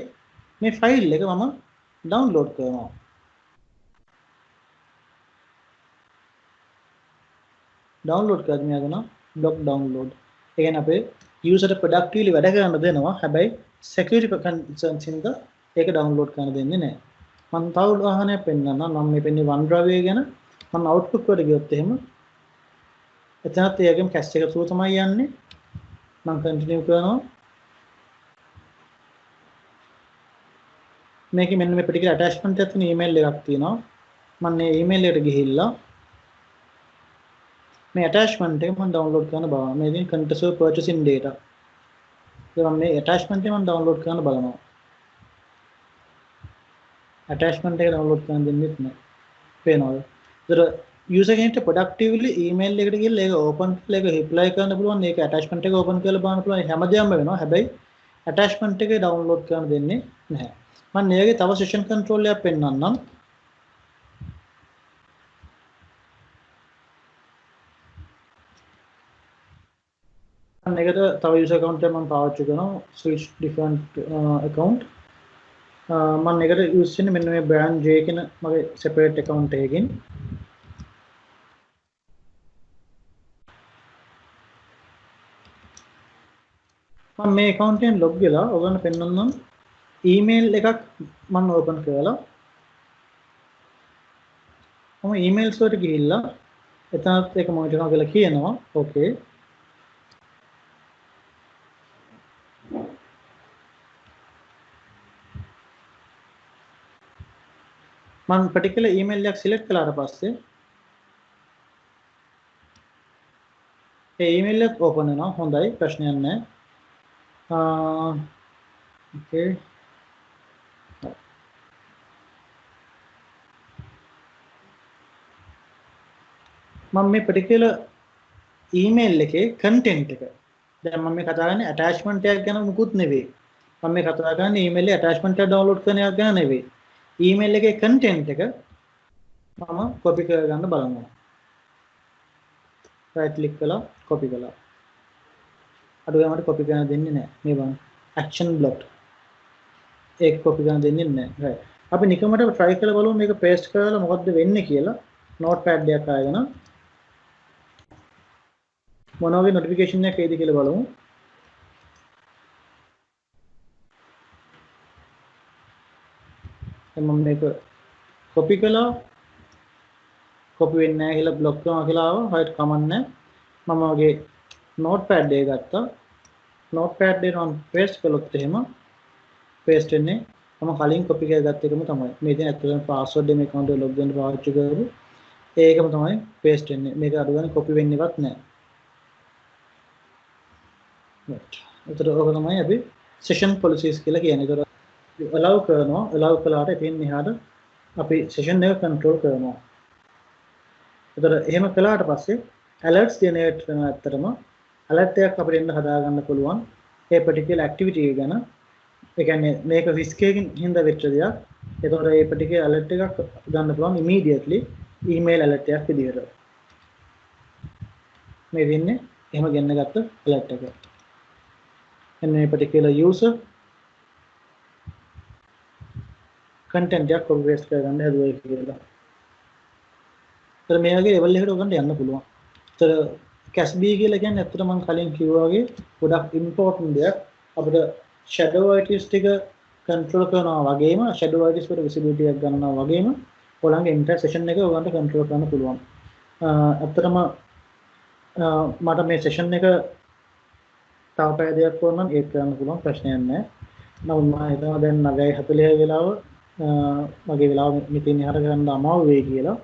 මේ file එක මම download කරනවා. download කරද්දී මෙයා කරනවා block download. ඒ කියන්නේ අපේ user productively වැඩ කරන්න දෙනවා. හැබැයි security concerns හින්දා ඒක download කරන්න දෙන්නේ නැහැ. මම තව උදාහරණයක් පෙන්නන්නම්. මම මේ පෙන්නේ OneDrive එක ගැන. මම output එකට ගියොත් එහෙම එතනත් ඒගොම cache එක through තමයි යන්නේ. මම continue කරනවා. මේකේ මෙන්න මේ particular attachment එකක් තියෙන email එකක් තියෙනවා. මම මේ email එකට ගිහිල්ලා මේ attachment එක මම download කරන්න බලනවා. මේ ඉතින් contextual purchasing data. ඒක මම මේ attachment එක මම download කරන්න බලනවා. attachment එක download කරන්න දෙන්නෙත් නැහැ. පේනවද? ඒතර user කෙනෙක්ට productively email එකට ගිහලා ඒක open කරලා ඒක reply කරන්න පුළුවන්. ඒක attachment එක open කරලා බලන්න පුළුවන්. හැමදේම වෙනවා. හැබැයි attachment එක download කරන්න දෙන්නේ නැහැ. මම මේකේ තව session control එකක් පෙන්නන්නම්. මම මේකට තව user account එකක් මම පාවිච්චි කරනවා. switch different account. මම මේකට use කරන්නේ මෙන්න මේ brand J කියන මගේ separate account එකකින්. මම මේ account එකෙන් log වෙලා ඔයගොල්ලන්ට පෙන්වන්නම් email එකක් මම open කරලා මම emails වලට ගිහිල්ලා එතනත් ඒක මොනිටර් කරනවා කියලා කියනවා okay මම particular email එකක් select කළාට පස්සේ ඒ email එක open වෙනවා හොඳයි ප්‍රශ්නයක් නැහැ okay මම මේ particular email එකේ content එක දැන් මම මේ කතා කරන්නේ attachment එකක් ගැන මුකුත් නෙවෙයි මම මේ කතා කරන්නේ email එකේ attachment එක download කරන එකක් ගැන නෙවෙයි email එකේ content එක මම copy කරගන්න බලනවා right click කළා copy කළා අද ගමට copy කරන්න දෙන්නේ නැහැ මේ බලන්න action blocked ඒක copy කරන්න දෙන්නේ නැහැ right අපි නිකමට try කරලා බලමු මේක paste කරලා මොකද්ද වෙන්නේ කියලා notepad එකක් අරගෙන මොන වගේ notification එකක් එයිද කියලා බලමු මම මේක copy කළා copy වෙන්නේ නැහැ කියලා block කරනවා කියලා ආවා හරියට කමක් නැහැ මම වගේ notepad එක ගත්තා notepad එක මම paste කළොත් එහෙම paste වෙන්නේ මම කලින් copy කරගත්ත එකම තමයි මේ ඉතින් ඇත්තටම password එක මේ account එක log වෙන්න පාවිච්චි කරපු ඒකම තමයි paste වෙන්නේ මේක අඩු ගන්න copy වෙන්නේවත් නැහැ right ඒතර ඔක තමයි අපි session policies කියලා කියන්නේ ඒතර allow කරනවා allow කළාට ඉතින් මෙහාට අපි session එක control කරනවා ඒතර එහෙම කළාට පස්සේ alerts generate වෙනවා ඇත්තටම alert එකක් අපිට එන්න හදා ගන්න පුළුවන් ඒ particular activity එක ගැන ඒ කියන්නේ මේක risk එකකින් හින්දා වෙච්ච දෙයක් ඒතකොට ඒ particular alert එකක් ගන්න පුළුවන් immediately email alert එකක් විදිහට මේ වෙන්නේ එහෙම ගෙන්න ගත්ත alert එක එන්න මේ particular user content එකක් copy paste කරගන්න හැදුවයි කියලා. ඒතර මේ වගේ level එකකට ඔයගොල්ලන්ට යන්න පුළුවන්. ඒතර CASB කියලා කියන්නේ ඇත්තට මම කලින් කිව්වා වගේ ගොඩක් important දෙයක්. අපිට shadow artist එක control කරනවා වගේම shadow artist වල visibility එකක් ගන්නවා වගේම ඔයගොල්ලන්ගේ entire session එක ඔයගොල්ලන්ට control කරන්න පුළුවන්. ඇත්තටම මට මේ session එක තව පැය දෙකක් වුණා නම් ඒක කරන්න පුළුවන් ප්‍රශ්නයක් නැහැ. නමුත් මම හිතනවා දැන් 9:40 වෙලාව මගේ වෙලාව මෙතන ඉහර ගන්න අමාරු වෙයි කියලා.